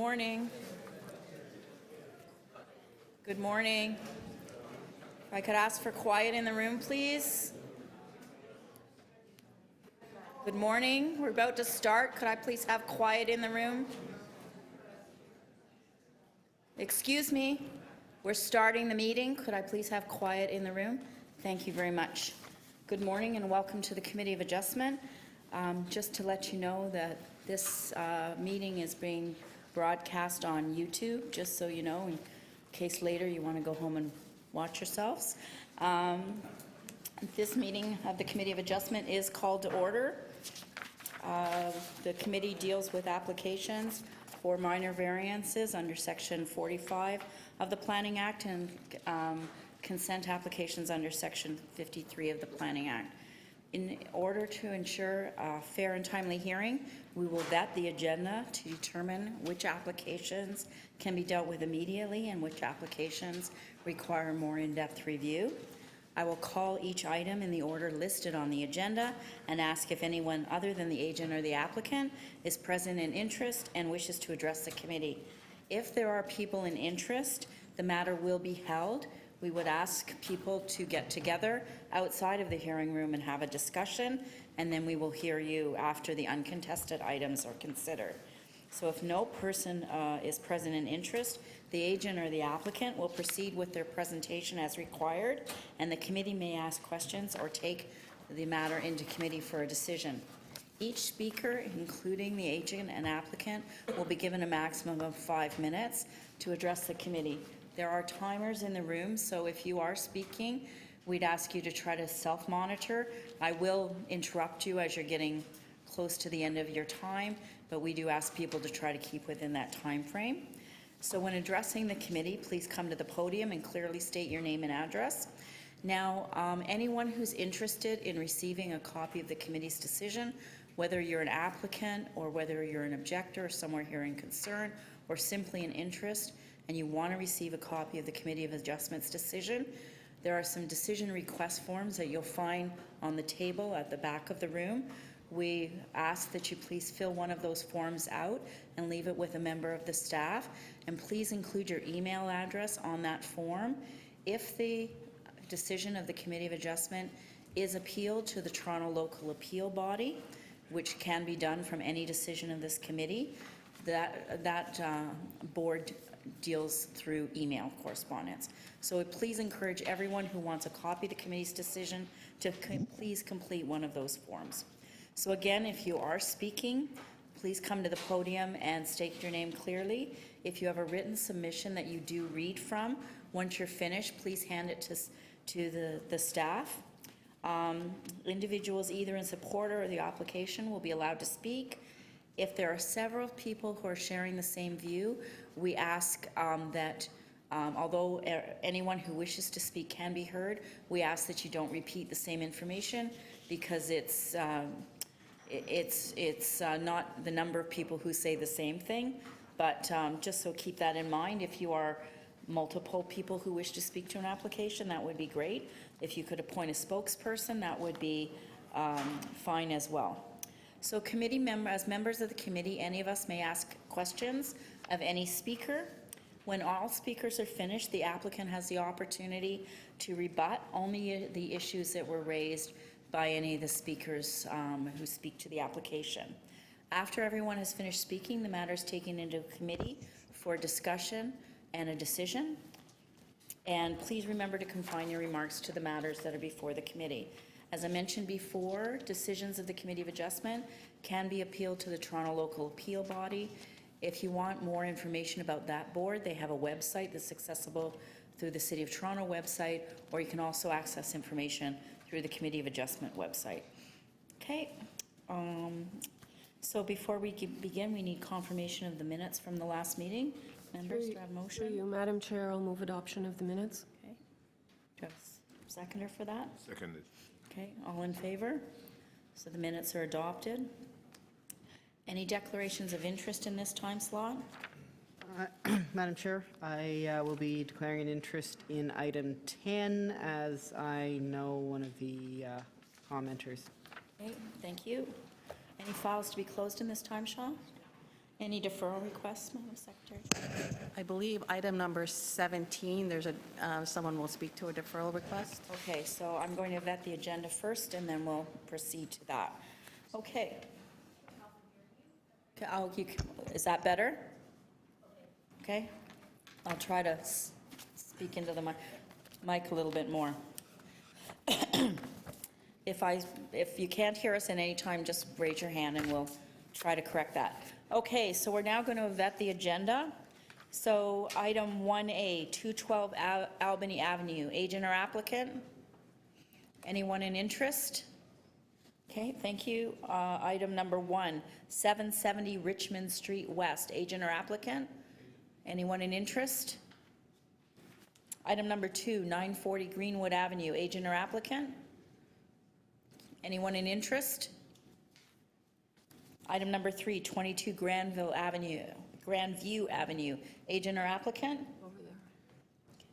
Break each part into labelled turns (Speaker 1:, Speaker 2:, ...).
Speaker 1: morning. Good morning. If I could ask for quiet in the room, please. Good morning. We're about to start. Could I please have quiet in the room? Excuse me. We're starting the meeting. Could I please have quiet in the room? Thank you very much. Good morning and welcome to the Committee of Adjustment. Just to let you know that this meeting is being broadcast on YouTube, just so you know, in case later you want to go home and watch yourselves. This meeting of the Committee of Adjustment is called to order. The committee deals with applications for minor variances under Section 45 of the Planning Act and consent applications under Section 53 of the Planning Act. In order to ensure a fair and timely hearing, we will vet the agenda to determine which applications can be dealt with immediately and which applications require more in-depth review. I will call each item in the order listed on the agenda and ask if anyone other than the agent or the applicant is present in interest and wishes to address the committee. If there are people in interest, the matter will be held. We would ask people to get together outside of the hearing room and have a discussion, and then we will hear you after the uncontested items are considered. So if no person is present in interest, the agent or the applicant will proceed with their presentation as required, and the committee may ask questions or take the matter into committee for a decision. Each speaker, including the agent and applicant, will be given a maximum of 5 minutes to address the committee. There are timers in the room, so if you are speaking, we'd ask you to try to self-monitor. I will interrupt you as you're getting close to the end of your time, but we do ask people to try to keep within that time frame. So when addressing the committee, please come to the podium and clearly state your name and address. Now, anyone who's interested in receiving a copy of the committee's decision, whether you're an applicant or whether you're an objector or somewhere hearing concern or simply an interest, and you want to receive a copy of the Committee of Adjustment's decision, there are some decision request forms that you'll find on the table at the back of the room. We ask that you please fill one of those forms out and leave it with a member of the staff, and please include your email address on that form. If the decision of the Committee of Adjustment is appealed to the Toronto Local Appeal Body, which can be done from any decision of this committee, that board deals through email correspondence. So please encourage everyone who wants a copy of the committee's decision to please complete one of those forms. So again, if you are speaking, please come to the podium and state your name clearly. If you have a written submission that you do read from, once you're finished, please hand it to the staff. Individuals either in support or the application will be allowed to speak. If there are several people who are sharing the same view, we ask that although anyone who wishes to speak can be heard, we ask that you don't repeat the same information, because it's not the number of people who say the same thing, but just so keep that in mind. If you are multiple people who wish to speak to an application, that would be great. If you could appoint a spokesperson, that would be fine as well. So as members of the committee, any of us may ask questions of any speaker. When all speakers are finished, the applicant has the opportunity to rebut only the issues that were raised by any of the speakers who speak to the application. After everyone has finished speaking, the matter is taken into committee for discussion and a decision. And please remember to confine your remarks to the matters that are before the committee. As I mentioned before, decisions of the Committee of Adjustment can be appealed to the Toronto Local Appeal Body. If you want more information about that board, they have a website that's accessible through the City of Toronto website, or you can also access information through the Committee of Adjustment website. Okay, so before we begin, we need confirmation of the minutes from the last meeting. Members, do I have a motion?
Speaker 2: Through you, Madam Chair, I'll move adoption of the minutes.
Speaker 1: Okay. Do I have a seconder for that?
Speaker 3: Seconded.
Speaker 1: Okay, all in favor? So the minutes are adopted. Any declarations of interest in this time slot?
Speaker 4: Madam Chair, I will be declaring an interest in item 10, as I know one of the commenters.
Speaker 1: Okay, thank you. Any files to be closed in this time, Sean? Any deferral requests, Madam Secretary?
Speaker 3: I believe item number 17, there's someone will speak to a deferral request.
Speaker 1: Okay, so I'm going to vet the agenda first, and then we'll proceed to that. Okay. Is that better? Okay. I'll try to speak into the mic a little bit more. If you can't hear us at any time, just raise your hand and we'll try to correct that. Okay, so we're now going to vet the agenda. So item 1A, 212 Albany Avenue, agent or applicant? Anyone in interest? Okay, thank you. Item number 1, 770 Richmond Street West, agent or applicant? Anyone in interest? Item number 2, 940 Greenwood Avenue, agent or applicant? Anyone in interest? Item number 3, 22 Grandview Avenue, agent or applicant?
Speaker 2: Over there.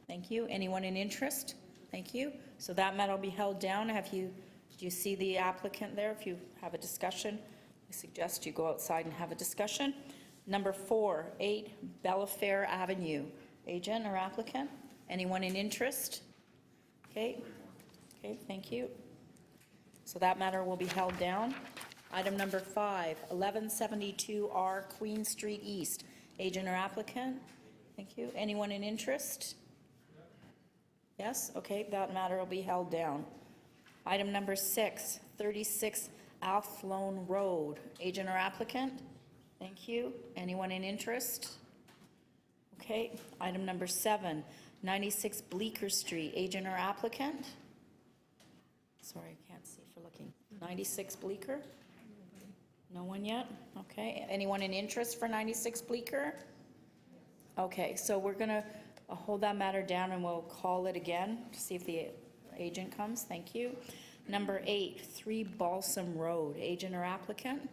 Speaker 1: Thank you. Anyone in interest? Thank you. So that matter will be held down. Do you see the applicant there? If you have a discussion, I suggest you go outside and have a discussion. Number 4, 8 Bellefair Avenue, agent or applicant? Anyone in interest? Okay. Okay, thank you. So that matter will be held down. Item number 5, 1172 R Queen Street East, agent or applicant? Thank you. Anyone in interest? Yes? Okay, that matter will be held down. Item number 6, 36 Athlone Road, agent or applicant? Thank you. Anyone in interest? Okay. Item number 7, 96 Bleecker Street, agent or applicant? Sorry, I can't see for looking. 96 Bleecker? No one yet? Okay. Anyone in interest for 96 Bleecker? Okay, so we're going to hold that matter down and we'll call it again to see if the agent comes. Thank you. Number 8, 3 Balsam Road, agent or applicant?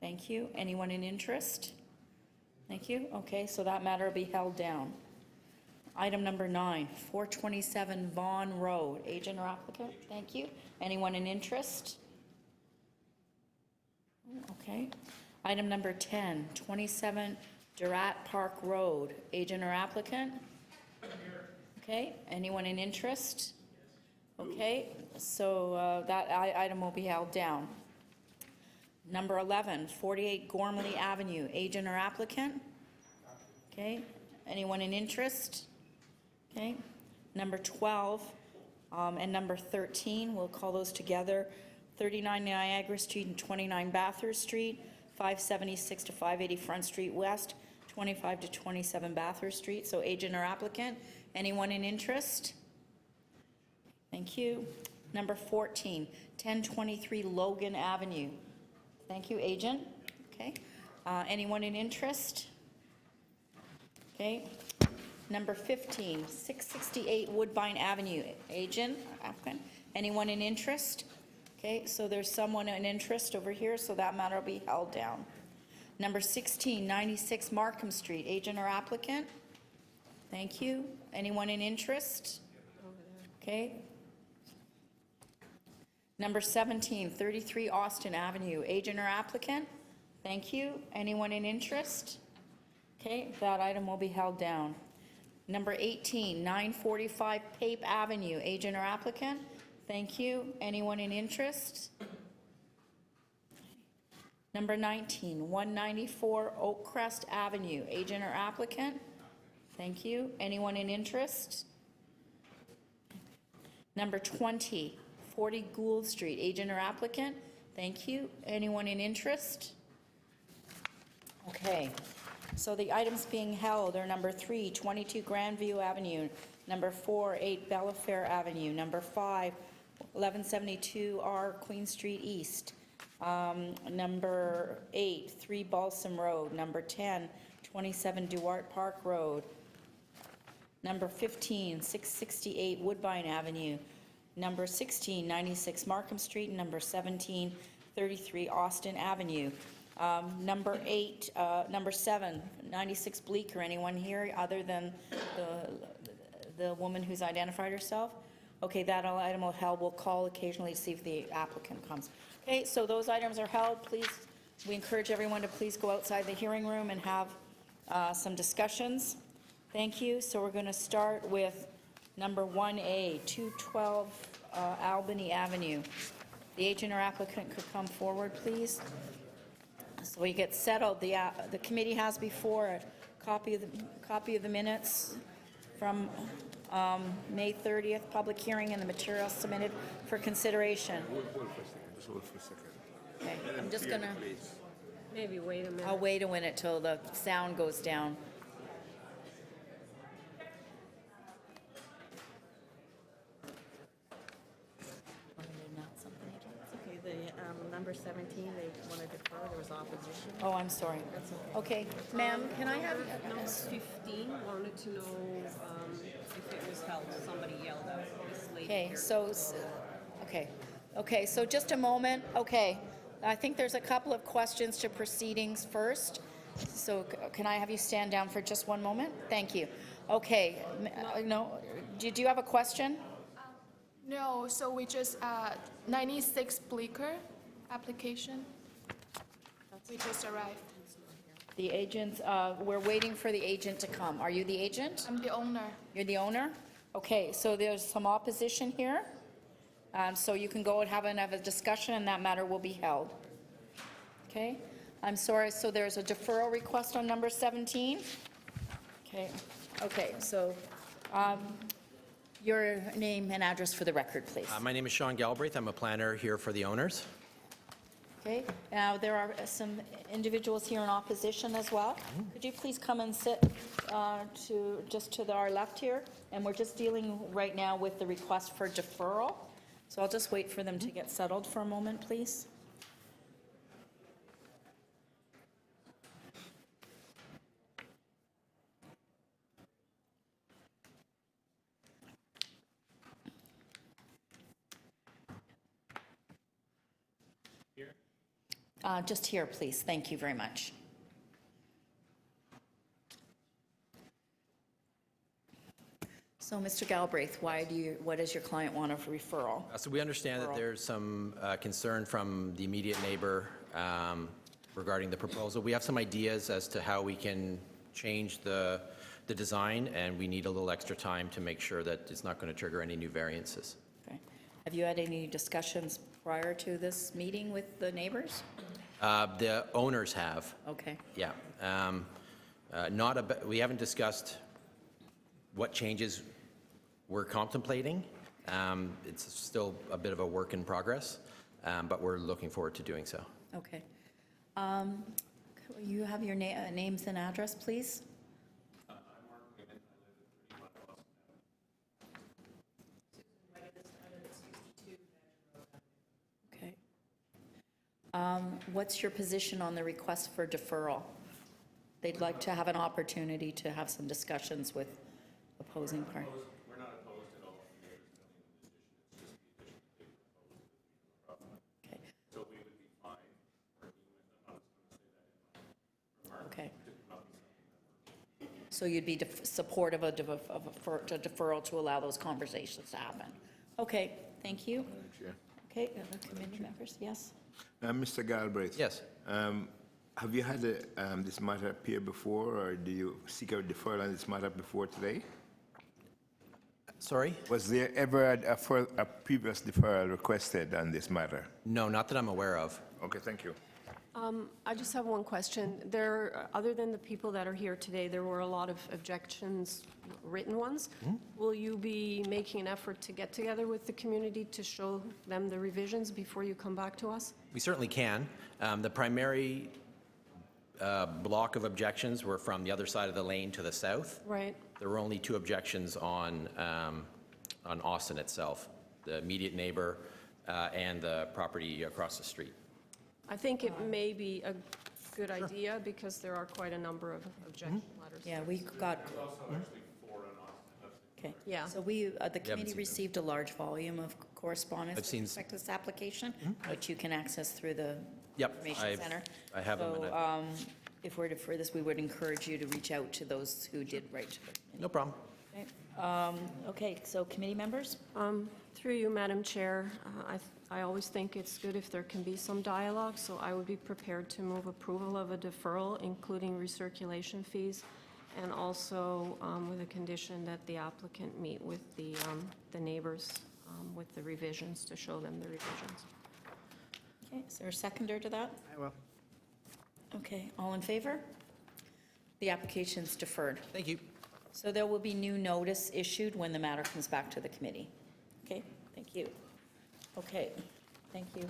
Speaker 1: Thank you. Anyone in interest? Thank you. Okay, so that matter will be held down. Item number 9, 427 Vaughan Road, agent or applicant? Thank you. Anyone in interest? Okay. Item number 10, 27 Duart Park Road, agent or applicant? Okay. Anyone in interest? Okay. So that item will be held down. Number 11, 48 Gormley Avenue, agent or applicant? Okay. Anyone in interest? Okay. Number 12 and number 13, we'll call those together. 39 Niagara Street and 29 Bathurst Street, 576 to 580 Front Street West, 25 to 27 Bathurst Street. So agent or applicant, anyone in interest? Thank you. Number 14, 1023 Logan Avenue. Thank you, agent. Okay. Anyone in interest? Okay. Number 15, 668 Woodbine Avenue, agent, applicant. Anyone in interest? Okay, so there's someone in interest over here, so that matter will be held down. Number 16, 96 Markham Street, agent or applicant? Thank you. Anyone in interest? Okay. Number 17, 33 Austin Avenue, agent or applicant? Thank you. Anyone in interest? Okay, that item will be held down. Number 18, 945 Pape Avenue, agent or applicant? Thank you. Anyone in interest? Number 19, 194 Oak Crest Avenue, agent or applicant? Thank you. Anyone in interest? Number 20, 40 Gould Street, agent or applicant? Thank you. Anyone in interest? Okay. So the items being held are number 3, 22 Grandview Avenue, number 4, 8 Bellefair Avenue, number 5, 1172 R Queen Street East, number 8, 3 Balsam Road, number 10, 27 Duart Park Road, number 15, 668 Woodbine Avenue, number 16, 96 Markham Street, and number 17, 33 Austin Avenue. Number 8, number 7, 96 Bleecker. Anyone here other than the woman who's identified herself? Okay, that item will held. We'll call occasionally to see if the applicant comes. Okay, so those items are held. Please We encourage everyone to please go outside the hearing room and have some discussions. Thank you. So we're going to start with number 1A, 212 Albany Avenue. The agent or applicant could come forward, please. So we get settled. The committee has before a copy of the minutes from May 30th, public hearing, and the materials submitted for consideration.
Speaker 5: Just hold for a second.
Speaker 1: Okay, I'm just gonna,
Speaker 2: Maybe wait a minute.
Speaker 1: I'll wait a minute till the sound goes down.
Speaker 3: Okay, the number 17, they want to defer, there was opposition.
Speaker 1: Oh, I'm sorry. Okay, ma'am, can I have,
Speaker 2: Number 15 wanted to know if it was held. Somebody yelled out. This lady
Speaker 1: okay,
Speaker 2: here.
Speaker 1: okay, so just a moment, okay. I think there's a couple of questions to proceedings first. So can I have you stand down for just one moment? Thank you. Okay, no, did you have a question?
Speaker 6: No, so we just, 96 Bleecker application. We just arrived.
Speaker 1: The agent, we're waiting for the agent to come. Are you the agent?
Speaker 6: I'm the owner.
Speaker 1: You're the owner? Okay, so there's some opposition here. So you can go and have a discussion, and that matter will be held. Okay? I'm sorry, so there's a deferral request on number 17? Okay, so your name and address for the record, please.
Speaker 7: My name is Sean Galbraith. I'm a planner here for the owners.
Speaker 1: Okay, now there are some individuals here in opposition as well. Could you please come and sit just to our left here? And we're just dealing right now with the request for deferral. So I'll just wait for them to get settled for a moment, please. Just here, please. Thank you very much. So, Mr. Galbraith, what does your client want of referral?
Speaker 7: So we understand that there's some concern from the immediate neighbor regarding the proposal. We have some ideas as to how we can change the design, and we need a little extra time to make sure that it's not going to trigger any new variances.
Speaker 1: Okay. Have you had any discussions prior to this meeting with the neighbors?
Speaker 7: The owners have,
Speaker 1: Okay.
Speaker 7: yeah. We haven't discussed what changes we're contemplating. It's still a bit of a work in progress, but we're looking forward to doing so.
Speaker 1: Okay. You have your names and address, please? Okay. What's your position on the request for deferral? They'd like to have an opportunity to have some discussions with opposing parties.
Speaker 5: We're not opposed at all.
Speaker 1: Okay.
Speaker 5: So we would be fine working with them. I was going to say that in my remarks.
Speaker 1: Okay. So you'd be supportive of a deferral to allow those conversations to happen? Okay, thank you.
Speaker 5: Chair.
Speaker 1: Okay, other committee members, yes?
Speaker 5: Mr. Galbraith.
Speaker 7: Yes.
Speaker 5: Have you had this matter appear before, or do you seek a deferral on this matter before today?
Speaker 7: Sorry?
Speaker 5: Was there ever a previous deferral requested on this matter?
Speaker 7: No, not that I'm aware of.
Speaker 5: Okay, thank you.
Speaker 2: I just have one question. Other than the people that are here today, there were a lot of objections, written ones. Will you be making an effort to get together with the community to show them the revisions before you come back to us?
Speaker 7: We certainly can. The primary block of objections were from the other side of the lane to the south.
Speaker 2: Right.
Speaker 7: There were only 2 objections on Austin itself, the immediate neighbor and the property across the street.
Speaker 2: I think it may be a good idea because there are quite a number of objection letters.
Speaker 1: Yeah, we got. Okay.
Speaker 2: Yeah.
Speaker 1: So the committee
Speaker 7: seen them.
Speaker 1: received a large volume of correspondence
Speaker 7: I've seen
Speaker 1: with respect to this application, which you can access through the
Speaker 7: Yep,
Speaker 1: information center.
Speaker 7: I have them.
Speaker 1: So if we're to defer this, we would encourage you to reach out to those who did write to the
Speaker 7: No problem.
Speaker 1: Okay. Okay, so committee members?
Speaker 2: Through you, Madam Chair, I always think it's good if there can be some dialogue, so I would be prepared to move approval of a deferral, including recirculation fees, and also with a condition that the applicant meet with the neighbors with the revisions, to show them the revisions.
Speaker 1: Okay, is there a seconder to that?
Speaker 4: I will.
Speaker 1: Okay, all in favor? The application's deferred.
Speaker 7: Thank you.
Speaker 1: So there will be new notice issued when the matter comes back to the committee. Okay, thank you. Okay, thank you.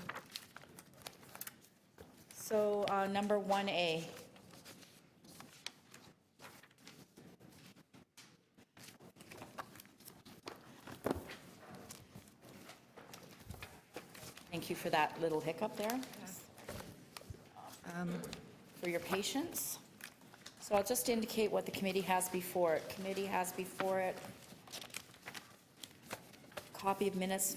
Speaker 1: So number 1A. Thank you for that little hiccup there. For your patience. So I'll just indicate what the committee has before it. Committee has before it copy of minutes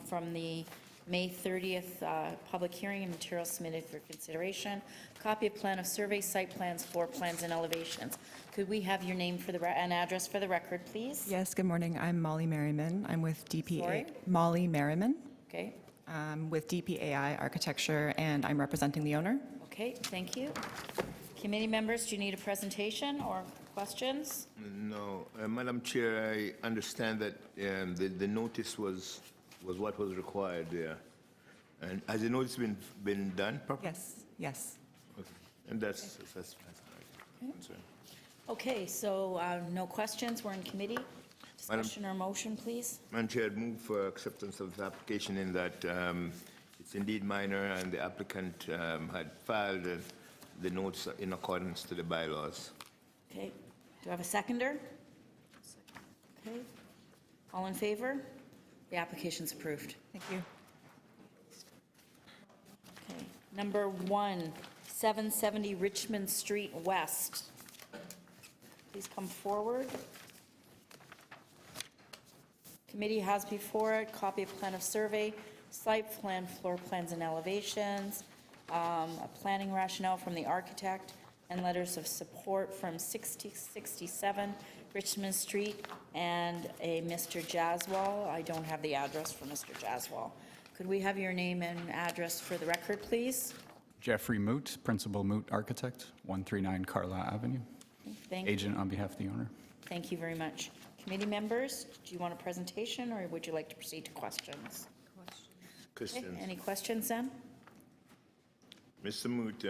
Speaker 1: from the May 30th public hearing and materials submitted for consideration. Copy of plan of survey, site plans, floor plans, and elevations. Could we have your name for the and address for the record, please?
Speaker 8: Yes, good morning. I'm Molly Merriman. I'm with DPA.
Speaker 1: Sorry?
Speaker 8: Molly Merriman.
Speaker 1: Okay,
Speaker 8: With DPAI Architecture, and I'm representing the owner.
Speaker 1: okay, thank you. Committee members, do you need a presentation or questions?
Speaker 5: No, Madam Chair, I understand that the notice was what was required there. And has the notice been done properly?
Speaker 8: Yes, yes.
Speaker 5: Okay. And that's my concern.
Speaker 1: Okay, so no questions, we're in committee.
Speaker 5: Madam-
Speaker 1: Discussion or motion, please?
Speaker 5: Madam Chair, I'd move for acceptance of the application in that it's indeed minor and the applicant had filed the notes in accordance to the bylaws.
Speaker 1: Okay, do I have a seconder? Okay, all in favor? The application's approved.
Speaker 8: Thank you.
Speaker 1: Okay, number 1, 770 Richmond Street West. Please come forward. Committee has before it copy of plan of survey, site plan, floor plans and elevations, a planning rationale from the architect, and letters of support from 6067 Richmond Street and a Mr. Jaswal. I don't have the address for Mr. Jaswal. Could we have your name and address for the record, please?
Speaker 9: Jeffrey Moot, Principal Moot Architect, 139 Carla Avenue,
Speaker 1: Thank you.
Speaker 9: agent on behalf of the owner.
Speaker 1: Thank you very much. Committee members, do you want a presentation, or would you like to proceed to questions? Okay,
Speaker 5: Questions?
Speaker 1: any questions then?
Speaker 5: Mr. Moot,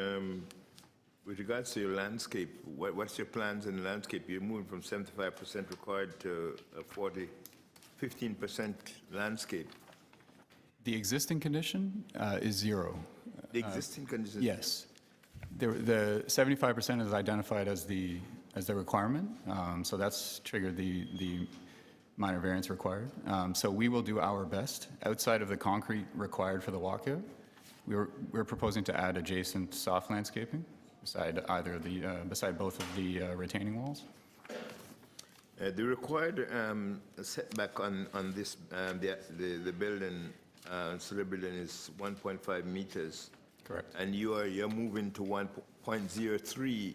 Speaker 5: with regards to your landscape, what's your plans in landscape? You're moving from 75% required to 15% landscape.
Speaker 9: The existing condition is 0.
Speaker 5: The existing conditions?
Speaker 9: Yes. The 75% is identified as the requirement, so that's triggered the minor variance required. So we will do our best. Outside of the concrete required for the walkout, we're proposing to add adjacent soft landscaping beside both of the retaining walls.
Speaker 5: The required setback on this, the building, so the building is 1.5 meters.
Speaker 9: Correct.
Speaker 5: And you're moving to 1.031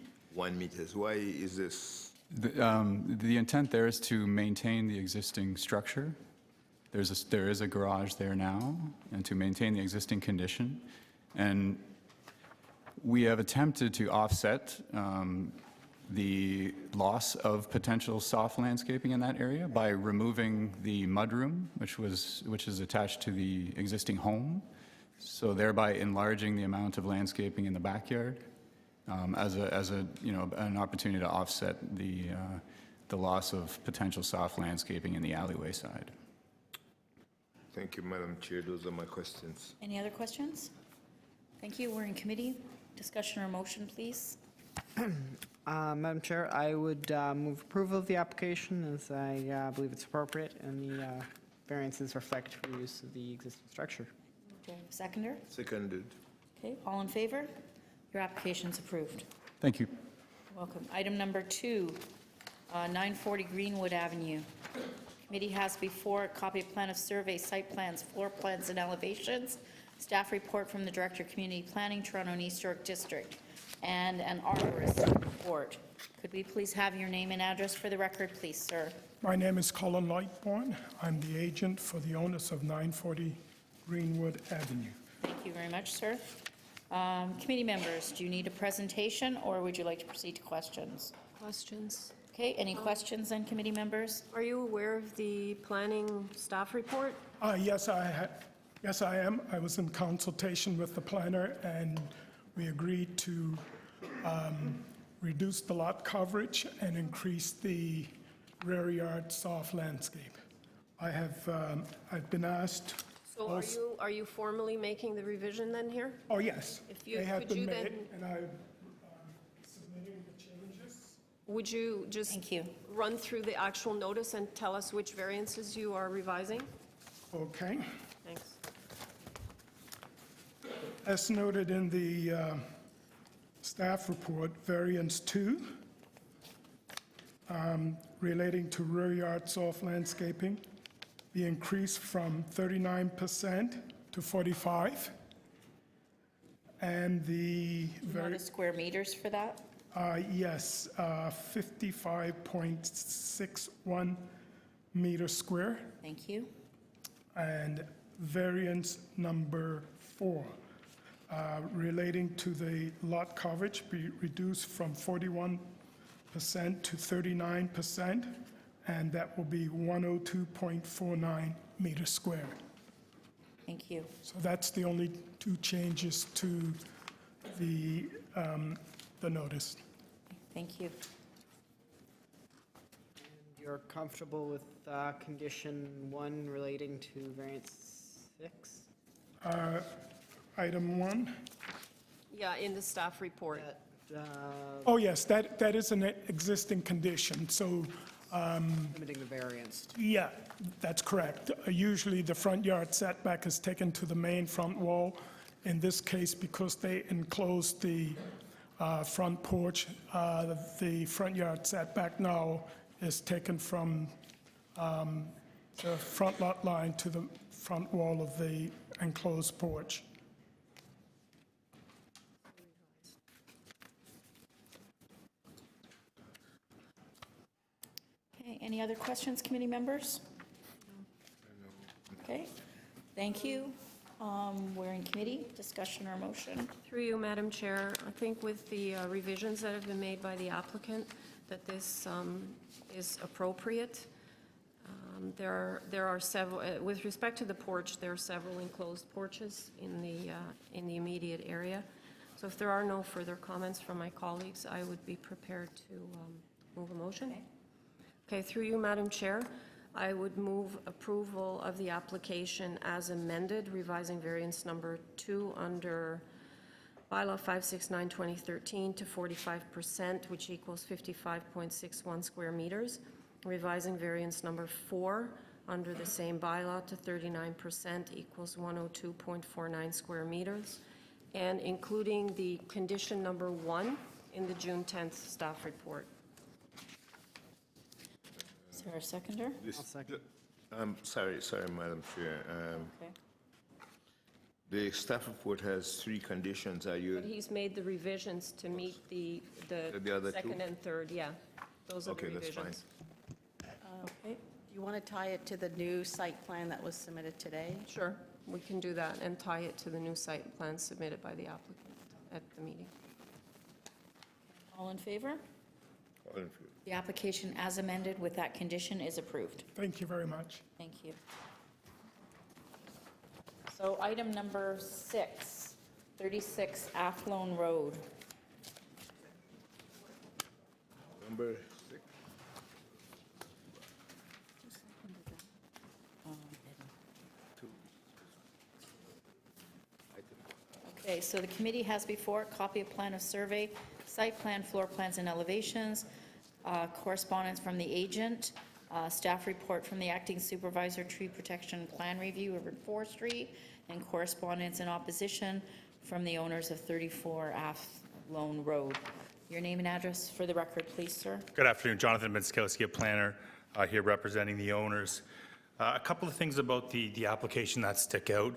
Speaker 5: meters. Why is this?
Speaker 9: The intent there is to maintain the existing structure. There is a garage there now, and to maintain the existing condition. And we have attempted to offset the loss of potential soft landscaping in that area by removing the mudroom, which is attached to the existing home, so thereby enlarging the amount of landscaping in the backyard as an opportunity to offset the loss of potential soft landscaping in the alleyway side.
Speaker 5: Thank you, Madam Chair. Those are my questions.
Speaker 1: Any other questions? Thank you. We're in committee. Discussion or motion, please?
Speaker 4: Madam Chair, I would move approval of the application as I believe it's appropriate and the variances reflect for use of the existing structure.
Speaker 1: Do I have a seconder?
Speaker 5: Seconded.
Speaker 1: Okay, all in favor? Your application's approved.
Speaker 9: Thank you.
Speaker 1: Welcome. Item number 2, 940 Greenwood Avenue. Committee has before a copy of plan of survey, site plans, floor plans, and elevations, staff report from the Director of Community Planning, Toronto and East York District, and an arborist report. Could we please have your name and address for the record, please, sir?
Speaker 10: My name is Colin Lightbourne. I'm the agent for the owners of 940 Greenwood Avenue.
Speaker 1: Thank you very much, sir. Committee members, do you need a presentation, or would you like to proceed to questions?
Speaker 2: Questions?
Speaker 1: Okay, any questions then, committee members?
Speaker 2: Are you aware of the planning staff report?
Speaker 10: Yes, I am. I was in consultation with the planner, and we agreed to reduce the lot coverage and increase the rear yard soft landscape. I've been asked.
Speaker 2: So are you formally making the revision then here?
Speaker 10: Oh, yes.
Speaker 2: If you-
Speaker 10: They have
Speaker 2: could
Speaker 10: been
Speaker 2: you
Speaker 10: made,
Speaker 2: then-
Speaker 10: and I'm submitting the changes.
Speaker 2: Would you just
Speaker 1: Thank you.
Speaker 2: run through the actual notice and tell us which variances you are revising?
Speaker 10: Okay.
Speaker 2: Thanks.
Speaker 10: As noted in the staff report, variance 2, relating to rear yard soft landscaping, be increased from 39% to 45%. And the,
Speaker 1: Do you know the square meters for that?
Speaker 10: yes, 55.61 meters square.
Speaker 1: Thank you.
Speaker 10: And variance number 4, relating to the lot coverage, be reduced from 41% to 39%, and that will be 102.49 meters square.
Speaker 1: Thank you.
Speaker 10: So that's the only 2 changes to the notice.
Speaker 1: Thank you.
Speaker 4: You're comfortable with condition 1 relating to variance 6?
Speaker 10: Item 1.
Speaker 2: Yeah, in the staff report.
Speaker 10: Oh, yes, that is an existing condition, so
Speaker 4: Limiting the variance.
Speaker 10: yeah, that's correct. Usually, the front yard setback is taken to the main front wall. In this case, because they enclosed the front porch, the front yard setback now is taken from the front lot line to the front wall of the enclosed porch.
Speaker 1: Okay, any other questions, committee members? Okay, thank you. We're in committee, discussion or motion.
Speaker 2: Through you, Madam Chair, I think with the revisions that have been made by the applicant, that this is appropriate. There are several, with respect to the porch, there are several enclosed porches in the immediate area. So if there are no further comments from my colleagues, I would be prepared to move a motion. Okay, through you, Madam Chair, I would move approval of the application as amended, revising variance number 2 under bylaw 569/2013 to 45%, which equals 55.61 square meters. Revising variance number 4 under the same bylaw to 39% equals 102.49 square meters. And including the condition number 1 in the June 10th staff report.
Speaker 1: Is there a seconder?
Speaker 5: This-
Speaker 4: I'll second.
Speaker 5: Sorry, Madam Chair.
Speaker 1: Okay.
Speaker 5: The staff report has 3 conditions. Are you,
Speaker 2: But he's made the revisions to meet the
Speaker 5: The other 2?
Speaker 2: second and third, yeah. Those are the
Speaker 5: Okay, that's fine.
Speaker 2: revisions.
Speaker 1: Okay,
Speaker 3: Do you want to tie it to the new site plan that was submitted today?
Speaker 2: Sure, we can do that and tie it to the new site plan submitted by the applicant at the meeting.
Speaker 1: all in favor?
Speaker 5: All in favor?
Speaker 1: The application as amended with that condition is approved.
Speaker 10: Thank you very much.
Speaker 1: Thank you. So item number 6, 36 Athlone Road.
Speaker 5: Number 6.
Speaker 1: Okay, so the committee has before it a copy of plan of survey, site plan, floor plans and elevations, correspondence from the agent, staff report from the acting supervisor, tree protection plan review, urban forestry, and correspondence in opposition from the owners of 34 Athlone Road. Your name and address for the record, please, sir.
Speaker 11: Good afternoon, Jonathan Minskowski, a planner here representing the owners. A couple of things about the application that stick out.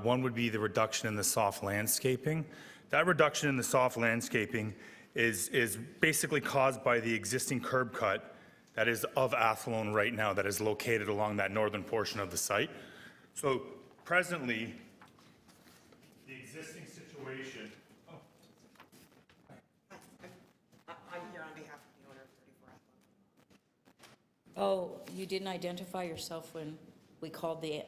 Speaker 11: One would be the reduction in the soft landscaping. That reduction in the soft landscaping is basically caused by the existing curb cut that is of Athlone right now, that is located along that northern portion of the site. So presently, the existing situation.
Speaker 3: I'm here on behalf of the owner of 34 Athlone.
Speaker 1: Oh, you didn't identify yourself when we called the,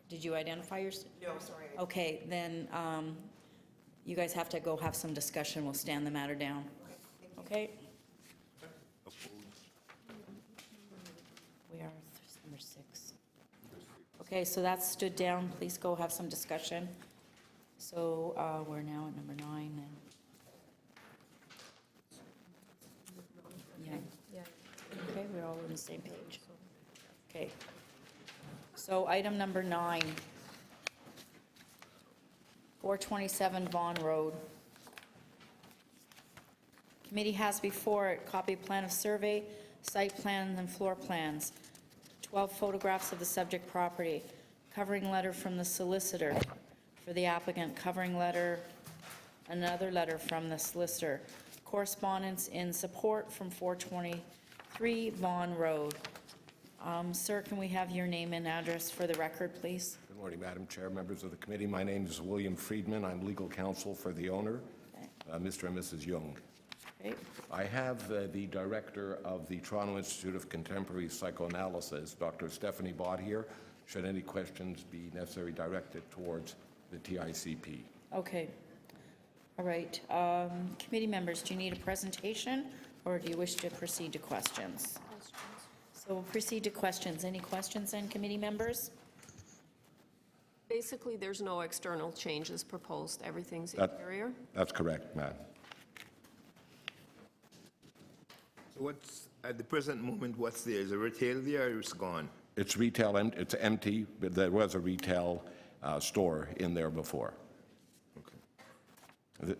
Speaker 1: did you identify yourself?
Speaker 3: No, sorry.
Speaker 1: Okay, then you guys have to go have some discussion. We'll stand the matter down. Okay? We are number 6. Okay, so that's stood down. Please go have some discussion. So we're now at number 9 then. Yeah. Okay, we're all on the same page. Okay. So item number 9, 427 Vaughan Road. Committee has before it copy plan of survey, site plans, and floor plans, 12 photographs of the subject property, covering letter from the solicitor for the applicant, covering letter, another letter from the solicitor, correspondence in support from 423 Vaughan Road. Sir, can we have your name and address for the record, please?
Speaker 12: Good morning, Madam Chair, members of the committee. My name is William Friedman. I'm legal counsel for the owner, Mr. and Mrs. Young.
Speaker 1: Okay.
Speaker 12: I have the director of the Toronto Institute of Contemporary Psychoanalysis, Dr. Stephanie Bott, here, should any questions be necessary directed towards the TICP.
Speaker 1: Okay. All right. Committee members, do you need a presentation or do you wish to proceed to questions? So we'll proceed to questions. Any questions then, committee members?
Speaker 2: Basically, there's no external changes proposed. Everything's interior.
Speaker 12: That's correct, Madam.
Speaker 5: So what's, at the present moment, what's there? Is it retail there or it's gone?
Speaker 12: It's retail, it's empty, but there was a retail store in there before.
Speaker 5: Okay.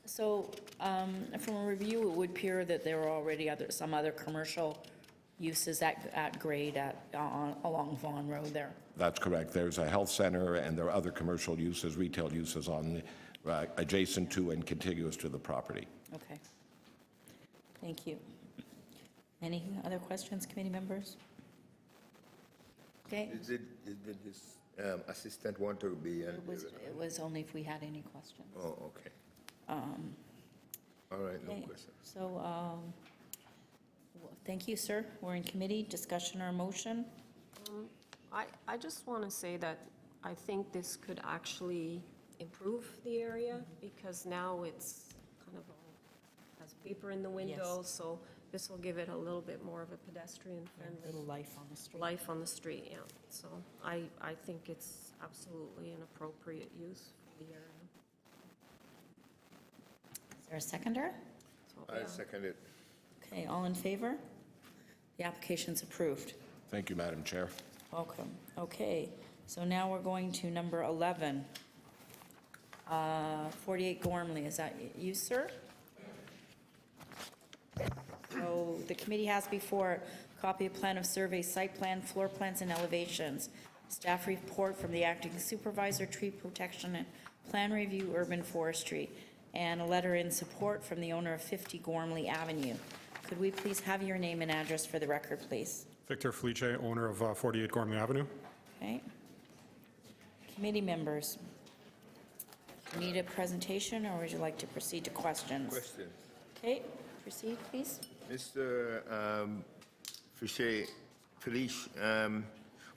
Speaker 1: So from a review, it would appear that there are already some other commercial uses at grade along Vaughan Road there.
Speaker 12: That's correct. There's a health center, and there are other commercial uses, retail uses on adjacent to and contiguous to the property.
Speaker 1: Okay. Thank you. Any other questions, committee members? Okay.
Speaker 5: Did this assistant want to be?
Speaker 1: It was only if we had any questions.
Speaker 5: Oh, okay. All right, no
Speaker 1: Okay.
Speaker 5: question.
Speaker 1: So, thank you, sir. We're in committee, discussion or motion.
Speaker 2: I just want to say that I think this could actually improve the area because now it's kind of all has paper in the window, so this will give it a little bit more of a pedestrian-friendly
Speaker 1: Little life on the street.
Speaker 2: life on the street, yeah. So I think it's absolutely an appropriate use for the area.
Speaker 1: Is there a seconder?
Speaker 2: So,
Speaker 5: I second it.
Speaker 1: Okay, all in favor? The application's approved.
Speaker 12: Thank you, Madam Chair.
Speaker 1: Welcome. Okay, so now we're going to number 11. 48 Gormley, is that you, sir? So the committee has before it a copy of plan of survey, site plan, floor plans, and elevations. Staff report from the acting supervisor, tree protection and plan review, urban forestry, and a letter in support from the owner of 50 Gormley Avenue. Could we please have your name and address for the record, please?
Speaker 13: Victor Felice, owner of 48 Gormley Avenue.
Speaker 1: Okay. Committee members, need a presentation, or would you like to proceed to questions?
Speaker 5: Question.
Speaker 1: Okay, proceed, please.
Speaker 5: Mr. Felice,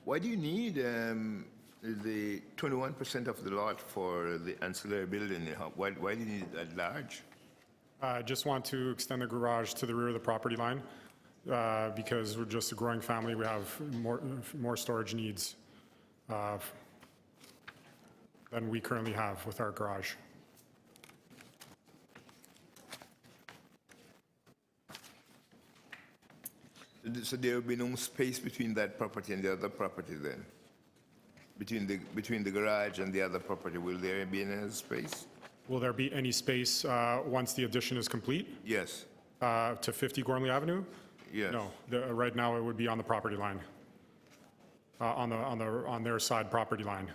Speaker 5: why do you need the 21% of the lot for the ancillary building? Why do you need it that large?
Speaker 13: I just want to extend the garage to the rear of the property line because we're just a growing family. We have more storage needs than we currently have with our garage.
Speaker 5: So there will be no space between that property and the other property then? Between the garage and the other property, will there be any space?
Speaker 13: Will there be any space once the addition is complete
Speaker 5: Yes.
Speaker 13: to 50 Gormley Avenue?
Speaker 5: Yes.
Speaker 13: No, right now it would be on the property line, on their side property line.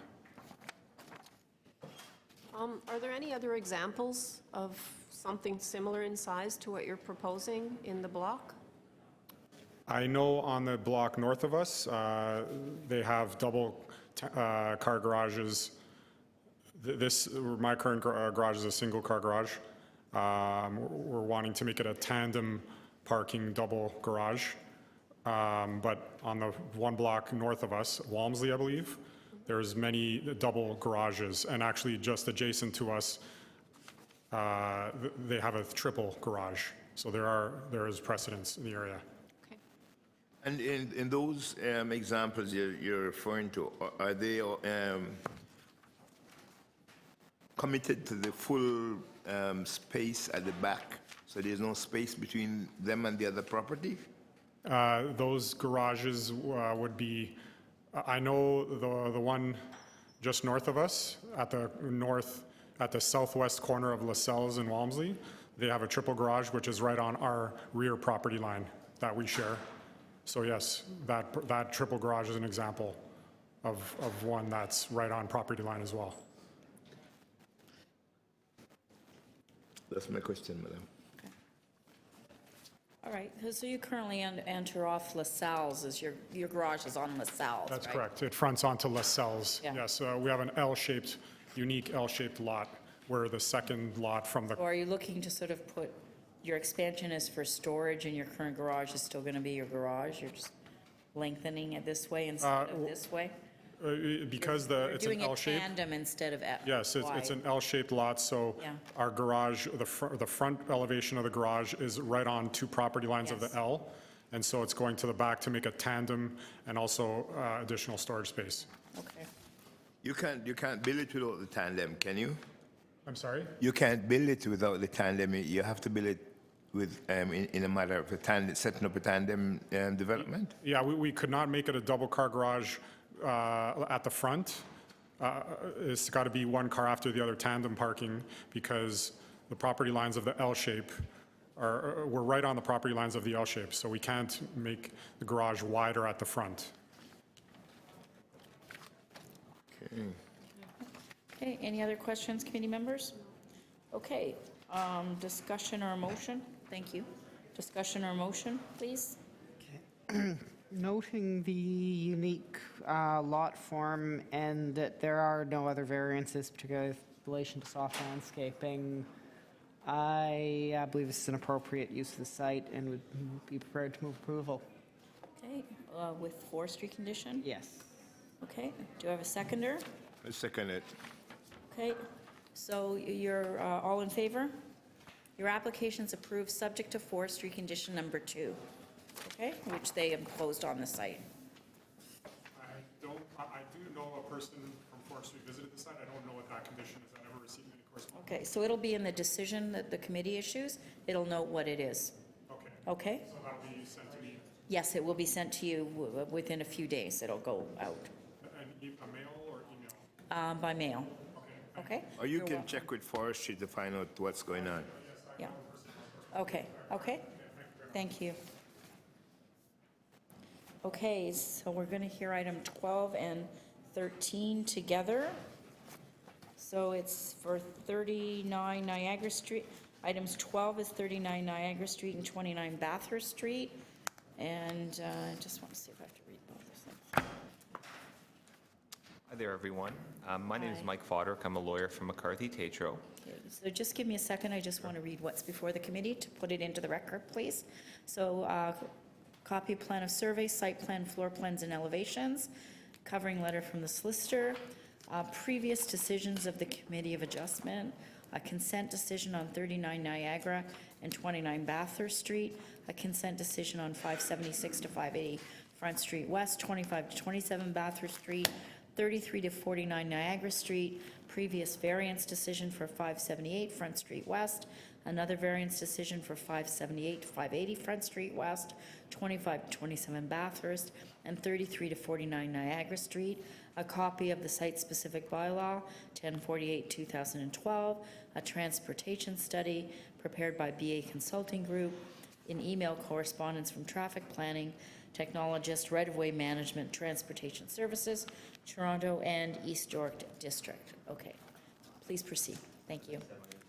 Speaker 2: are there any other examples of something similar in size to what you're proposing in the block?
Speaker 13: I know on the block north of us, they have double car garages. My current garage is a single-car garage. We're wanting to make it a tandem parking double garage. But on the one block north of us, Walmsley, I believe, there's many double garages. And actually, just adjacent to us, they have a triple garage. So there is precedence in the area.
Speaker 5: And in those examples you're referring to, are they committed to the full space at the back? So there's no space between them and the other property?
Speaker 13: Those garages would be, I know the one just north of us, at the southwest corner of Lascelles and Walmsley, they have a triple garage, which is right on our rear property line that we share. So yes, that triple garage is an example of one that's right on property line as well.
Speaker 5: That's my question, madam.
Speaker 1: All right, so you currently enter off LaSalle's, is your garage is on LaSalle's,
Speaker 13: That's
Speaker 1: right?
Speaker 13: correct. It fronts onto Lascelles.
Speaker 1: Yeah.
Speaker 13: Yes, we have an L-shaped, unique L-shaped lot, where the second lot from the,
Speaker 1: Or are you looking to sort of put, your expansion is for storage and your current garage is still going to be your garage? You're just lengthening it this way instead of this way?
Speaker 13: because
Speaker 1: You're
Speaker 13: it's an
Speaker 1: doing a
Speaker 13: L-shape.
Speaker 1: tandem instead of
Speaker 13: Yes, it's an L-shaped lot, so
Speaker 1: Yeah.
Speaker 13: our garage, the front elevation of the garage is right on two property lines of the
Speaker 1: Yes.
Speaker 13: L, and so it's going to the back to make a tandem and also additional storage space.
Speaker 1: Okay.
Speaker 5: You can't build it without the tandem, can you?
Speaker 13: I'm sorry?
Speaker 5: You can't build it without the tandem. You have to build it with in a matter of a tandem, setting up a tandem development.
Speaker 13: Yeah, we could not make it a double-car garage at the front. It's got to be one car after the other tandem parking because the property lines of the L-shape we're right on the property lines of the L-shape, so we can't make the garage wider at the front.
Speaker 5: Okay.
Speaker 1: Okay, any other questions, committee members? Okay, discussion or motion? Thank you. Discussion or motion, please?
Speaker 4: Noting the unique lot form and that there are no other variances, particularly with relation to soft landscaping, I believe this is an appropriate use of the site and would be prepared to move approval.
Speaker 1: Okay, with forestry condition?
Speaker 4: Yes.
Speaker 1: Okay, do I have a seconder?
Speaker 5: I second it.
Speaker 1: Okay, so you're all in favor? Your application's approved, subject to forestry condition number 2, okay, which they imposed on the site.
Speaker 13: I do know a person from forestry visited the site. I don't know what that condition is. I never received any correspondence.
Speaker 1: Okay, so it'll be in the decision that the committee issues. It'll note what it is.
Speaker 13: Okay.
Speaker 1: Okay?
Speaker 13: So that'll be sent to me,
Speaker 1: Yes, it will be sent to you within a few days. It'll go out
Speaker 13: a mail or email?
Speaker 1: by mail. Okay?
Speaker 5: Or you can check with forestry to find out what's going on.
Speaker 1: Yeah. Okay, okay. Thank you. Okay, so we're going to hear item 12 and 13 together. So it's for 39 Niagara Street. Items 12 is 39 Niagara Street and 29 Bathurst Street. And I just want to see if I have to read both of them.
Speaker 14: Hi there, everyone. My name is
Speaker 1: Hi.
Speaker 14: Mike Foderick. I'm a lawyer from McCarthy Tatro.
Speaker 1: Okay, so just give me a second. I just want to read what's before the committee to put it into the record, please. So copy plan of survey, site plan, floor plans, and elevations, covering letter from the solicitor, previous decisions of the Committee of Adjustment, a consent decision on 39 Niagara and 29 Bathurst Street, a consent decision on 576 to 580 Front Street West, 25 to 27 Bathurst Street, 33 to 49 Niagara Street, previous variance decision for 578 Front Street West, another variance decision for 578 to 580 Front Street West, 25 to 27 Bathurst, and 33 to 49 Niagara Street, a copy of the site-specific bylaw, 1048-2012, a transportation study prepared by BA Consulting Group, in email correspondence from Traffic Planning, Technologist, Right-of-Way Management, Transportation Services, Toronto and East York District. Okay, please proceed. Thank you.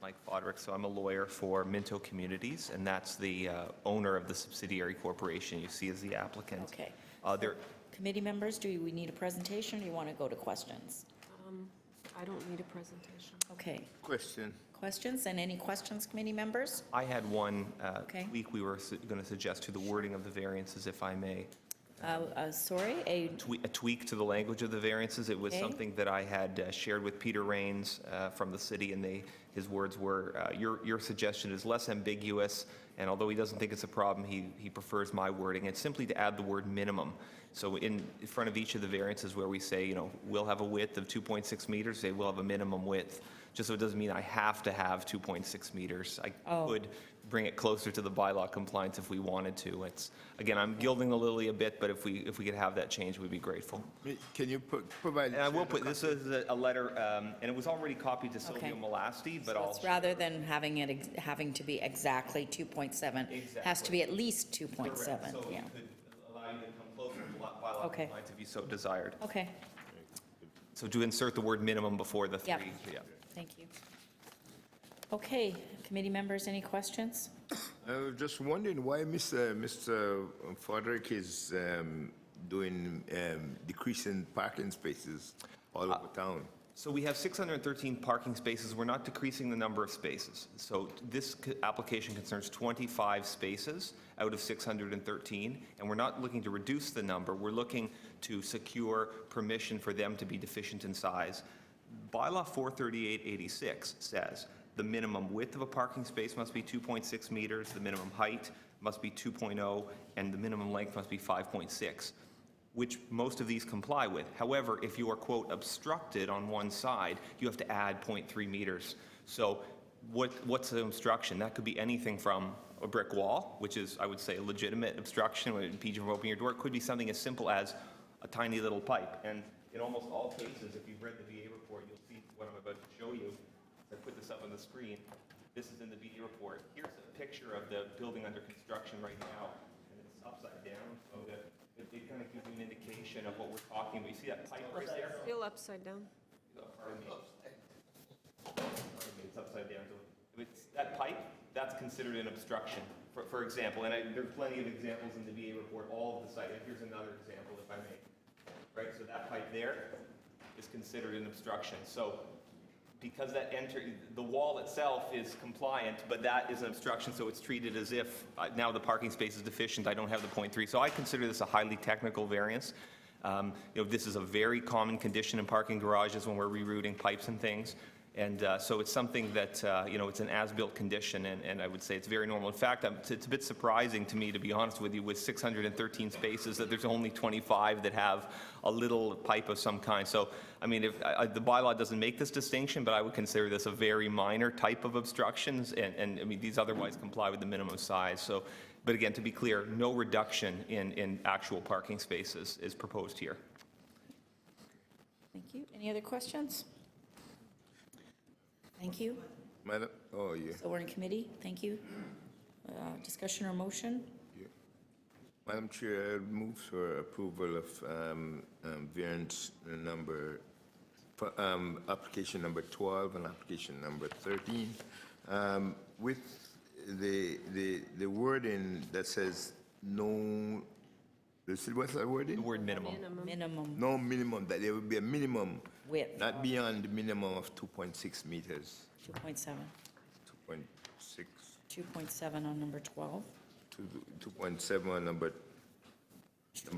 Speaker 14: Mike Foderick, so I'm a lawyer for Minto Communities, and that's the owner of the subsidiary corporation you see as the applicant.
Speaker 1: Okay.
Speaker 14: There,
Speaker 1: Committee members, do we need a presentation, or do you want to go to questions?
Speaker 2: I don't need a presentation.
Speaker 1: Okay.
Speaker 5: Question.
Speaker 1: Questions, and any questions, committee members?
Speaker 14: I had one
Speaker 1: Okay.
Speaker 14: tweak we were going to suggest to the wording of the variances, if I may.
Speaker 1: Sorry,
Speaker 14: A tweak to the language of the variances. It was
Speaker 1: Okay.
Speaker 14: something that I had shared with Peter Rains from the city, and his words were, your suggestion is less ambiguous, and although he doesn't think it's a problem, he prefers my wording. It's simply to add the word minimum. So in front of each of the variances where we say, we'll have a width of 2.6 meters, say we'll have a minimum width, just so it doesn't mean I have to have 2.6 meters. I could bring it closer to the bylaw compliance if we wanted to. Again, I'm gilding the lily a bit, but if we could have that change, we'd be grateful.
Speaker 5: Can you provide?
Speaker 14: And I will put, this is a letter, and it was already copied to Sylvia Malasti, but
Speaker 1: So
Speaker 14: I'll.
Speaker 1: it's rather than having to be exactly 2.7, has to be at least 2.7,
Speaker 14: Correct. So we
Speaker 1: yeah.
Speaker 14: could allow you to come closer to bylaw
Speaker 1: Okay.
Speaker 14: compliance if you so desired.
Speaker 1: Okay,
Speaker 14: So to insert the word minimum before the three.
Speaker 1: Yep.
Speaker 14: Yeah.
Speaker 1: thank you. Okay, committee members, any questions?
Speaker 5: I was just wondering why Mr. Foderick is decreasing parking spaces all over town.
Speaker 14: So we have 613 parking spaces. We're not decreasing the number of spaces. So this application concerns 25 spaces out of 613, and we're not looking to reduce the number. We're looking to secure permission for them to be deficient in size. Bylaw 43886 says the minimum width of a parking space must be 2.6 meters, the minimum height must be 2.0, and the minimum length must be 5.6. Which most of these comply with. However, if you are, quote, obstructed on one side, you have to add 0.3 meters. So what's the obstruction? That could be anything from a brick wall, which is, I would say, a legitimate obstruction, would impede you from opening your door. It could be something as simple as a tiny little pipe. And in almost all cases, if you've read the VA report, you'll see what I'm about to show you. I put this up on the screen. This is in the VA report. Here's a picture of the building under construction right now, and it's upside down. So that it kind of gives you an indication of what we're talking about. You see that pipe right there?
Speaker 2: Still upside down.
Speaker 14: Pardon me. It's upside down. So if it's that pipe, that's considered an obstruction, for example. And there's plenty of examples in the VA report, all of the site. And here's another example, if I may. Right, so that pipe there is considered an obstruction. So because the wall itself is compliant, but that is an obstruction, so it's treated as if now the parking space is deficient, I don't have the 0.3. So I consider this a highly technical variance. This is a very common condition in parking garages when we're rerouting pipes and things. And so it's something that, it's an as-built condition, and I would say it's very normal. In fact, it's a bit surprising to me, to be honest with you, with 613 spaces, that there's only 25 that have a little pipe of some kind. So, I mean, if the bylaw doesn't make this distinction, but I would consider this a very minor type of obstructions, and I mean, these otherwise comply with the minimum size. So, but again, to be clear, no reduction in actual parking spaces is proposed here.
Speaker 1: Thank you. Any other questions? Thank you.
Speaker 5: Madam, oh, yeah.
Speaker 1: So we're in committee, thank you. Discussion or motion?
Speaker 5: Madam Chair, I move for approval of variance number, application number 12 and application number 13, with the wording that says no, what's that wording?
Speaker 14: The word minimum.
Speaker 1: Minimum
Speaker 5: No minimum, that there will be a minimum,
Speaker 1: width,
Speaker 5: not beyond the minimum of 2.6 meters.
Speaker 1: 2.7.
Speaker 5: 2.6
Speaker 1: 2.7 on number 12.
Speaker 5: to 2.7 on number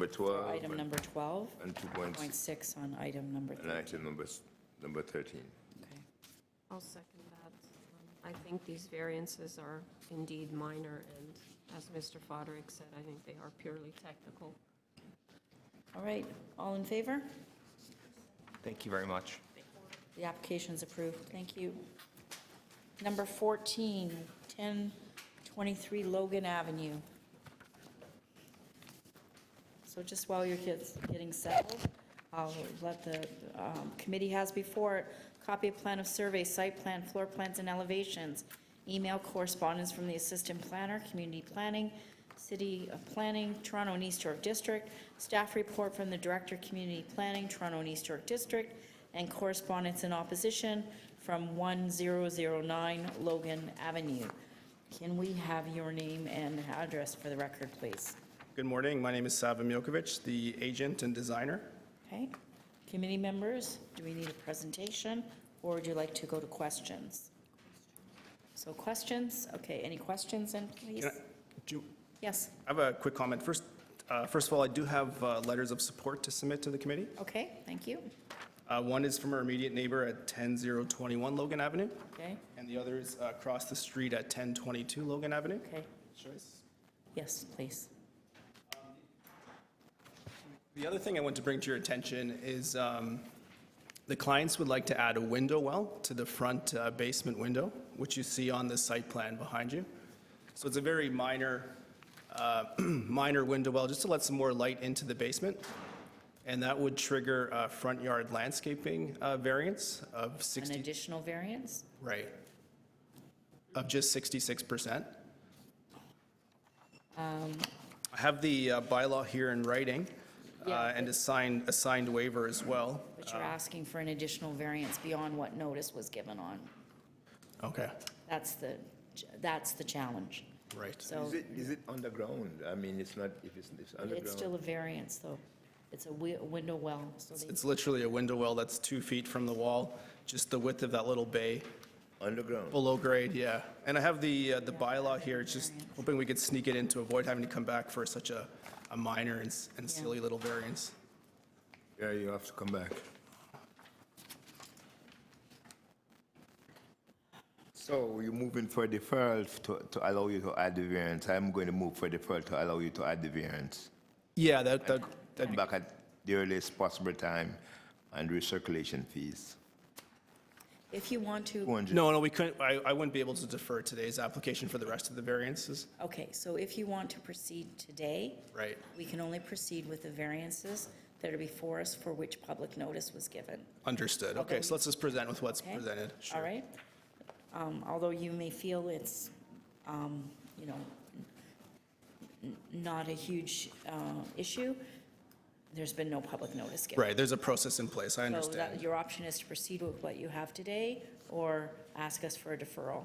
Speaker 5: 12.
Speaker 1: Item number 12.
Speaker 5: And 2.6
Speaker 1: 2.6 on item number 13.
Speaker 5: and item number 13.
Speaker 1: Okay.
Speaker 2: I'll second that. I think these variances are indeed minor, and as Mr. Foderick said, I think they are purely technical.
Speaker 1: All right, all in favor?
Speaker 14: Thank you very much.
Speaker 1: The application's approved. Thank you. Number 14, 1023 Logan Avenue. So just while you're getting settled, I'll let the committee has before it copy of plan of survey, site plan, floor plans, and elevations. Email correspondence from the assistant planner, community planning, city planning, Toronto and East York District. Staff report from the director, community planning, Toronto and East York District. and correspondence in opposition from 1009 Logan Avenue. Can we have your name and address for the record, please?
Speaker 15: Good morning. My name is Sava Milkovic, the agent and designer.
Speaker 1: Okay. Committee members, do we need a presentation, or would you like to go to questions? So questions, okay, any questions then, please? Yes,
Speaker 15: I have a quick comment. First of all, I do have letters of support to submit to the committee.
Speaker 1: okay, thank you.
Speaker 15: One is from our immediate neighbor at 10021 Logan Avenue,
Speaker 1: Okay,
Speaker 15: and the other is across the street at 1022 Logan Avenue.
Speaker 1: okay,
Speaker 15: Should I s-
Speaker 1: yes, please.
Speaker 15: The other thing I want to bring to your attention is the clients would like to add a window well to the front basement window, which you see on the site plan behind you. So it's a very minor, minor window well, just to let some more light into the basement. And that would trigger a front yard landscaping variance of
Speaker 1: An
Speaker 15: 60,
Speaker 1: additional variance?
Speaker 15: right, of just 66%. I have the bylaw here in writing.
Speaker 1: Yeah.
Speaker 15: And a signed waiver as well.
Speaker 1: But you're asking for an additional variance beyond what notice was given on.
Speaker 15: Okay,
Speaker 1: That's the challenge.
Speaker 15: right.
Speaker 1: So
Speaker 5: Is it underground? I mean, it's not, if it's underground.
Speaker 1: it's still a variance, though. It's a window well, so they,
Speaker 15: It's literally a window well that's 2 feet from the wall, just the width of that little bay,
Speaker 5: Underground.
Speaker 15: below grade, yeah. And I have the bylaw here, just hoping we could sneak it in to avoid having to come back for such a minor and silly little variance.
Speaker 5: Yeah, you have to come back. So you're moving for deferral to allow you to add the variance. I'm going to move for deferral to allow you to add the variance.
Speaker 15: Yeah, that'd
Speaker 5: Come back at the earliest possible time and recirculation fees.
Speaker 1: if you want to,
Speaker 5: 200.
Speaker 15: No, we couldn't, I wouldn't be able to defer today's application for the rest of the variances.
Speaker 1: okay, so if you want to proceed today,
Speaker 15: Right.
Speaker 1: we can only proceed with the variances that are before us for which public notice was given.
Speaker 15: Understood. Okay, so let's just present with what's
Speaker 1: Okay?
Speaker 15: presented. Sure.
Speaker 1: All right? Although you may feel it's, you know, not a huge issue, there's been no public notice given.
Speaker 15: Right, there's a process in place, I
Speaker 1: So
Speaker 15: understand.
Speaker 1: that, your option is to proceed with what you have today, or ask us for a deferral.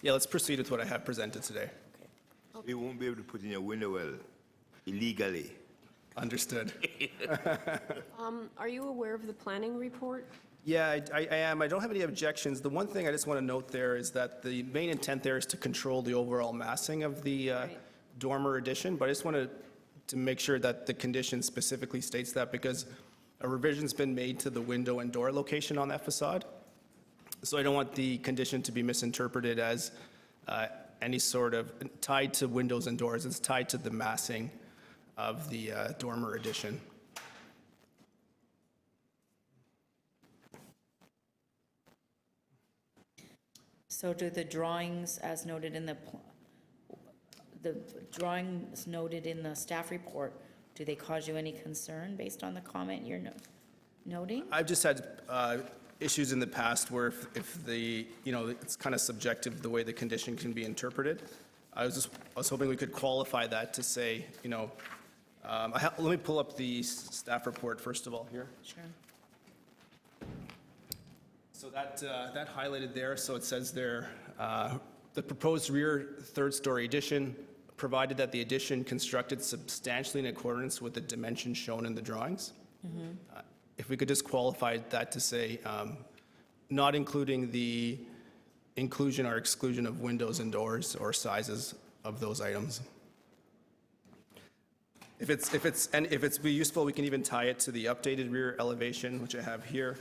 Speaker 15: Yeah, let's proceed with what I have presented today.
Speaker 5: You won't be able to put in a window well illegally.
Speaker 15: Understood.
Speaker 2: Are you aware of the planning report?
Speaker 15: Yeah, I am. I don't have any objections. The one thing I just want to note there is that the main intent there is to control the overall massing of the dormer addition, but I just wanted to make sure that the condition specifically states that, because a revision's been made to the window and door location on that facade. So I don't want the condition to be misinterpreted as any sort of tied to windows and doors. It's tied to the massing of the dormer addition.
Speaker 1: So do the drawings as noted in the drawings noted in the staff report, do they cause you any concern based on the comment you're noting?
Speaker 15: I've just had issues in the past where if the, it's kind of subjective the way the condition can be interpreted. I was hoping we could qualify that to say, let me pull up the staff report first of all here.
Speaker 1: Sure.
Speaker 15: So that highlighted there, so it says there, the proposed rear third-story addition, provided that the addition constructed substantially in accordance with the dimensions shown in the drawings. If we could just qualify that to say, not including the inclusion or exclusion of windows and doors or sizes of those items. If it's be useful, we can even tie it to the updated rear elevation, which I have here.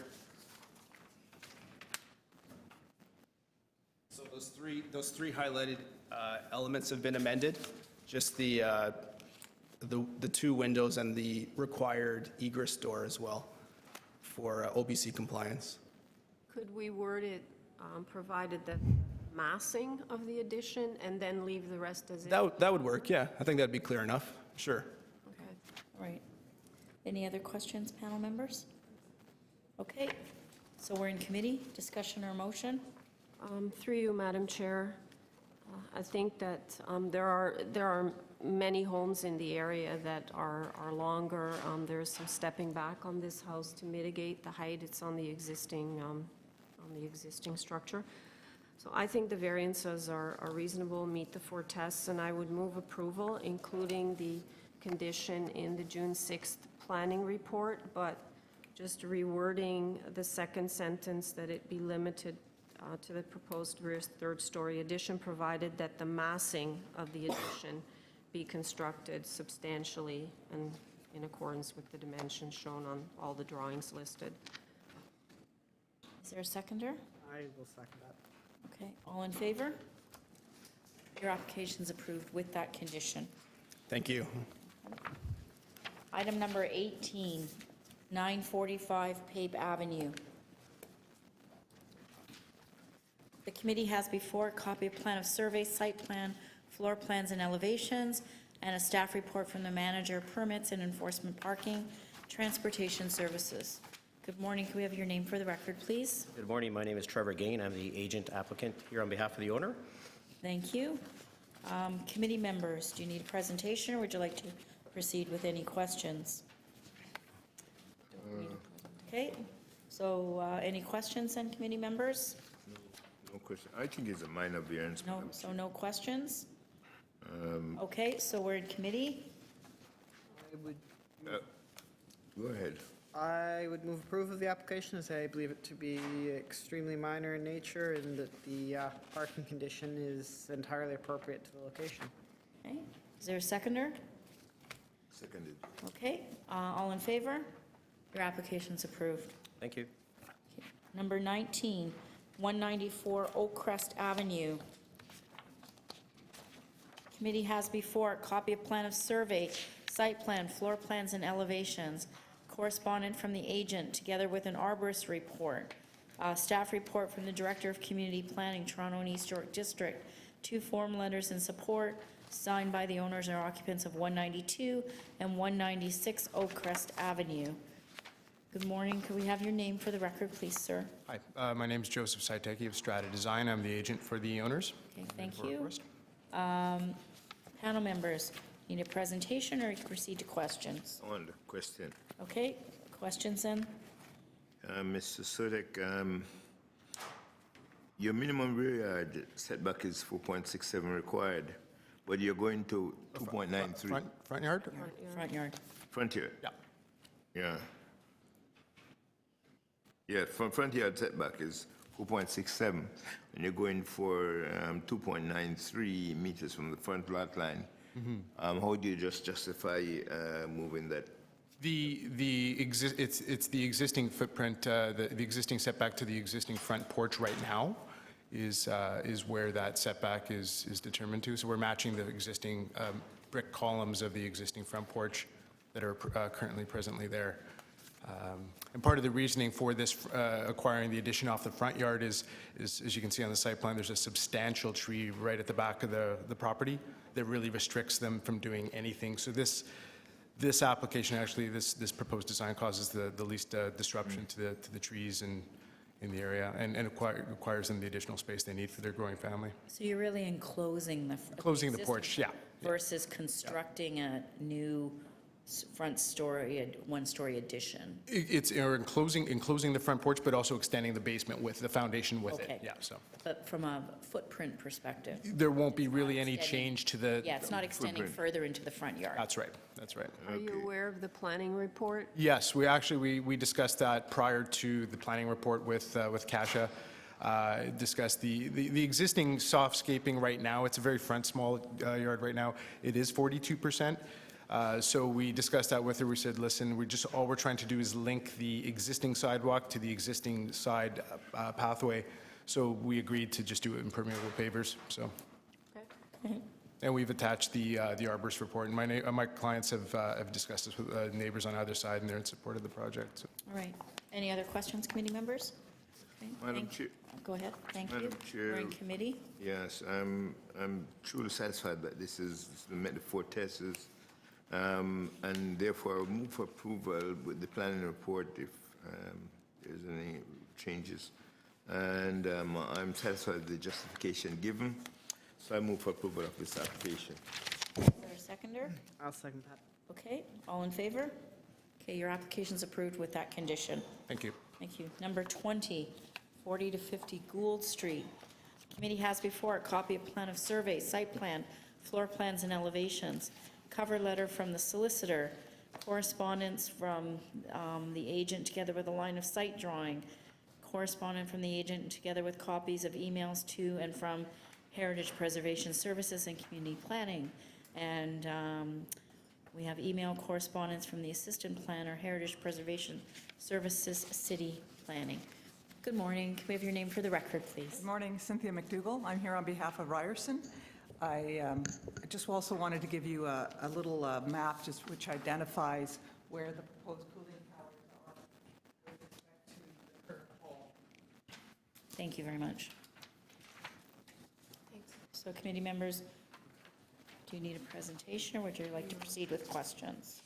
Speaker 15: So those three highlighted elements have been amended. Just the two windows and the required egress door as well for OBC compliance.
Speaker 2: Could we word it, provided that massing of the addition and then leave the rest as is?
Speaker 15: That would work, yeah. I think that'd be clear enough, sure.
Speaker 2: Okay.
Speaker 1: All right. Any other questions, panel members? Okay, so we're in committee, discussion or motion?
Speaker 2: Through you, Madam Chair. I think that there are many homes in the area that are longer. There's some stepping back on this house to mitigate the height. It's on the existing structure. So I think the variances are reasonable, meet the 4 tests, and I would move approval, including the condition in the June 6th planning report, but just rewording the second sentence that it be limited to the proposed rear third-story addition, provided that the massing of the addition be constructed substantially and in accordance with the dimensions shown on all the drawings listed.
Speaker 1: Is there a seconder?
Speaker 4: I will second that.
Speaker 1: Okay, all in favor? Your application's approved with that condition.
Speaker 15: Thank you.
Speaker 1: Item number 18, 945 Pape Avenue. The committee has before a copy of plan of survey, site plan, floor plans and elevations, and a staff report from the manager, permits and enforcement parking, transportation services. Good morning. Can we have your name for the record, please?
Speaker 16: Good morning. My name is Trevor Gain. I'm the agent applicant here on behalf of the owner.
Speaker 1: Thank you. Committee members, do you need a presentation, or would you like to proceed with any questions? Okay, so any questions then, committee members?
Speaker 5: No question. I think it's a minor variance.
Speaker 1: No, so no questions? Okay, so we're in committee.
Speaker 5: Go ahead.
Speaker 4: I would move approval of the application, as I believe it to be extremely minor in nature and that the parking condition is entirely appropriate to the location.
Speaker 1: Okay, is there a seconder?
Speaker 5: Seconded.
Speaker 1: Okay, all in favor? Your application's approved.
Speaker 16: Thank you.
Speaker 1: Number 19, 194 Oak Crest Avenue. Committee has before a copy of plan of survey, site plan, floor plans and elevations, correspondent from the agent, together with an arborist report, staff report from the Director of Community Planning, Toronto and East York District, 2 form letters in support, signed by the owners or occupants of 192 and 196 Oak Crest Avenue. Good morning. Could we have your name for the record, please, sir?
Speaker 17: Hi, my name is Joseph Saiteki of Strata Design. I'm the agent for the owners.
Speaker 1: Okay, thank you. Panel members, need a presentation, or you can proceed to questions?
Speaker 5: On the question.
Speaker 1: Okay, questions then?
Speaker 5: Mr. Sodek, your minimum rear yard setback is 4.67 required, but you're going to 2.93.
Speaker 17: Front yard?
Speaker 1: Front yard.
Speaker 5: Front yard?
Speaker 17: Yeah.
Speaker 5: Yeah. Yeah, front yard setback is 4.67, and you're going for 2.93 meters from the front lot line. How do you just justify moving that?
Speaker 17: It's the existing footprint, the existing setback to the existing front porch right now is where that setback is determined to. So we're matching the existing brick columns of the existing front porch that are currently presently there. And part of the reasoning for this acquiring the addition off the front yard is, as you can see on the site plan, there's a substantial tree right at the back of the property that really restricts them from doing anything. So this application, actually, this proposed design causes the least disruption to the trees in the area, and requires them the additional space they need for their growing family.
Speaker 1: So you're really enclosing the...
Speaker 17: Closing the porch, yeah.
Speaker 1: Versus constructing a new front story, one-story addition.
Speaker 17: It's enclosing the front porch, but also extending the basement with the foundation with it. Yeah, so.
Speaker 1: But from a footprint perspective?
Speaker 17: There won't be really any change to the...
Speaker 1: Yeah, it's not extending further into the front yard.
Speaker 17: That's right, that's right.
Speaker 2: Are you aware of the planning report?
Speaker 17: Yes, we discussed that prior to the planning report with Kasia. Discussed the existing softscaping right now. It's a very front small yard right now. It is 42%. So we discussed that with her. We said, listen, all we're trying to do is link the existing sidewalk to the existing side pathway. So we agreed to just do it in permeable pavers, so.
Speaker 2: Okay.
Speaker 17: And we've attached the arborist report. And my clients have discussed this with neighbors on either side, and they're in support of the project. So.
Speaker 1: All right. Any other questions, committee members? Okay,
Speaker 5: Madam Chair.
Speaker 1: Go ahead. Thank you.
Speaker 5: Madam Chair.
Speaker 1: We're in committee.
Speaker 5: Yes, I'm truly satisfied that this met the 4 tests. And therefore, I'll move for approval with the planning report if there's any changes. And I'm satisfied with the justification given. So I move for approval of this application.
Speaker 1: Is there a seconder?
Speaker 4: I'll second that.
Speaker 1: Okay, all in favor? Okay, your application's approved with that condition.
Speaker 17: Thank you.
Speaker 1: Thank you. Number 20, 40 to 50 Gould Street. Committee has before a copy of plan of survey, site plan, floor plans and elevations, cover letter from the solicitor, correspondence from the agent together with a line of sight drawing, correspondence from the agent together with copies of emails to and from Heritage Preservation Services and Community Planning. And we have email correspondence from the assistant planner, Heritage Preservation Services, City Planning. Good morning. Can we have your name for the record, please?
Speaker 18: Good morning, Cynthia McDougall. I'm here on behalf of Ryerson. I just also wanted to give you a little map which identifies where the proposed cooling towers are with respect to the Kirk Hall.
Speaker 1: Thank you very much.
Speaker 2: Thanks.
Speaker 1: So committee members, do you need a presentation or would you like to proceed with questions?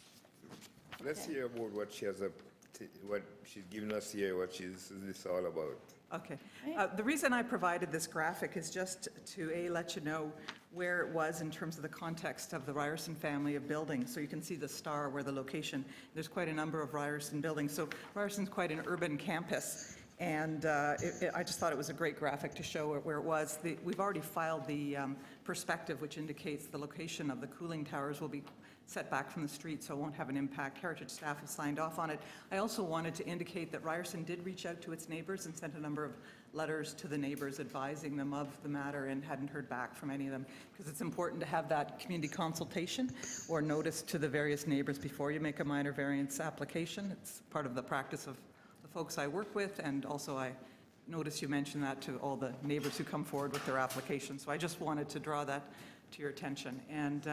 Speaker 5: Let's hear about what she has, what she's given us here, what is this all about?
Speaker 18: Okay. The reason I provided this graphic is just to let you know where it was in terms of the context of the Ryerson family of buildings. So you can see the star where the location, there's quite a number of Ryerson buildings. So Ryerson's quite an urban campus. And I just thought it was a great graphic to show where it was. We've already filed the perspective, which indicates the location of the cooling towers will be set back from the street, so it won't have an impact. Heritage staff have signed off on it. I also wanted to indicate that Ryerson did reach out to its neighbors and sent a number of letters to the neighbors advising them of the matter and hadn't heard back from any of them, because it's important to have that community consultation or notice to the various neighbors before you make a minor variance application. It's part of the practice of the folks I work with, and also I notice you mentioned that to all the neighbors who come forward with their applications. So I just wanted to draw that to your attention. And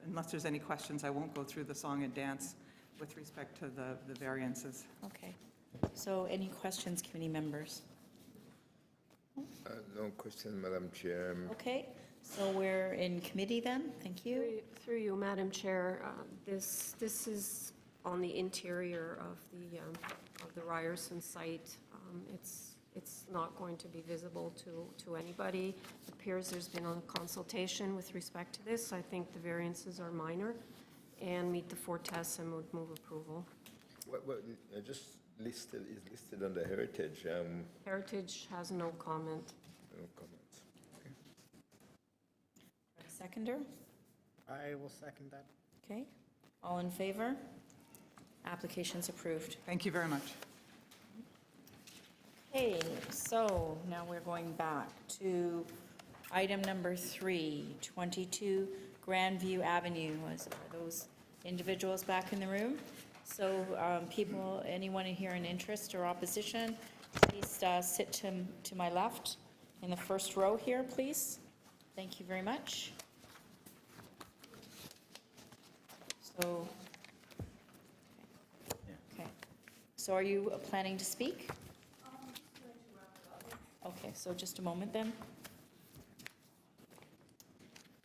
Speaker 18: unless there's any questions, I won't go through the song and dance with respect to the variances.
Speaker 1: Okay. So any questions, committee members?
Speaker 5: No question, Madam Chair.
Speaker 1: Okay, so we're in committee then. Thank you.
Speaker 2: Through you, Madam Chair, this is on the interior of the Ryerson site. It's not going to be visible to anybody. It appears there's been a consultation with respect to this. I think the variances are minor and meet the 4 tests and would move approval.
Speaker 5: What just listed under Heritage.
Speaker 2: Heritage has no comment.
Speaker 5: No comments. Okay.
Speaker 1: Seconder?
Speaker 4: I will second that.
Speaker 1: Okay. All in favor? Application's approved.
Speaker 18: Thank you very much.
Speaker 1: Okay, so now we're going back to item number 3, 22 Grandview Avenue. Are those individuals back in the room? So people, anyone here in interest or opposition, please sit to my left in the first row here, please. Thank you very much. So, okay. So are you planning to speak? Okay, so just a moment then.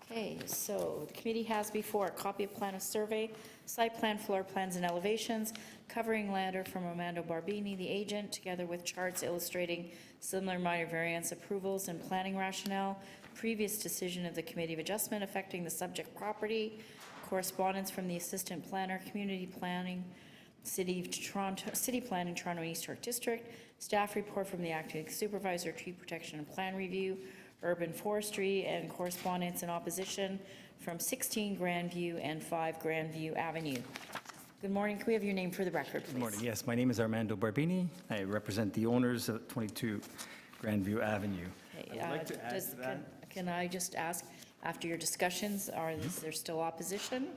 Speaker 1: Okay, so the committee has before a copy of plan of survey, site plan, floor plans, and elevations, covering letter from Armando Barbini, the agent, together with charts illustrating similar minor variance approvals and planning rationale, previous decision of the Committee of Adjustment affecting the subject property, correspondence from the assistant planner, community planning, City Planning, Toronto East York District, staff report from the acting supervisor, tree protection and plan review, urban forestry, and correspondence in opposition from 16 Grandview and 5 Grandview Avenue. Good morning. Can we have your name for the record, please?
Speaker 19: Good morning. Yes, my name is Armando Barbini. I represent the owners of 22 Grandview Avenue.
Speaker 1: Okay,
Speaker 19: I would like to add to that.
Speaker 1: Can I just ask, after your discussions, is there still opposition?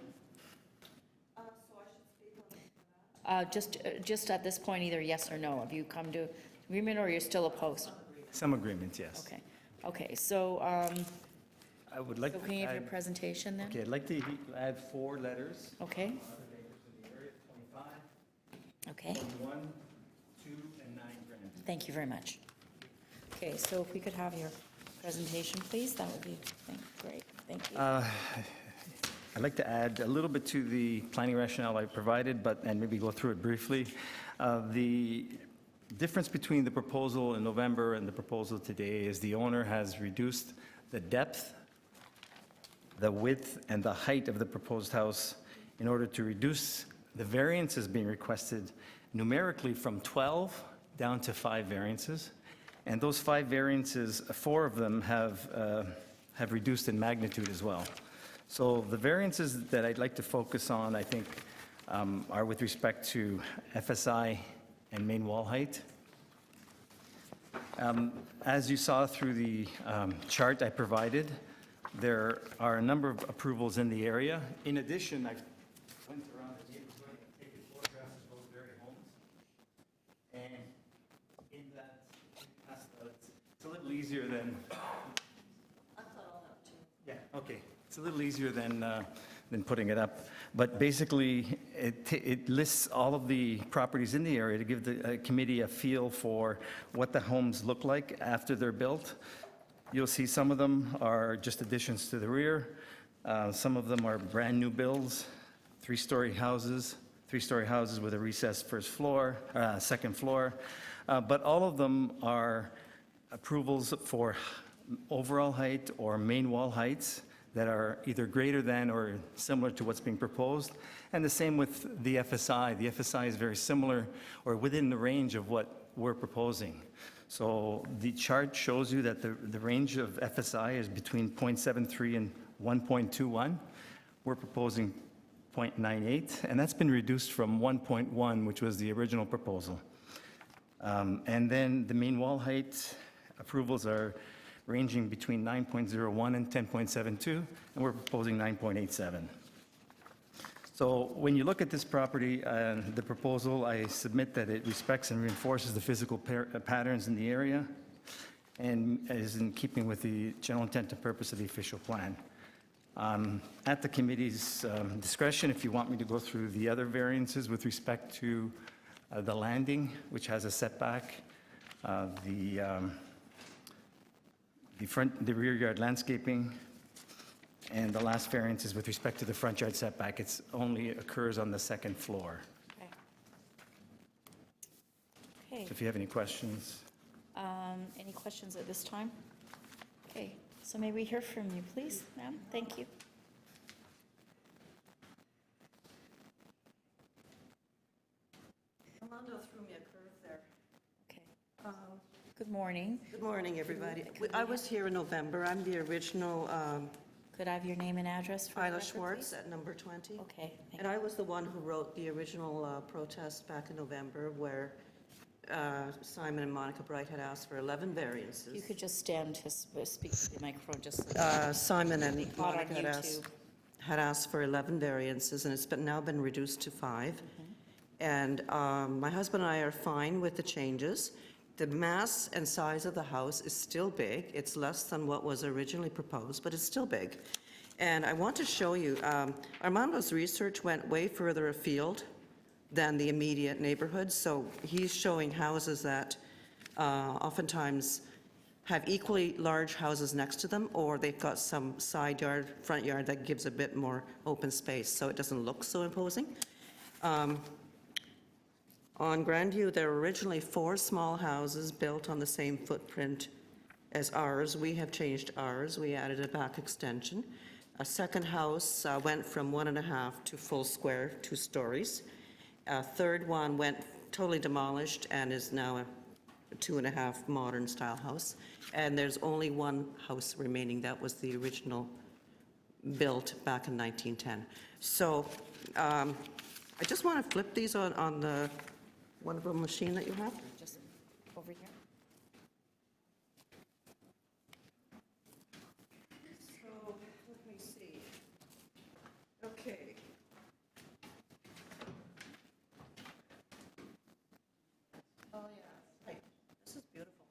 Speaker 1: Just at this point, either yes or no. Have you come to agreement or you're still opposed?
Speaker 19: Some agreements, yes.
Speaker 1: Okay. Okay, so,
Speaker 19: I would like
Speaker 1: so
Speaker 19: to
Speaker 1: can you have your
Speaker 19: add-
Speaker 1: presentation then?
Speaker 19: Okay, I'd like to add 4 letters.
Speaker 1: Okay,
Speaker 19: 25,
Speaker 1: okay.
Speaker 19: 1, 2, and 9 Grandview.
Speaker 1: Thank you very much. Okay, so if we could have your presentation, please, that would be great. Thank you.
Speaker 19: I'd like to add a little bit to the planning rationale I provided, and maybe go through it briefly. The difference between the proposal in November and the proposal today is the owner has reduced the depth, the width, and the height of the proposed house in order to reduce the variances being requested numerically from 12 down to 5 variances. And those 5 variances, 4 of them have reduced in magnitude as well. So the variances that I'd like to focus on, I think, are with respect to FSI and main wall height. As you saw through the chart I provided, there are a number of approvals in the area. In addition, I went around the neighborhood and taken photographs of those very homes. And in that, it's a little easier than... Yeah, okay. It's a little easier than putting it up. But basically, it lists all of the properties in the area to give the committee a feel for what the homes look like after they're built. You'll see some of them are just additions to the rear. Some of them are brand-new builds, three-story houses with a recessed second floor. But all of them are approvals for overall height or main wall heights that are either greater than or similar to what's being proposed. And the same with the FSI. The FSI is very similar or within the range of what we're proposing. So the chart shows you that the range of FSI is between 0.73 and 1.21. We're proposing 0.98, and that's been reduced from 1.1, which was the original proposal. And then the main wall height approvals are ranging between 9.01 and 10.72, and we're proposing 9.87. So when you look at this property and the proposal, I submit that it respects and reinforces the physical patterns in the area and is in keeping with the general intent and purpose of the official plan. At the committee's discretion, if you want me to go through the other variances with respect to the landing, which has a setback, the rear yard landscaping, and the last variance is with respect to the front yard setback. It only occurs on the second floor.
Speaker 1: Okay.
Speaker 19: So if you have any questions.
Speaker 1: Any questions at this time? Okay, so may we hear from you, please, ma'am? Thank you.
Speaker 20: Armando threw me a curve there.
Speaker 1: Okay. Good morning.
Speaker 20: Good morning, everybody. I was here in November. I'm the original
Speaker 1: Could I have your name and address for the
Speaker 20: Isla
Speaker 1: record,
Speaker 20: Schwartz
Speaker 1: please?
Speaker 20: at number 20.
Speaker 1: Okay, thank
Speaker 20: And I was the one who wrote the original protest back in November where Simon and Monica Bright had asked for 11 variances.
Speaker 1: You could just stand to speak to the microphone, just
Speaker 20: Simon and
Speaker 1: caught on
Speaker 20: Monica
Speaker 1: YouTube.
Speaker 20: had asked for 11 variances, and it's now been reduced to 5. And my husband and I are fine with the changes. The mass and size of the house is still big. It's less than what was originally proposed, but it's still big. And I want to show you, Armando's research went way further afield than the immediate neighborhood. So he's showing houses that oftentimes have equally large houses next to them, or they've got some side yard, front yard that gives a bit more open space, so it doesn't look so imposing. On Grandview, there were originally 4 small houses built on the same footprint as ours. We have changed ours. We added a back extension. A second house went from 1.5 to full square, 2 stories. A third one went totally demolished and is now a 2.5 modern style house. And there's only one house remaining. That was the original built back in 1910. So I just want to flip these on the wonderful machine that you have.
Speaker 1: Just over here.
Speaker 20: So, let me see. Okay. Oh, yeah. Right. This is beautiful.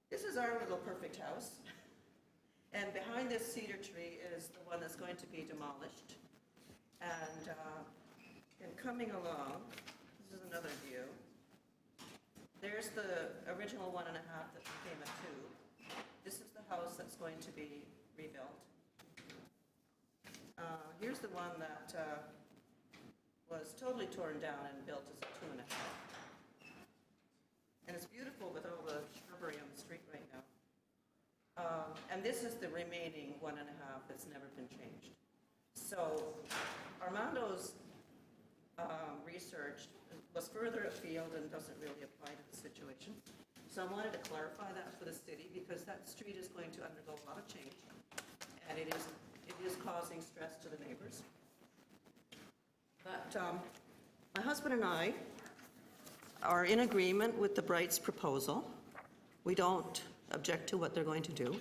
Speaker 20: This is our little perfect house. And behind this cedar tree is the one that's going to be demolished. And coming along, this is another view. There's the original 1.5 that became a 2. This is the house that's going to be rebuilt. Here's the one that was totally torn down and built as a 2.5. And it's beautiful with all the shrubbery on the street right now. And this is the remaining 1.5 that's never been changed. So Armando's research was further afield and doesn't really apply to the situation. So I wanted to clarify that for the city because that street is going to undergo a lot of change. And it is causing stress to the neighbors. But my husband and I are in agreement with the Brights' proposal. We don't object to what they're going to do.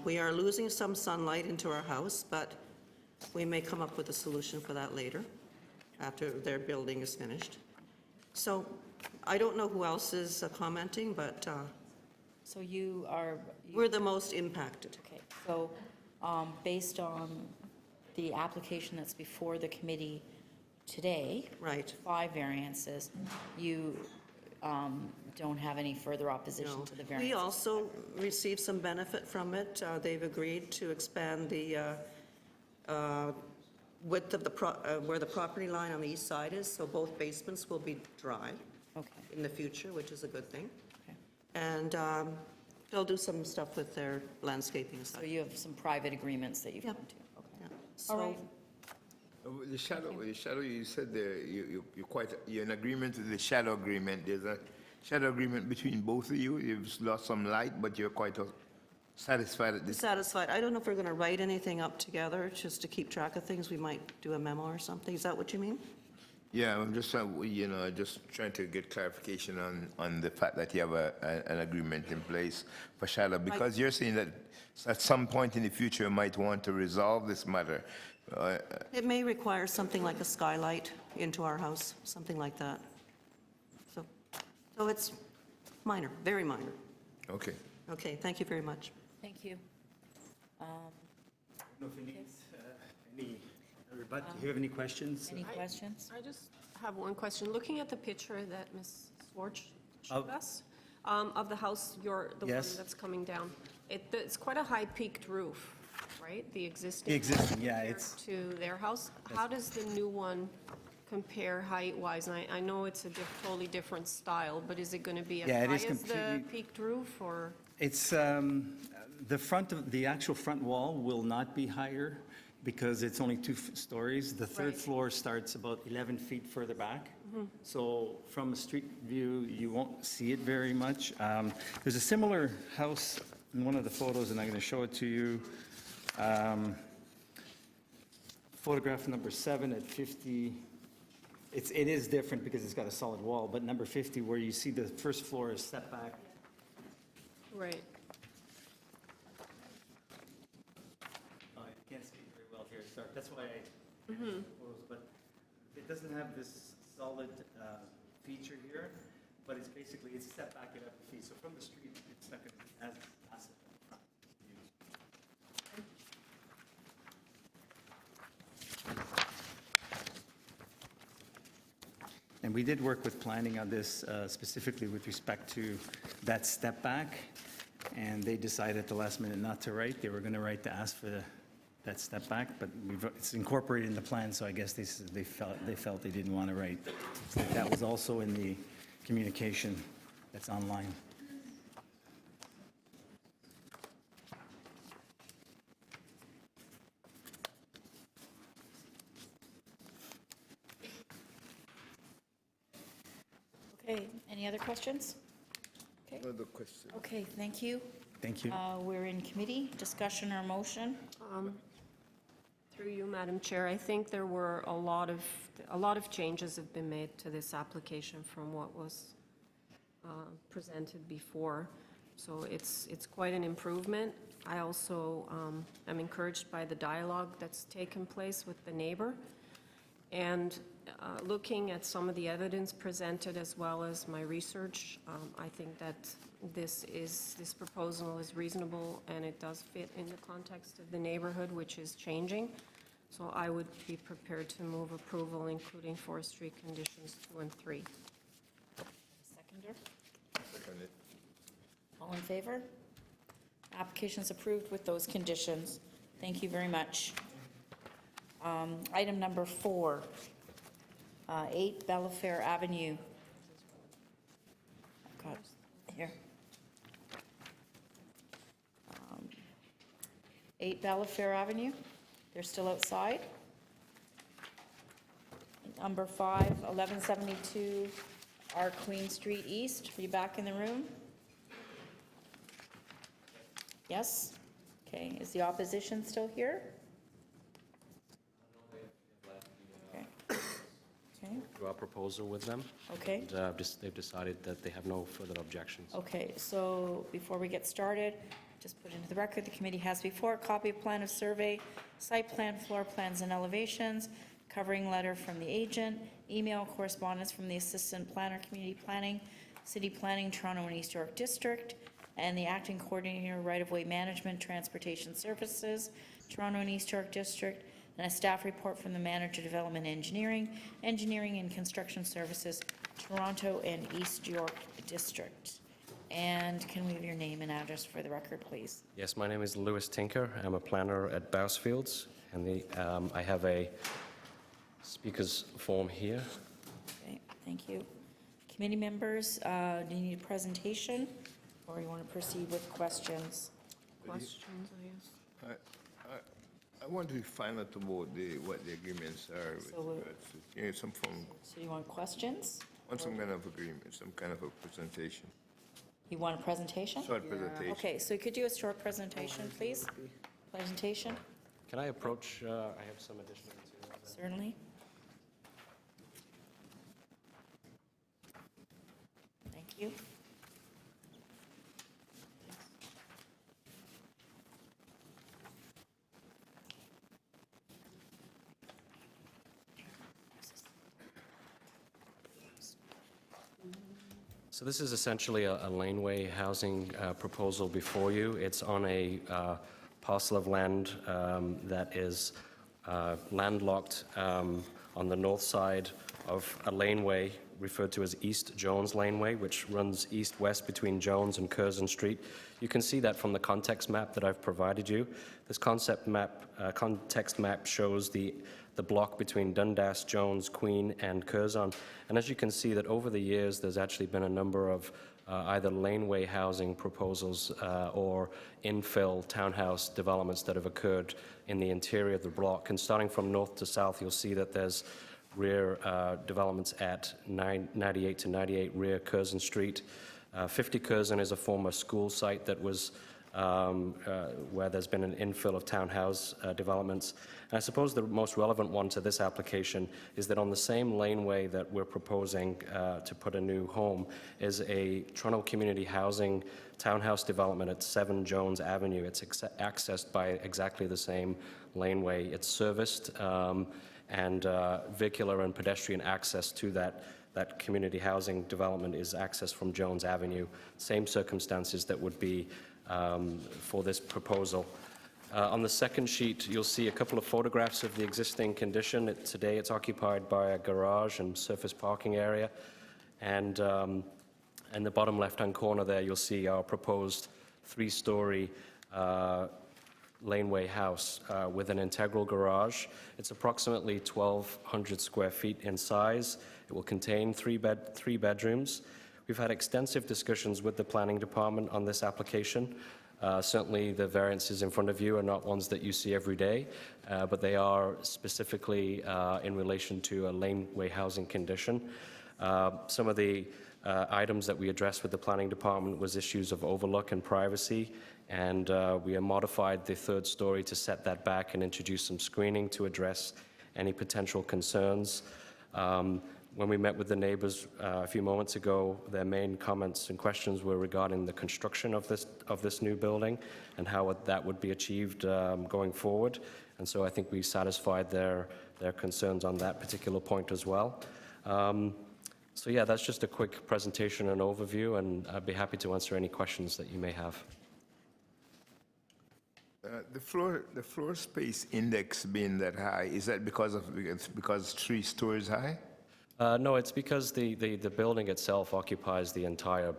Speaker 20: We are losing some sunlight into our house, but we may come up with a solution for that later, after their building is finished. So I don't know who else is commenting, but
Speaker 1: So you are...
Speaker 20: we're the most impacted.
Speaker 1: Okay, so based on the application that's before the committee today,
Speaker 20: right,
Speaker 1: 5 variances, you don't have any further opposition to the variances?
Speaker 20: We also received some benefit from it. They've agreed to expand the width of where the property line on the east side is, so both basements will be dry in the future, which is a good thing. And they'll do some stuff with their landscaping.
Speaker 1: So you have some private agreements that you've come to? Okay.
Speaker 20: So,
Speaker 1: All right.
Speaker 5: The shadow, you said there, you're in agreement with the shadow agreement. There's a shadow agreement between both of you. You've lost some light, but you're quite satisfied at this.
Speaker 20: satisfied. I don't know if we're going to write anything up together just to keep track of things. We might do a memo or something. Is that what you mean?
Speaker 5: Yeah, I'm just trying to get clarification on the fact that you have an agreement in place for shadow, because you're saying that at some point in the future you might want to resolve this matter.
Speaker 20: It may require something like a skylight into our house, something like that. So it's minor, very minor.
Speaker 5: Okay.
Speaker 20: Okay, thank you very much.
Speaker 1: Thank you.
Speaker 19: I don't know if it needs any, but do you have any questions?
Speaker 1: Any questions?
Speaker 2: I just have one question. Looking at the picture that Ms. Swartz showed us of the house, the one
Speaker 19: Yes.
Speaker 2: that's coming down, it's quite a high peaked roof, right? The existing.
Speaker 19: The existing, yeah,
Speaker 2: compared
Speaker 19: it's-
Speaker 2: to their house. How does the new one compare height-wise? And I know it's a totally different style, but is it going to be as
Speaker 19: Yeah, it
Speaker 2: high
Speaker 19: is
Speaker 2: as the
Speaker 19: completely-
Speaker 2: peaked roof, or?
Speaker 19: It's, the actual front wall will not be higher because it's only 2 stories. The third
Speaker 2: Right.
Speaker 19: floor starts about 11 feet further back.
Speaker 2: Mhm.
Speaker 19: So from a street view, you won't see it very much. There's a similar house in one of the photos, and I'm going to show it to you. Photograph number 7 at 50. It is different because it's got a solid wall, but number 50, where you see the first floor is set back.
Speaker 2: Right.
Speaker 19: Oh, I can't see it very well here, sorry. That's why I
Speaker 2: Mhm.
Speaker 19: photos, but it doesn't have this solid feature here, but it's basically, it's set back 11 feet. So from the street, it's not going to be as massive. And we did work with planning on this specifically with respect to that step back, and they decided at the last minute not to write. They were going to write to ask for that step back, but it's incorporated in the plan, so I guess they felt they didn't want to write. That was also in the communication that's online.
Speaker 1: Okay, any other questions? Okay.
Speaker 5: No other question.
Speaker 1: Okay, thank you.
Speaker 19: Thank you.
Speaker 1: We're in committee, discussion or motion?
Speaker 2: Through you, Madam Chair, I think there were a lot of changes have been made to this application from what was presented before. So it's quite an improvement. I also am encouraged by the dialogue that's taken place with the neighbor. And looking at some of the evidence presented as well as my research, I think that this proposal is reasonable and it does fit in the context of the neighborhood, which is changing. So I would be prepared to move approval, including forestry conditions 2 and 3.
Speaker 1: Seconder? All in favor? Application's approved with those conditions. Thank you very much. Item number 4, 8 Bellefair Avenue. I've got here. 8 Bellefair Avenue. They're still outside. Number 5, 1172 R Queen Street East. Are you back in the room? Yes? Okay, is the opposition still here? Okay. Okay,
Speaker 21: Do our proposal with them.
Speaker 1: okay.
Speaker 21: And they've decided that they have no further objections.
Speaker 1: Okay, so before we get started, just put into the record, the committee has before a copy of plan of survey, site plan, floor plans, and elevations, covering letter from the agent, email correspondence from the assistant planner, community planning, city planning, Toronto and East York District, and the acting coordinator, right-of-way management, transportation services, Toronto and East York District, and a staff report from the manager, development engineering, engineering and construction services, Toronto and East York District. And can we have your name and address for the record, please?
Speaker 21: Yes, my name is Louis Tinker. I'm a planner at Bathurst, and I have a speaker's form here.
Speaker 1: Okay, thank you. Committee members, do you need a presentation, or you want to proceed with questions?
Speaker 2: Questions, I guess.
Speaker 5: I want to find out about what the agreements are with
Speaker 1: So,
Speaker 5: regards to, some form,
Speaker 1: So you want questions?
Speaker 5: want some kind of agreement, some kind of a presentation.
Speaker 1: You want a presentation?
Speaker 5: Short presentation.
Speaker 1: Okay, so could you do a short presentation, please? Presentation,
Speaker 21: Can I approach? I have some additional materials.
Speaker 1: certainly. Thank you.
Speaker 21: So this is essentially a laneway housing proposal before you. It's on a parcel of land that is landlocked on the north side of a laneway referred to as East Jones Laneway, which runs east-west between Jones and Curzon Street. You can see that from the context map that I've provided you. This context map shows the block between Dundas, Jones, Queen, and Curzon. And as you can see that over the years, there's actually been a number of either laneway housing proposals or infill townhouse developments that have occurred in the interior of the block. And starting from north to south, you'll see that there's rear developments at 98 to 98 rear Curzon Street. 50 Curzon is a former school site that was where there's been an infill of townhouse developments. And I suppose the most relevant one to this application is that on the same laneway that we're proposing to put a new home is a Toronto community housing townhouse development at 7 Jones Avenue. It's accessed by exactly the same laneway. It's serviced and vehicular and pedestrian access to that community housing development is accessed from Jones Avenue. Same circumstances that would be for this proposal. On the second sheet, you'll see a couple of photographs of the existing condition. Today, it's occupied by a garage and surface parking area. And in the bottom left-hand corner there, you'll see our proposed 3-story laneway house with an integral garage. It's approximately 1,200 square feet in size. It will contain three bedrooms. We've had extensive discussions with the planning department on this application. Certainly the variances in front of you are not ones that you see every day, but they are specifically in relation to a laneway housing condition. Some of the items that we addressed with the planning department was issues of overlook and privacy, and we have modified the 3rd story to set that back and introduce some screening to address any potential concerns. When we met with the neighbors a few moments ago, their main comments and questions were regarding the construction of this new building and how that would be achieved going forward. And so I think we satisfied their concerns on that particular point as well. So yeah, that's just a quick presentation and overview, and I'd be happy to answer any questions that you may have.
Speaker 5: The floor space index being that high, is that because it's 3 stories high?
Speaker 21: No, it's because the building itself occupies the entire,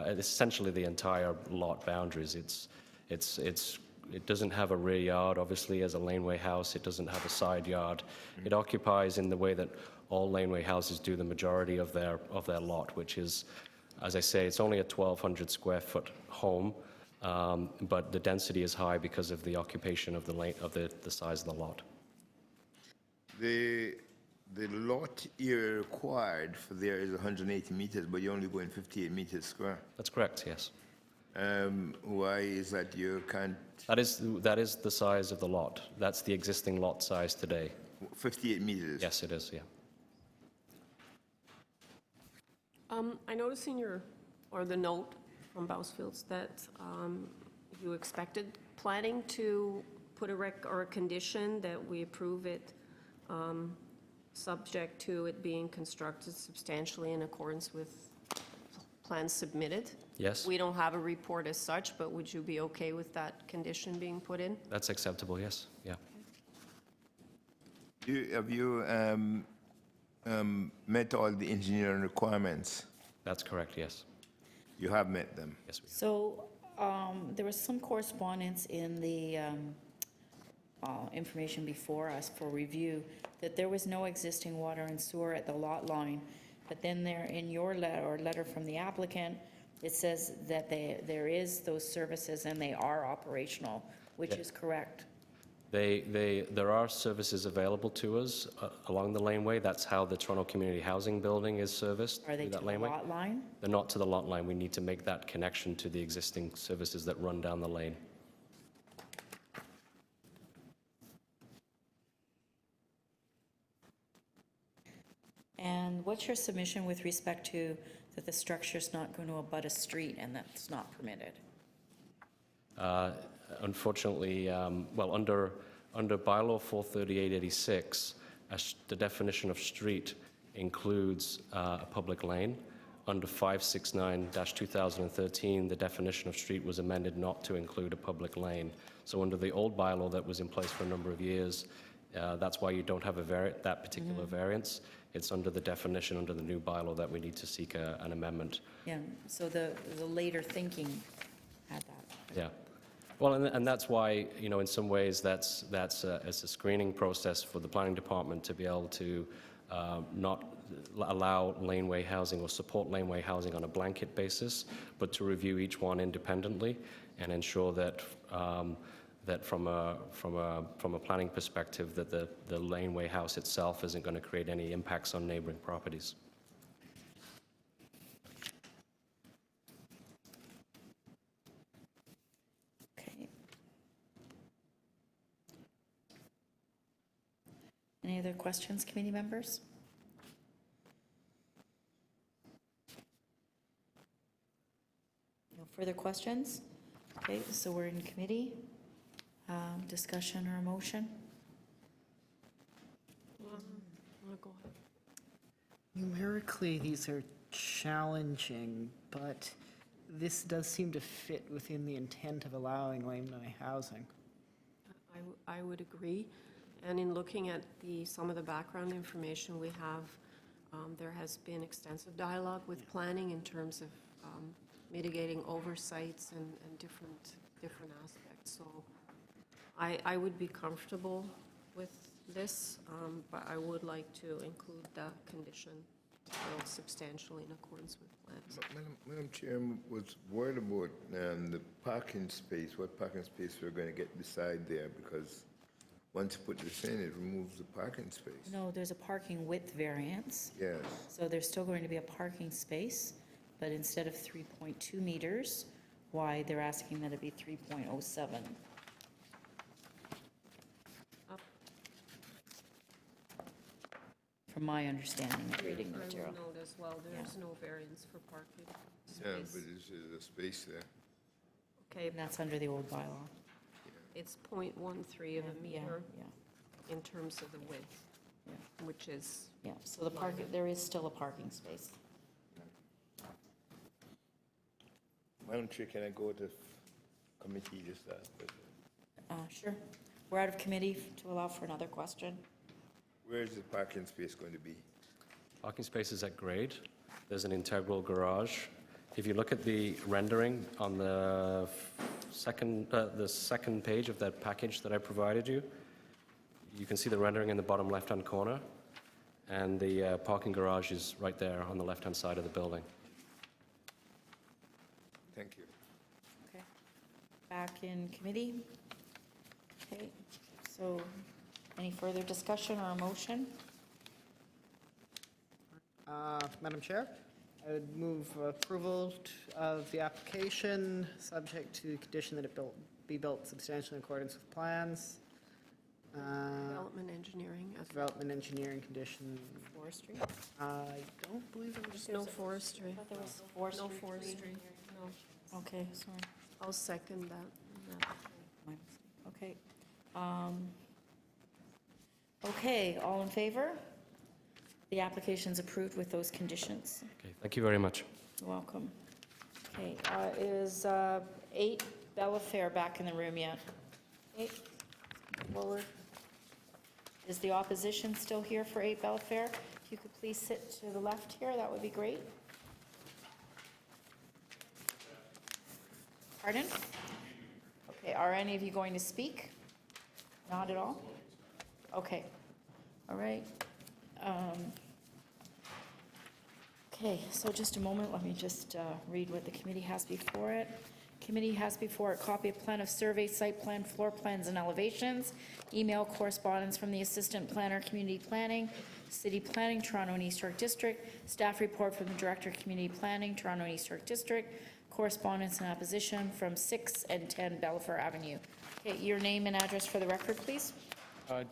Speaker 21: essentially the entire lot boundaries. It doesn't have a rear yard, obviously, as a laneway house. It doesn't have a side yard. It occupies in the way that all laneway houses do the majority of their lot, which is, as I say, it's only a 1,200 square foot home. but the density is high because of the occupation of the size of the lot.
Speaker 5: The lot area required for there is 180 meters, but you're only going 58 meters square.
Speaker 21: That's correct, yes.
Speaker 5: Why is that you can't?
Speaker 21: That is the size of the lot. That's the existing lot size today.
Speaker 5: 58 meters?
Speaker 21: Yes, it is, yeah.
Speaker 2: I noticed in the note from Bousfields that you expected planning to put a condition that we approve it subject to it being constructed substantially in accordance with plans submitted.
Speaker 21: Yes.
Speaker 2: We don't have a report as such, but would you be okay with that condition being put in?
Speaker 21: That's acceptable, yes, yeah.
Speaker 5: Have you met all the engineering requirements?
Speaker 21: That's correct, yes.
Speaker 5: You have met them?
Speaker 21: Yes, we have.
Speaker 1: So there was some correspondence in the information before us for review that there was no existing water and sewer at the lot line, but then there in your letter or letter from the applicant, it says that there is those services and they are operational, which is correct.
Speaker 21: There are services available to us along the laneway. That's how the Toronto Community Housing Building is serviced.
Speaker 1: Are they
Speaker 21: through
Speaker 1: to
Speaker 21: that
Speaker 1: the
Speaker 21: laneway.
Speaker 1: lot line?
Speaker 21: They're not to the lot line. We need to make that connection to the existing services that run down the lane.
Speaker 1: And what's your submission with respect to that the structure's not going to abut a street and that's not permitted?
Speaker 21: Unfortunately, well, under bylaw 43886, the definition of street includes a public lane. Under 569-2013, the definition of street was amended not to include a public lane. So under the old bylaw that was in place for a number of years, that's why you don't have that particular variance. It's under the definition under the new bylaw that we need to seek an amendment.
Speaker 1: Yeah, so the later thinking had that.
Speaker 21: Yeah. Well, and that's why, you know, in some ways that's a screening process for the planning department to be able to not allow laneway housing or support laneway housing on a blanket basis, but to review each one independently and ensure that that from a planning perspective that the laneway house itself isn't going to create any impacts on neighboring properties.
Speaker 1: Any other questions, committee members? No further questions? Okay, so we're in committee. Discussion or a motion?
Speaker 2: Go ahead.
Speaker 4: Numerically, these are challenging, but this does seem to fit within the intent of allowing laneway housing.
Speaker 2: I would agree. And in looking at some of the background information we have, there has been extensive dialogue with planning in terms of mitigating oversights and different aspects. So I would be comfortable with this, but I would like to include the condition substantially in accordance with plans.
Speaker 5: Madam Chair, I was worried about the parking space, what parking space we're going to get beside there, because once you put this in, it removes the parking space.
Speaker 1: No, there's a parking width variance.
Speaker 5: Yes.
Speaker 1: So there's still going to be a parking space, but instead of 3.2 meters wide, they're asking that it be 3.07. From my understanding of reading the material.
Speaker 2: I would note as well, there's no variance for parking
Speaker 5: Yeah,
Speaker 2: space.
Speaker 5: but there's a space there.
Speaker 1: Okay, and that's under the old bylaw.
Speaker 2: It's 0.13 of a meter
Speaker 1: Yeah,
Speaker 2: in terms of the width, which is.
Speaker 1: yeah. So the there is still a parking space.
Speaker 5: Madam Chair, can I go to committee just that?
Speaker 1: Sure. We're out of committee to allow for another question.
Speaker 5: Where is the parking space going to be?
Speaker 21: Parking spaces at grade. There's an integral garage. If you look at the rendering on the second page of that package that I provided you, you can see the rendering in the bottom left-hand corner, and the parking garage is right there on the left-hand side of the building.
Speaker 5: Thank you.
Speaker 1: Okay. back in committee. Okay, so any further discussion or a motion?
Speaker 4: Madam Chair, I would move approval of the application, subject to the condition that it be built substantially in accordance with plans.
Speaker 2: Development engineering.
Speaker 4: Development engineering condition.
Speaker 1: Forestry?
Speaker 4: I don't believe there was.
Speaker 2: No forestry.
Speaker 1: I thought there was forestry.
Speaker 2: No forestry. No.
Speaker 1: Okay, sorry.
Speaker 2: I'll second that.
Speaker 1: Okay. Okay, all in favor? The application's approved with those conditions.
Speaker 21: Okay, thank you very much.
Speaker 1: You're welcome. Okay, is 8 Bellefair back in the room yet? 8, forward. Is the opposition still here for 8 Bellefair? If you could please sit to the left here, that would be great. Pardon? Okay, are any of you going to speak? Not at all? Okay, all right. Okay, so just a moment, let me just read what the committee has before it. Committee has before it a copy of plan of survey, site plan, floor plans, and elevations, email correspondence from the Assistant Planner, Community Planning, City Planning, Toronto and East York District, staff report from the Director of Community Planning, Toronto and East York District, correspondence and opposition from 6 and 10 Bellefair Avenue. Okay, your name and address for the record, please.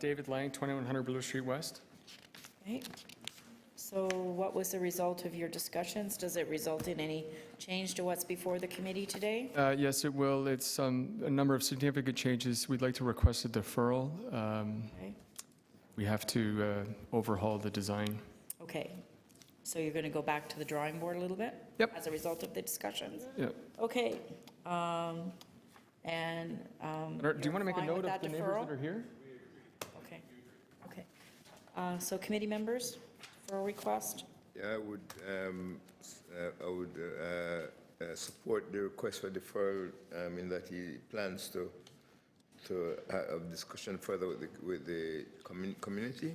Speaker 6: David Lang, 2100 Blue Street West.
Speaker 1: Okay. So what was the result of your discussions? Does it result in any change to what's before the committee today?
Speaker 6: Yes, it will. It's a number of significant changes. We'd like to request a deferral.
Speaker 1: Okay.
Speaker 6: We have to overhaul the design.
Speaker 1: Okay. So you're going to go back to the drawing board a little bit?
Speaker 6: Yep.
Speaker 1: As a result of the discussions?
Speaker 6: Yep.
Speaker 1: Okay.
Speaker 6: Do you want to make a note of the neighbors that are here?
Speaker 1: Okay. Okay. So committee members, for a request?
Speaker 5: Yeah, I would support the request for deferral in that he plans to have discussion further with the community.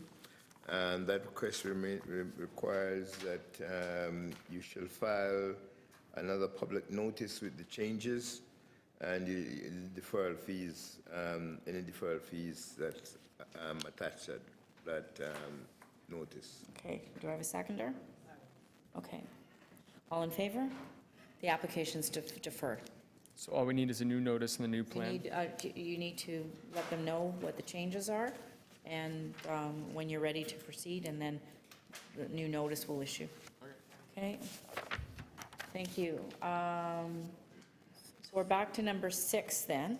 Speaker 5: And that request requires that you shall file another public notice with the changes and the deferral fees, any deferral fees that attached to that notice.
Speaker 1: Okay, do I have a seconder? Okay. All in favor? The application's deferred.
Speaker 6: So all we need is a new notice and the new plan?
Speaker 1: You need to let them know what the changes are, and when you're ready to proceed, and then the new notice will issue. Okay? Thank you. So we're back to number 6 then,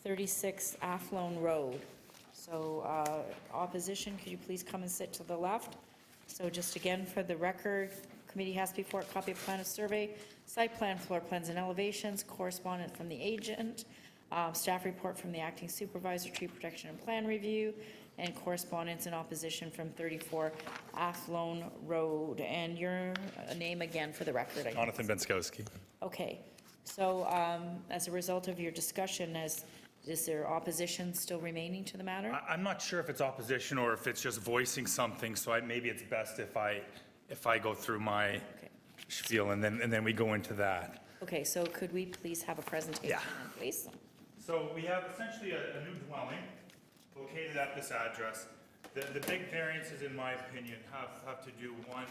Speaker 1: 36 Athlone Road. So opposition, could you please come and sit to the left? So just again, for the record, committee has before it a copy of plan of survey, site plan, floor plans, and elevations, correspondent from the agent, staff report from the acting supervisor, tree protection and plan review, and correspondence in opposition from 34 Athlone Road. And your name again for the record.
Speaker 11: Jonathan Benskowski.
Speaker 1: Okay. So as a result of your discussion, is there opposition still remaining to the matter?
Speaker 11: I'm not sure if it's opposition or if it's just voicing something, so maybe it's best if I go through my spiel and then we go into that.
Speaker 1: Okay, so could we please have a presentation, then, please?
Speaker 11: So we have essentially a new dwelling located at this address. The big variances, in my opinion, have to do, one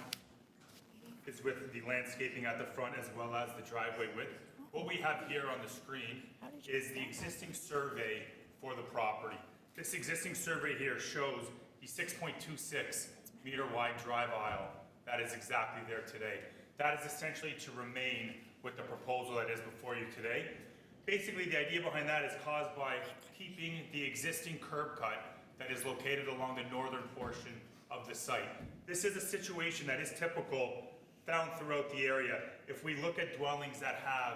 Speaker 11: is with the landscaping at the front as well as the driveway width. What we have here on the screen is the existing survey for the property. This existing survey here shows the 6.26 meter wide drive aisle that is exactly there today. That is essentially to remain with the proposal that is before you today. Basically, the idea behind that is caused by keeping the existing curb cut that is located along the northern portion of the site. This is a situation that is typical found throughout the area. If we look at dwellings that have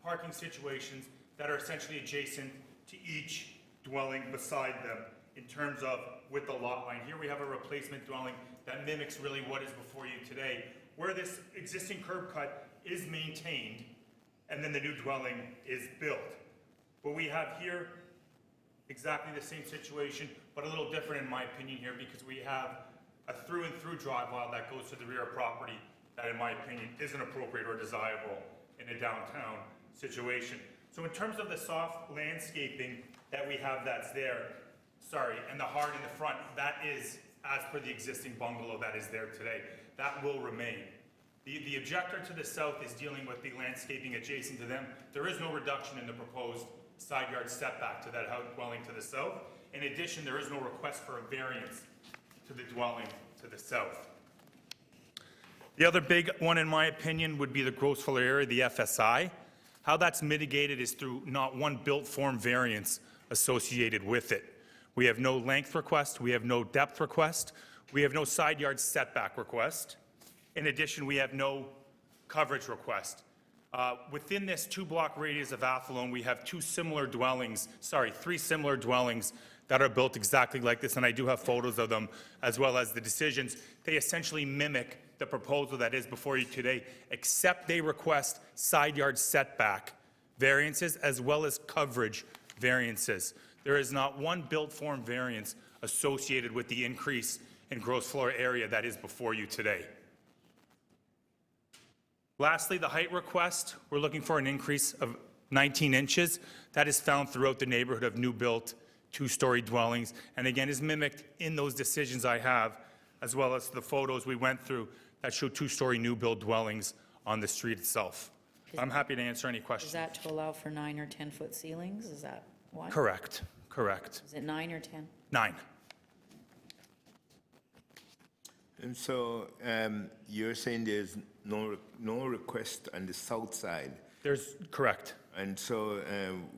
Speaker 11: parking situations that are essentially adjacent to each dwelling beside them in terms of with the lot line. Here we have a replacement dwelling that mimics really what is before you today, where this existing curb cut is maintained and then the new dwelling is built. What we have here, exactly the same situation, but a little different in my opinion here, because we have a through and through drive aisle that goes to the rear property that in my opinion isn't appropriate or desirable in a downtown situation. So in terms of the soft landscaping that we have that's there, and the hard in the front, that is as per the existing bungalow that is there today. That will remain. The objector to the south is dealing with the landscaping adjacent to them. There is no reduction in the proposed side yard setback to that house dwelling to the south. In addition, there is no request for a variance to the dwelling to the south. The other big one, in my opinion, would be the gross floor area, the FSI. How that's mitigated is through not one built form variance associated with it. We have no length request, we have no depth request, we have no side yard setback request. In addition, we have no coverage request. Within this 2-block radius of Athlone, we have three similar dwellings that are built exactly like this, and I do have photos of them, as well as the decisions. They essentially mimic the proposal that is before you today, except they request side yard setback variances as well as coverage variances. There is not one built form variance associated with the increase in gross floor area that is before you today. Lastly, the height request, we're looking for an increase of 19 inches. That is found throughout the neighborhood of new built 2-story dwellings, and again is mimicked in those decisions I have, as well as the photos we went through that show 2-story new build dwellings on the street itself. I'm happy to answer any questions.
Speaker 1: Is that to allow for 9 or 10-foot ceilings? Is that why?
Speaker 11: Correct.
Speaker 1: Is it 9 or 10?
Speaker 11: 9.
Speaker 5: And so you're saying there's no request on the south side?
Speaker 11: Correct.
Speaker 5: And so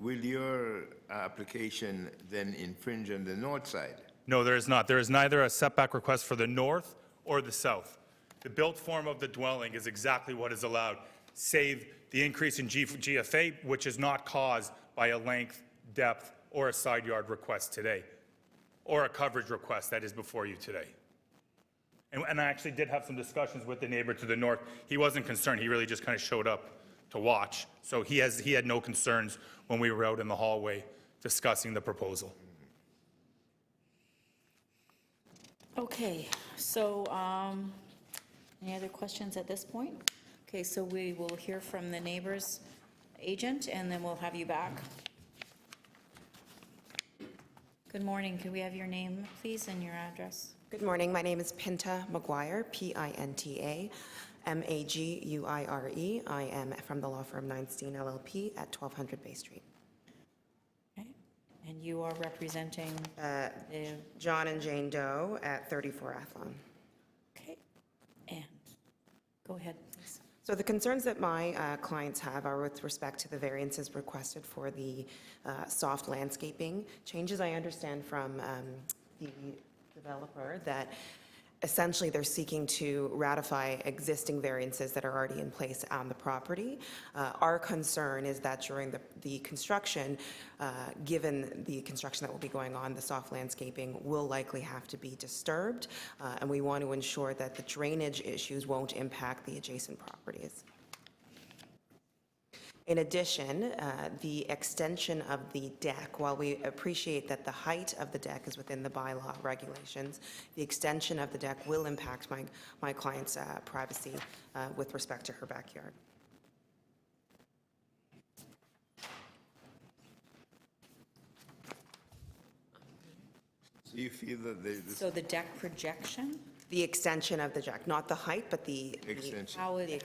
Speaker 5: will your application then infringe on the north side?
Speaker 11: No, there is not. There is neither a setback request for the north or the south. The built form of the dwelling is exactly what is allowed, save the increase in GFA, which is not caused by a length, depth, or a side yard request today, or a coverage request that is before you today. And I actually did have some discussions with the neighbor to the north. He wasn't concerned. He really just kind of showed up to watch. So he had no concerns when we were out in the hallway discussing the proposal.
Speaker 1: Okay, so any other questions at this point? Okay, so we will hear from the neighbor's agent, and then we'll have you back. Good morning. Can we have your name, please, and your address?
Speaker 7: Good morning. My name is Pinta Maguire, Pinta Maguire. I am from the law firm Neinstein LLP at 1200 Bay Street.
Speaker 1: Okay. And you are representing
Speaker 7: John and Jane Doe at 34 Athlone.
Speaker 1: Okay. And go ahead, please.
Speaker 7: So the concerns that my clients have are with respect to the variances requested for the soft landscaping changes. I understand from the developer that essentially they're seeking to ratify existing variances that are already in place on the property. Our concern is that during the construction, given the construction that will be going on, the soft landscaping will likely have to be disturbed, and we want to ensure that the drainage issues won't impact the adjacent properties. In addition, the extension of the deck, while we appreciate that the height of the deck is within the bylaw regulations, the extension of the deck will impact my client's privacy with respect to her backyard.
Speaker 5: So you feel that
Speaker 1: So the deck projection?
Speaker 7: The extension of the deck, not the height, but the
Speaker 5: extension.
Speaker 1: How is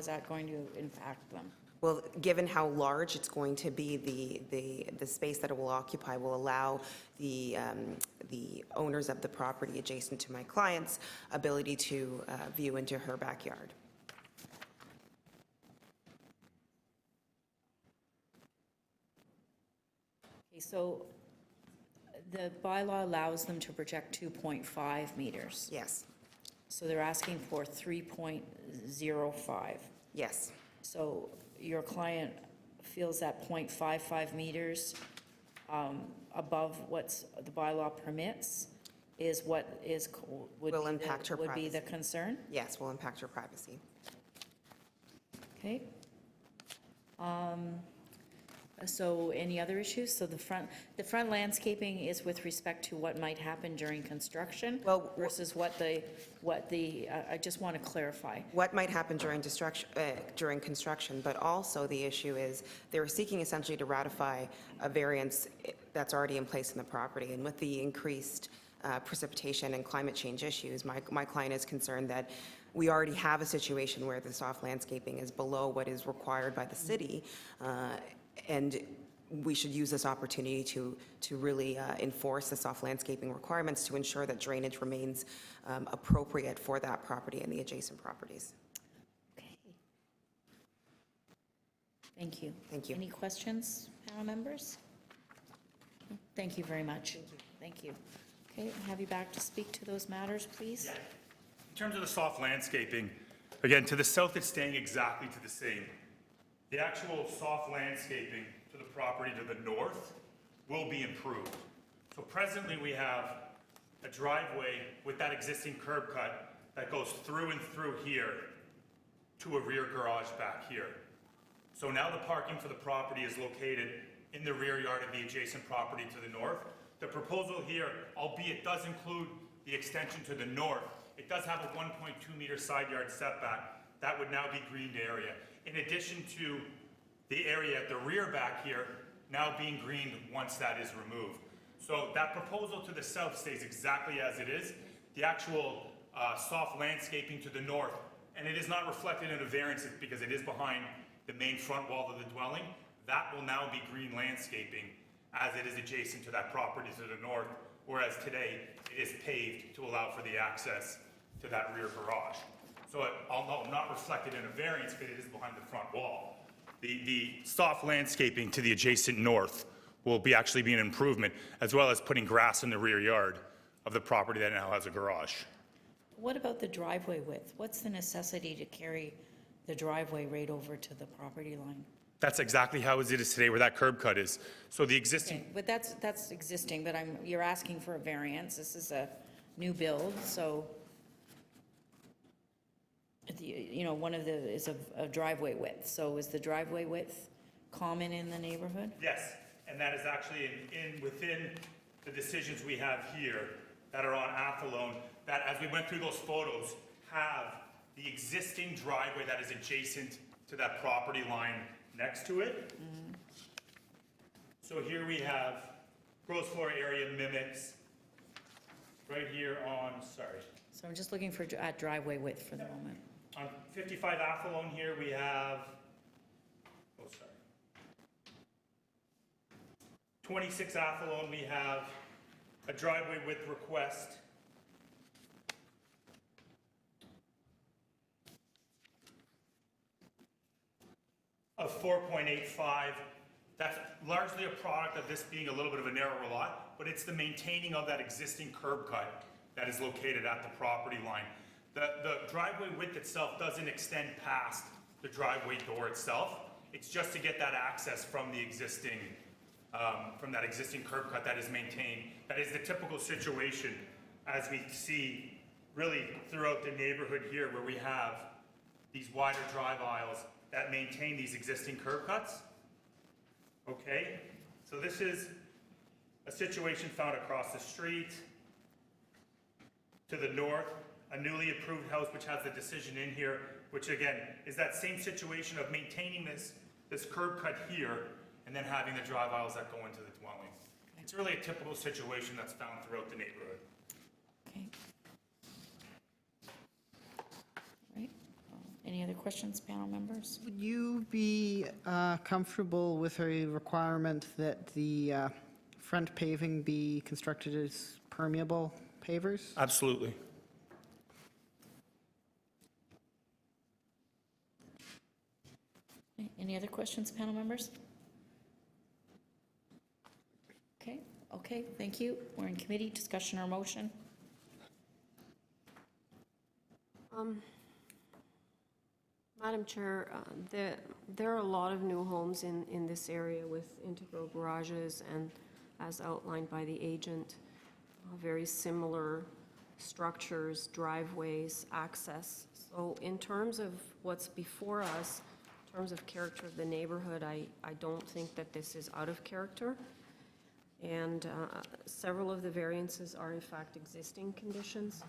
Speaker 1: that going to impact them?
Speaker 7: Well, given how large it's going to be, the space that it will occupy will allow the owners of the property adjacent to my client's ability to view into her backyard.
Speaker 1: Okay, so the bylaw allows them to project 2.5 meters.
Speaker 7: Yes.
Speaker 1: So they're asking for 3.05.
Speaker 7: Yes.
Speaker 1: So your client feels that 0.55 meters above what the bylaw permits is what would
Speaker 7: Will impact her
Speaker 1: be
Speaker 7: privacy.
Speaker 1: the concern?
Speaker 7: Yes, will impact her privacy.
Speaker 1: Okay. So any other issues? So the front landscaping is with respect to what might happen during construction versus what the, I just want to clarify.
Speaker 7: What might happen during construction, but also the issue is they were seeking essentially to ratify a variance that's already in place in the property. And with the increased precipitation and climate change issues, my client is concerned that we already have a situation where the soft landscaping is below what is required by the city, and we should use this opportunity to really enforce the soft landscaping requirements to ensure that drainage remains appropriate for that property and the adjacent properties.
Speaker 1: Okay. Thank you.
Speaker 7: Thank you.
Speaker 1: Any questions, panel members? Thank you very much. Thank you. Okay, I'll have you back to speak to those matters, please.
Speaker 11: Yeah. In terms of the soft landscaping, again, to the south, it's staying exactly to the same. The actual soft landscaping to the property to the north will be improved. So presently, we have a driveway with that existing curb cut that goes through and through here to a rear garage back here. So now the parking for the property is located in the rear yard of the adjacent property to the north. The proposal here, albeit does include the extension to the north, it does have a 1.2 meter side yard setback. That would now be greened area. In addition to the area at the rear back here now being greened once that is removed. So that proposal to the south stays exactly as it is. The actual soft landscaping to the north, and it is not reflected in a variance because it is behind the main front wall of the dwelling, that will now be green landscaping as it is adjacent to that property to the north, whereas today it is paved to allow for the access to that rear garage. So although not reflected in a variance because it is behind the front wall, the soft landscaping to the adjacent north will be actually be an improvement, as well as putting grass in the rear yard of the property that now has a garage.
Speaker 1: What about the driveway width? What's the necessity to carry the driveway right over to the property line?
Speaker 11: That's exactly how it is today, where that curb cut is. So the existing,
Speaker 1: Okay, but that's existing, but you're asking for a variance. This is a new build, so one of the is a driveway width. So is the driveway width common in the neighborhood?
Speaker 11: yes, and that is actually within the decisions we have here that are on Athlone, that as we went through those photos, have the existing driveway that is adjacent to that property line next to it.
Speaker 1: Mm-hmm.
Speaker 11: So here we have gross floor area mimics right here on, sorry.
Speaker 1: So I'm just looking for at driveway width for the moment.
Speaker 11: On 55 Athlone here, we have, 26 Athlone, we have a driveway width request. Of 4.85. That's largely a product of this being a little bit of a narrower lot, but it's the maintaining of that existing curb cut that is located at the property line. The driveway width itself doesn't extend past the driveway door itself. It's just to get that access from the existing, from that existing curb cut that is maintained. That is the typical situation as we see really throughout the neighborhood here, where we have these wider drive aisles that maintain these existing curb cuts. Okay, so this is a situation found across the street. To the north, a newly approved house which has the decision in here, which again is that same situation of maintaining this curb cut here and then having the drive aisles that go into the dwelling. It's really a typical situation that's found throughout the neighborhood.
Speaker 1: Okay. All right. Any other questions, panel members?
Speaker 4: Would you be comfortable with a requirement that the front paving be constructed as permeable pavers?
Speaker 11: Absolutely.
Speaker 1: Any other questions, panel members? Okay, thank you. We're in committee, discussion or motion.
Speaker 2: Madam Chair, there are a lot of new homes in this area with integral garages and, as outlined by the agent, very similar structures, driveways, access. So in terms of what's before us, in terms of character of the neighborhood, I don't think that this is out of character. And several of the variances are in fact existing conditions.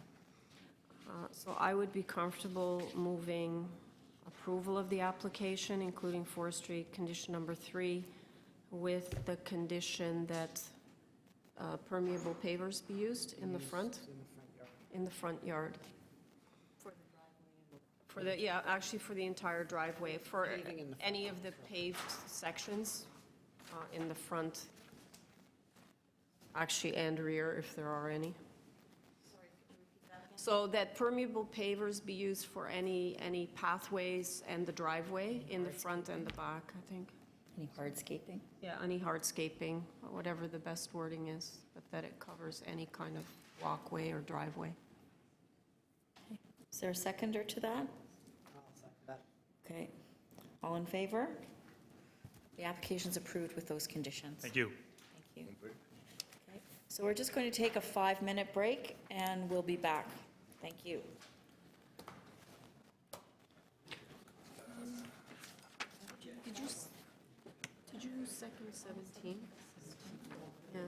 Speaker 2: So I would be comfortable moving approval of the application, including forestry condition number 3, with the condition that permeable pavers be used in the front yard. For the, yeah, actually for the entire driveway, for any of the paved sections in the front, actually, and rear, if there are any. So that permeable pavers be used for any pathways and the driveway in the front and the back, I think.
Speaker 1: Any hardscaping?
Speaker 2: Yeah, any hardscaping, whatever the best wording is, but that it covers any kind of walkway or driveway.
Speaker 1: Is there a seconder to that?
Speaker 4: I'll second that.
Speaker 1: Okay. All in favor? The application's approved with those conditions.
Speaker 11: Thank you.
Speaker 1: Thank you. Okay. So we're just going to take a 5-minute break, and we'll be back. Thank you.
Speaker 2: Did you second 17? Yeah.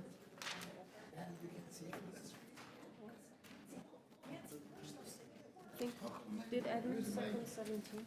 Speaker 2: I think, did Edmund second 17?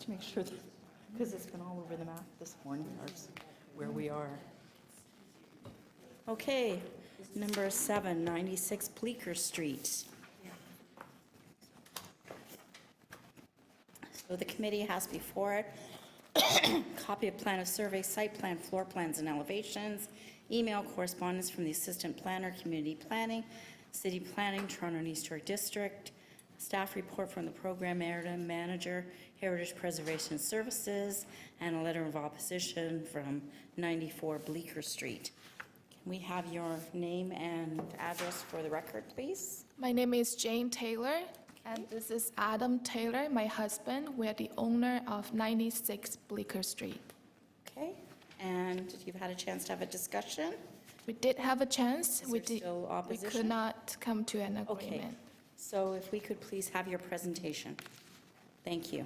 Speaker 1: to make sure that, because it's been all over the map this morning, where we are. Okay, number 7, 96 Bleecker Street. So the committee has before it copy of plan of survey, site plan, floor plans, and elevations, email correspondence from the Assistant Planner, Community Planning, City Planning, Toronto and East York District, staff report from the Program Area Manager, Heritage Preservation Services, and a letter of opposition from 94 Bleecker Street. Can we have your name and address for the record, please?
Speaker 8: My name is Jane Taylor, and this is Adam Taylor, my husband. We're the owner of 96 Bleecker Street.
Speaker 1: Okay, and you've had a chance to have a discussion?
Speaker 8: We did have a chance.
Speaker 1: Is there still
Speaker 8: We
Speaker 1: opposition?
Speaker 8: could not come to an
Speaker 1: Okay,
Speaker 8: agreement.
Speaker 1: so if we could please have your presentation. Thank you.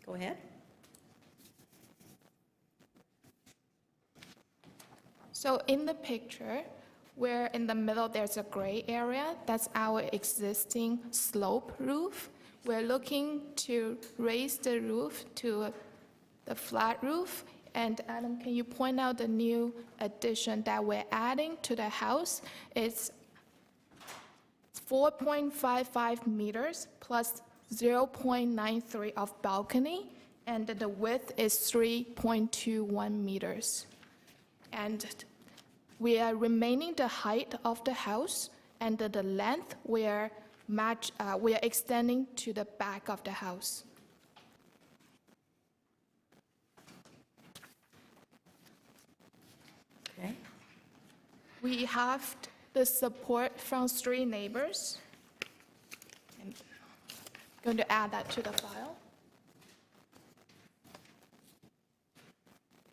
Speaker 1: Go ahead.
Speaker 8: So in the picture, where in the middle there's a gray area, that's our existing slope roof. We're looking to raise the roof to the flat roof. And Adam, can you point out the new addition that we're adding to the house? It's 4.55 meters plus 0.93 of balcony, and the width is 3.21 meters. And we are remaining the height of the house, and the length we are extending to the back of the house.
Speaker 1: Okay.
Speaker 8: We have the support from 3 neighbors. I'm going to add that to the file.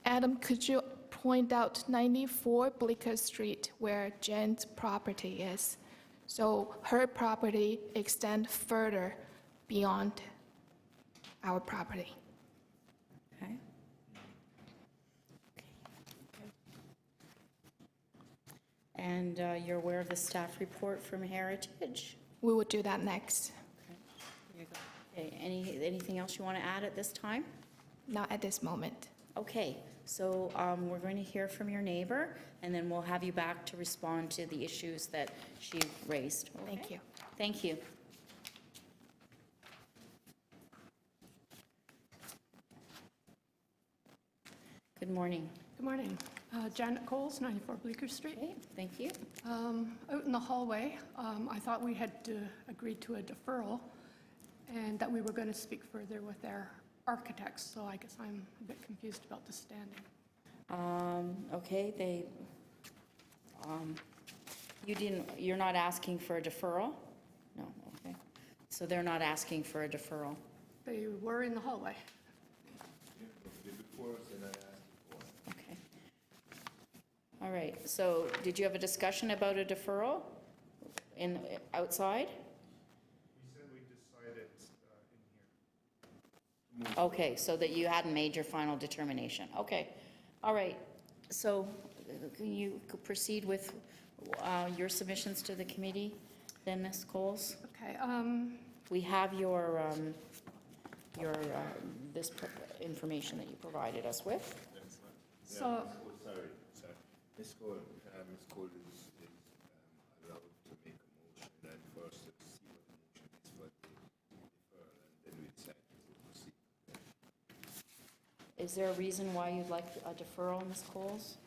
Speaker 8: Adam, could you point out 94 Bleecker Street where Jen's property is? So her property extends further beyond our property.
Speaker 1: Okay. And you're aware of the staff report from Heritage?
Speaker 8: We will do that next.
Speaker 1: Okay, anything else you want to add at this time?
Speaker 8: Not at this moment.
Speaker 1: Okay, so we're going to hear from your neighbor, and then we'll have you back to respond to the issues that she raised. Okay?
Speaker 8: Thank you.
Speaker 1: Thank you. Good morning.
Speaker 22: Good morning. Janet Coles, 94 Bleecker Street.
Speaker 1: Okay, thank you.
Speaker 22: Out in the hallway, I thought we had agreed to a deferral and that we were going to speak further with their architects, so I guess I'm a bit confused about the standing.
Speaker 1: Okay, you're not asking for a deferral? No, okay. So they're not asking for a deferral?
Speaker 22: They were in the hallway.
Speaker 1: Okay. All right, so did you have a discussion about a deferral outside?
Speaker 13: We said we decided in here.
Speaker 1: Okay, so that you hadn't made your final determination. Okay, all right. So can you proceed with your submissions to the committee then, Ms. Coles?
Speaker 22: Okay.
Speaker 1: We have this information that you provided us with.
Speaker 22: So,
Speaker 5: Sorry. Ms. Cole is allowed to make a motion and first see what the motion is for the deferral, and then we decide to proceed.
Speaker 1: Is there a reason why you'd like a deferral, Ms. Coles?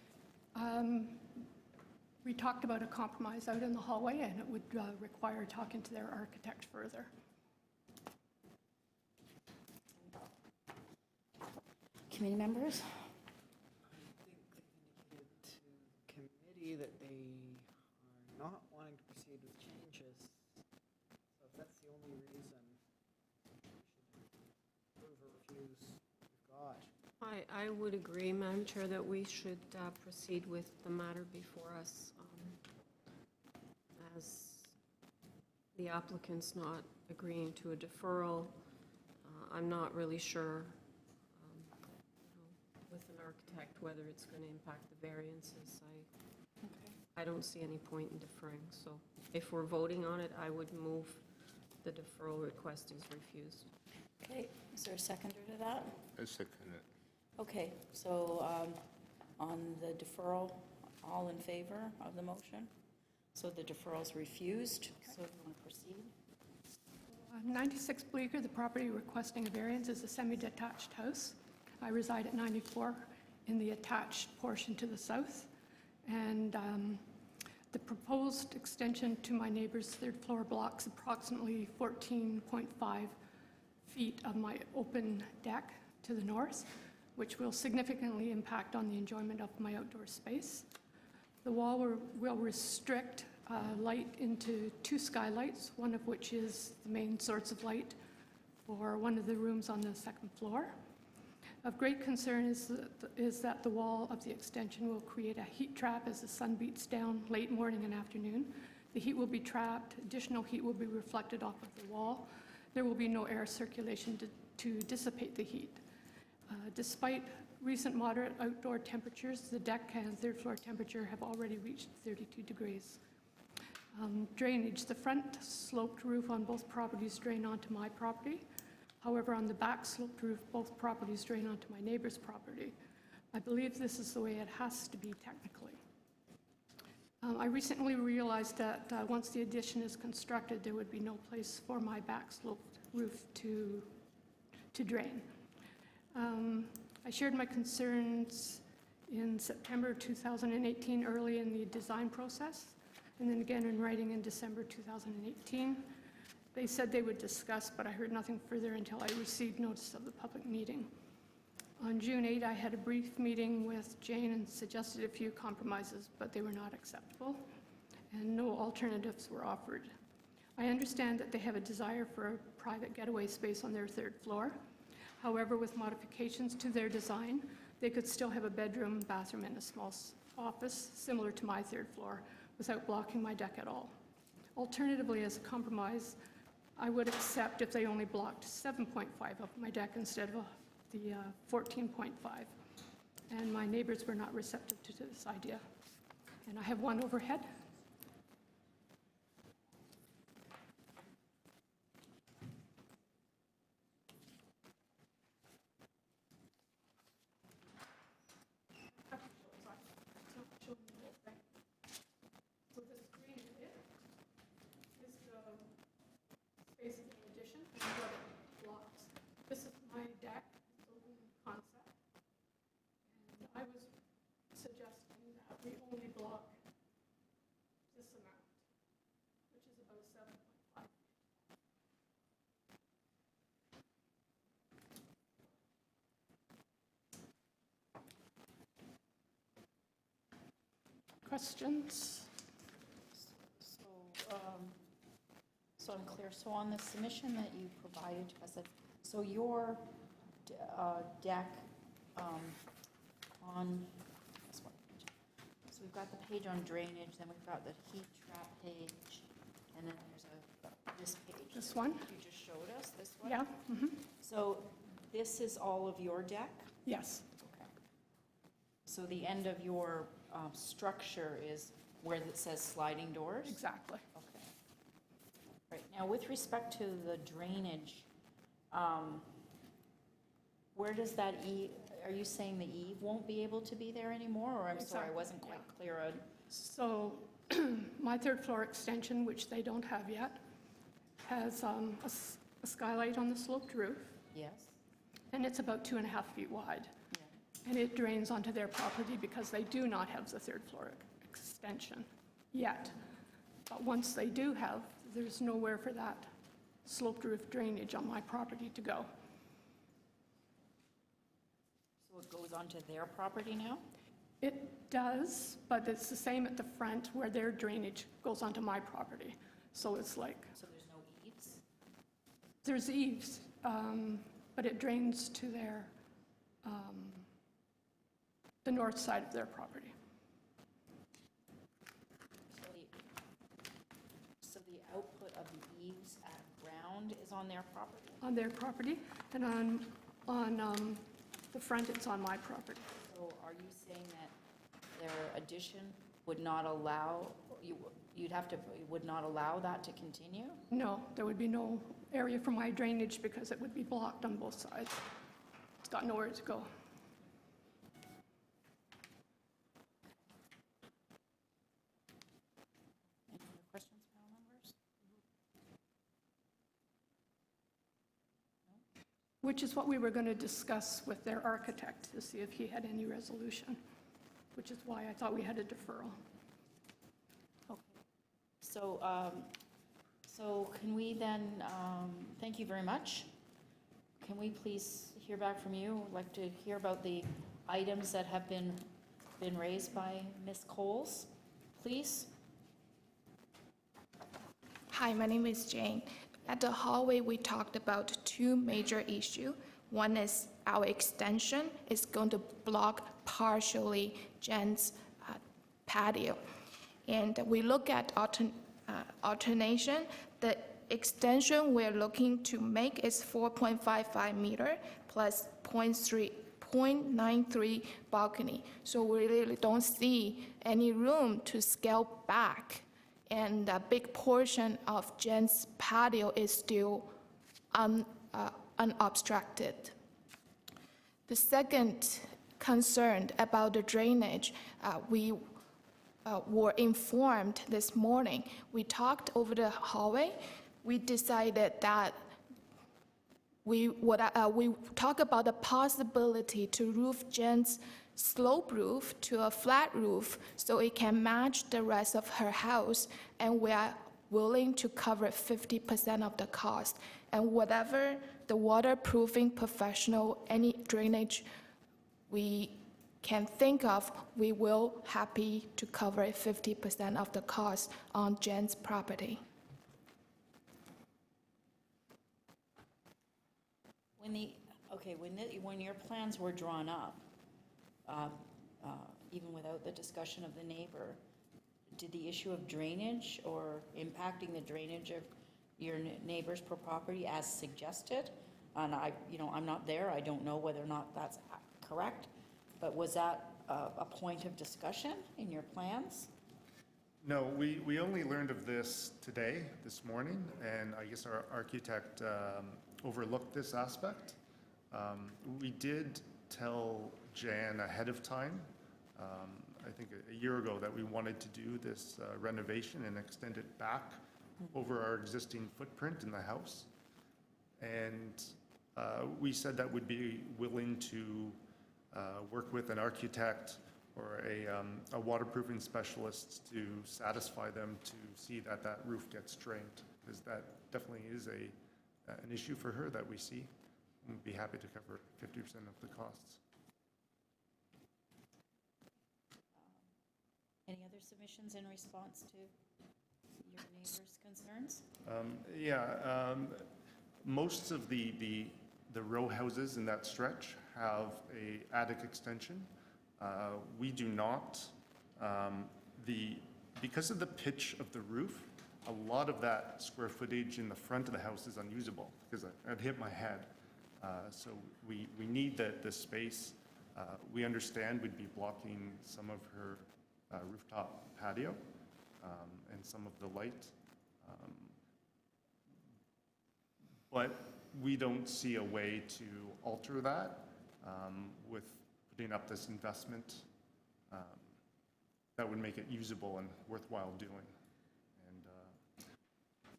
Speaker 22: we talked about a compromise out in the hallway, and it would require talking to their architect further.
Speaker 1: Committee members?
Speaker 4: Committee that they are not wanting to proceed with changes. So if that's the only reason, we should approve or refuse we've got.
Speaker 2: I would agree, Madam Chair, that we should proceed with the matter before us, as the applicant's not agreeing to a deferral. I'm not really sure with an architect whether it's going to impact the variances. I don't see any point in deferring, so if we're voting on it, I would move the deferral request is refused.
Speaker 1: Okay, is there a seconder to that?
Speaker 5: I second it.
Speaker 1: Okay, so on the deferral, all in favor of the motion? So the deferral's refused, so if you want to proceed?
Speaker 22: 96 Bleecker, the property requesting a variance is a semi-detached house. I reside at 94 in the attached portion to the south. And the proposed extension to my neighbor's third floor blocks approximately 14.5 feet of my open deck to the north, which will significantly impact on the enjoyment of my outdoor space. The wall will restrict light into 2 skylights, one of which is the main source of light for one of the rooms on the second floor. Of great concern is that the wall of the extension will create a heat trap as the sun beats down late morning and afternoon. The heat will be trapped, additional heat will be reflected off of the wall. There will be no air circulation to dissipate the heat. Despite recent moderate outdoor temperatures, the deck and third floor temperature have already reached 32 degrees. Drainage, the front sloped roof on both properties drain onto my property. However, on the back sloped roof, both properties drain onto my neighbor's property. I believe this is the way it has to be technically. I recently realized that once the addition is constructed, there would be no place for my back sloped roof to drain. I shared my concerns in September 2018, early in the design process, and then again in writing in December 2018. They said they would discuss, but I heard nothing further until I received notice of the public meeting. On June 8, I had a brief meeting with Jane and suggested a few compromises, but they were not acceptable, and no alternatives were offered. I understand that they have a desire for a private getaway space on their third floor. However, with modifications to their design, they could still have a bedroom, bathroom, and a small office similar to my third floor without blocking my deck at all. Alternatively, as a compromise, I would accept if they only blocked 7.5 of my deck instead of the 14.5. And my neighbors were not receptive to this idea. And I have one overhead. So this green bit is the space of the addition and what it blocks. This is my deck, open concept. And I was suggesting that we only block this amount, which is about 7.5. Questions?
Speaker 1: So I'm clear, so on the submission that you provided to us, so your deck on, this one, so we've got the page on drainage, then we've got the heat trap page, and then there's this page.
Speaker 22: This one?
Speaker 1: You just showed us, this one?
Speaker 22: Yeah.
Speaker 1: So this is all of your deck?
Speaker 22: Yes.
Speaker 1: Okay. So the end of your structure is where it says sliding doors?
Speaker 22: Exactly.
Speaker 1: Okay. Right, now with respect to the drainage, where does that are you saying the eave won't be able to be there anymore? Or I'm sorry, I wasn't quite clear on.
Speaker 22: So my third floor extension, which they don't have yet, has a skylight on the sloped roof.
Speaker 1: Yes.
Speaker 22: And it's about 2.5 feet wide. And it drains onto their property because they do not have the third floor extension yet. But once they do have, there's nowhere for that sloped roof drainage on my property to go.
Speaker 1: So it goes onto their property now?
Speaker 22: It does, but it's the same at the front where their drainage goes onto my property. So it's like...
Speaker 1: So there's no eaves?
Speaker 22: There's eaves, but it drains to their, the north side of their property.
Speaker 1: So the output of the eaves at ground is on their property?
Speaker 22: On their property, and on the front, it's on my property.
Speaker 1: So are you saying that their addition would not allow, you'd have to, would not allow that to continue?
Speaker 2: No, there would be no area for my drainage because it would be blocked on both sides. It's got nowhere to go.
Speaker 1: Any other questions, panel members?
Speaker 2: Which is what we were going to discuss with their architect to see if he had any resolution, which is why I thought we had a deferral.
Speaker 1: Okay. So, so can we then, thank you very much. Can we please hear back from you? I'd like to hear about the items that have been raised by Ms. Coles, please.
Speaker 8: Hi, my name is Jane. At the hallway, we talked about two major issues. One is our extension is going to block partially Jen's patio. And we look at alternation. The extension we're looking to make is 4.55 meter plus 0.93 balcony. So we really don't see any room to scale back. And a big portion of Jen's patio is still unobstructed. The second concern about the drainage, we were informed this morning. We talked over the hallway. We decided that we talk about the possibility to roof Jen's slope roof to a flat roof so it can match the rest of her house, and we are willing to cover 50% of the cost. And whatever the waterproofing professional, any drainage we can think of, we will happy to cover 50% of the cost on Jen's property.
Speaker 1: When your plans were drawn up, even without the discussion of the neighbor, did the issue of drainage or impacting the drainage of your neighbor's property as suggested? And I'm not there, I don't know whether or not that's correct, but was that a point of discussion in your plans?
Speaker 9: No, we only learned of this today, this morning, and I guess our architect overlooked this aspect. We did tell Jan ahead of time, I think a year ago, that we wanted to do this renovation and extend it back over our existing footprint in the house. And we said that we'd be willing to work with an architect or a waterproofing specialist to satisfy them to see that that roof gets drained, because that definitely is an issue for her that we see. We'd be happy to cover 50% of the costs.
Speaker 1: Any other submissions in response to your neighbor's concerns?
Speaker 9: Most of the row houses in that stretch have a attic extension. We do not. Because of the pitch of the roof, a lot of that square footage in the front of the house is unusable because I'd hit my head. So we need the space. We understand we'd be blocking some of her rooftop patio and some of the light. But we don't see a way to alter that with putting up this investment that would make it usable and worthwhile doing. And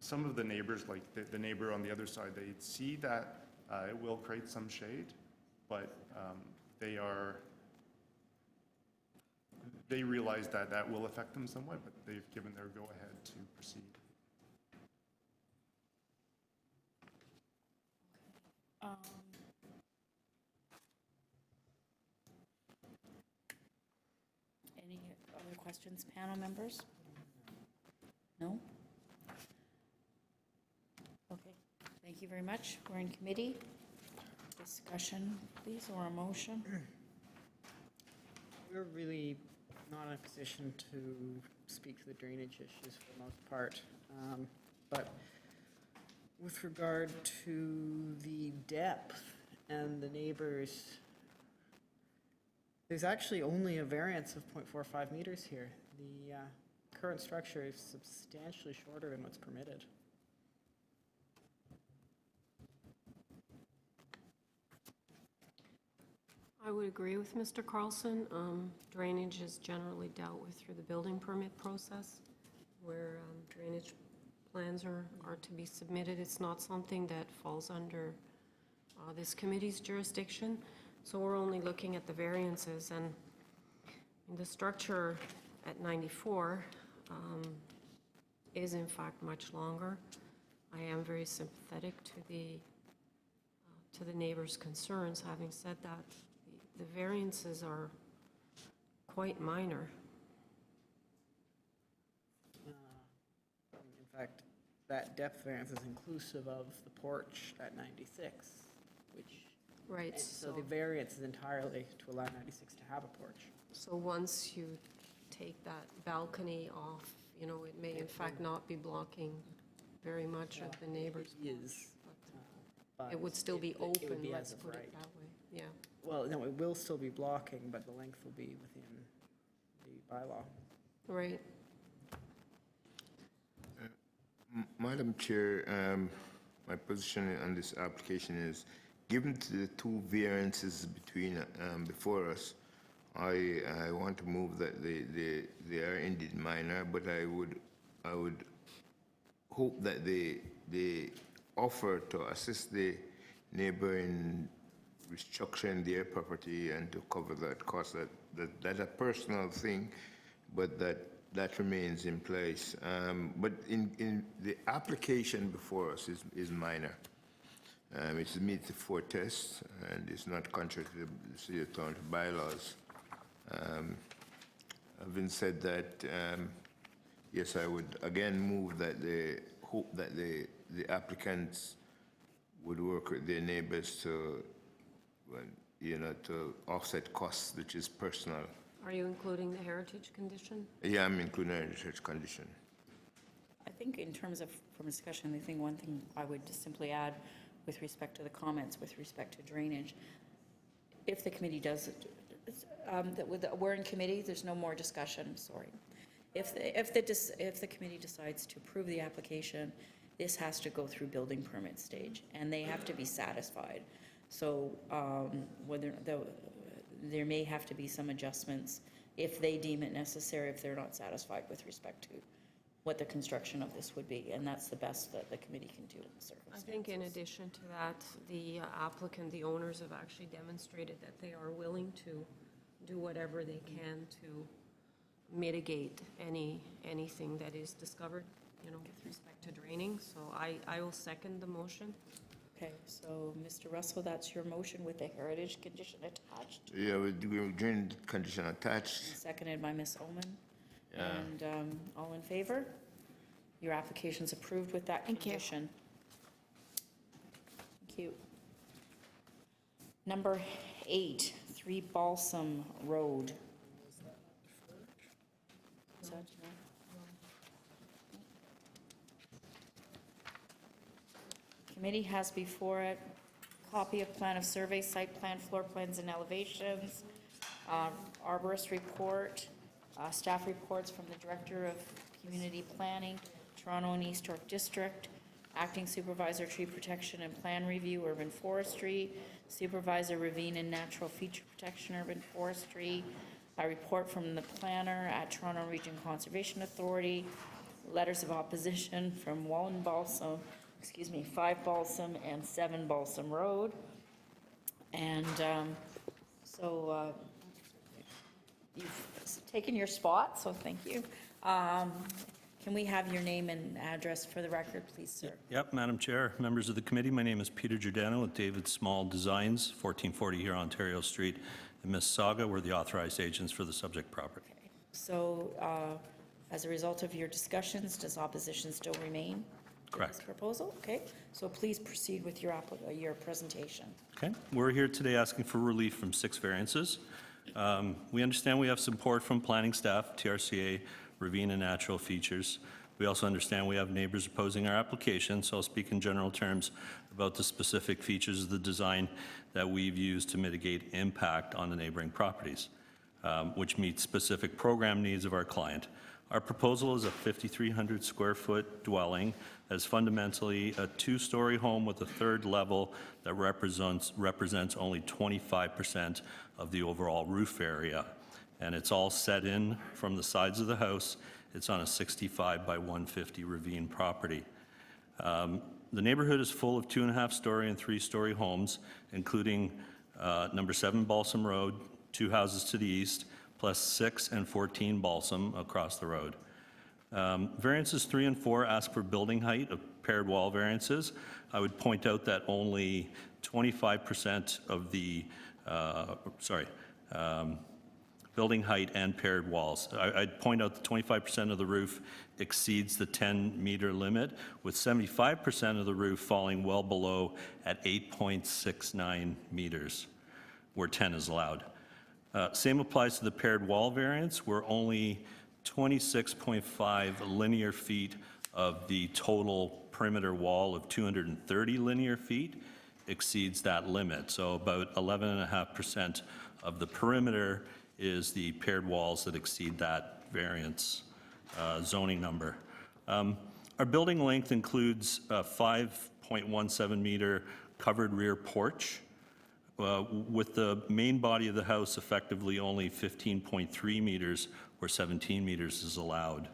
Speaker 9: some of the neighbors, like the neighbor on the other side, they see that it will create some shade, but they realize that that will affect them somewhat, but they've given their go-ahead to proceed.
Speaker 1: Any other questions, panel members? No? Okay, thank you very much. We're in committee. Discussion, please, or a motion?
Speaker 4: We're really not in a position to speak to the drainage issues for the most part. But with regard to the depth and the neighbors, there's actually only a variance of 0.45 meters here. The current structure is substantially shorter than what's permitted.
Speaker 2: I would agree with Mr. Carlson. Drainage is generally dealt with through the building permit process, where drainage plans are to be submitted. It's not something that falls under this committee's jurisdiction, so we're only looking at the variances. And the structure at 94 is in fact much longer. I am very sympathetic to the neighbors' concerns. Having said that, the variances are quite minor.
Speaker 4: In fact, that depth variance is inclusive of the porch at 96, which...
Speaker 2: Right.
Speaker 4: And so the variance is entirely to allow 96 to have a porch.
Speaker 2: So once you take that balcony off, you know, it may in fact not be blocking very much of the neighbors' porch. But it would still be open, let's put it that way. Yeah.
Speaker 4: Well, no, it will still be blocking, but the length will be within the bylaw.
Speaker 2: Right.
Speaker 5: Madam Chair, my position on this application is, given the two variances between before us, I want to move that they are indeed minor, but I would hope that they offer to assist the neighbor in restructuring their property and to cover that cost. That's a personal thing, but that remains in place. But in the application before us is minor. It meets the 4 tests, and it's not contrary to the City of Toronto bylaws. Having said that, yes, I would again move that they hope that the applicants would work with their neighbors to, to offset costs, which is personal.
Speaker 2: Are you including the heritage condition?
Speaker 5: Yeah, I'm including a research condition.
Speaker 1: I think in terms of, from discussion, I think one thing I would just simply add with respect to the comments, with respect to drainage, if the committee does, we're in committee, there's no more discussion, sorry. If the committee decides to approve the application, this has to go through building permit stage, and they have to be satisfied. So whether there may have to be some adjustments if they deem it necessary, if they're not satisfied with respect to what the construction of this would be, and that's the best that the committee can do in the circumstances.
Speaker 2: I think in addition to that, the applicant, the owners have actually demonstrated that they are willing to do whatever they can to mitigate anything that is discovered, with respect to draining. So I will second the motion.
Speaker 1: Okay, so Mr. Russell, that's your motion with the heritage condition attached.
Speaker 5: Yeah, with the drainage condition attached.
Speaker 1: Seconded by Ms. Oman.
Speaker 5: Yeah.
Speaker 1: And all in favor? Your application's approved with that condition. Thank you. Number 8, 3 Balsam Road. Is that, no? Committee has before it copy of plan of survey, site plan, floor plans and elevations, arborist report, staff reports from the Director of Community Planning, Toronto and East York District, Acting Supervisor Tree Protection and Plan Review, Urban Forestry, Supervisor Ravine and Natural Feature Protection, Urban Forestry, a report from the planner at Toronto Region Conservation Authority, letters of opposition from 5 Balsam and 7 Balsam Road. And so you've taken your spot, so thank you. Can we have your name and address for the record, please, sir?
Speaker 3: Yep, Madam Chair, members of the committee, my name is Peter Giordano with David Small Designs, 1440 here Ontario Street in Mississauga. We're the authorized agents for the subject property.
Speaker 1: Okay. So as a result of your discussions, does opposition still remain?
Speaker 3: Correct.
Speaker 1: To this proposal? Okay. So please proceed with your presentation.
Speaker 3: Okay, we're here today asking for relief from 6 variances. We understand we have support from planning staff, TRCA, Ravine and Natural Features. We also understand we have neighbors opposing our application, so I'll speak in general terms about the specific features of the design that we've used to mitigate impact on the neighboring properties. which meets specific program needs of our client. Our proposal is a 5,300 square foot dwelling that is fundamentally a two-story home with a third level that represents only 25% of the overall roof area. And it's all set in from the sides of the house. It's on a 65 by 150 ravine property. The neighborhood is full of 2.5-story and 3-story homes, including number 7 Balsam Road, 2 houses to the east, plus 6 and 14 Balsam across the road. Variances 3 and 4 ask for building height of paired wall variances. I would point out that only 25% of the, building height and paired walls. I'd point out that 25% of the roof exceeds the 10-meter limit, with 75% of the roof falling well below at 8.69 meters, where 10 is allowed. Same applies to the paired wall variance, where only 26.5 linear feet of the total perimeter wall of 230 linear feet exceeds that limit. So about 11.5% of the perimeter is the paired walls that exceed that variance zoning number. Our building length includes a 5.17 meter covered rear porch, with the main body of the house effectively only 15.3 meters, where 17 meters is allowed.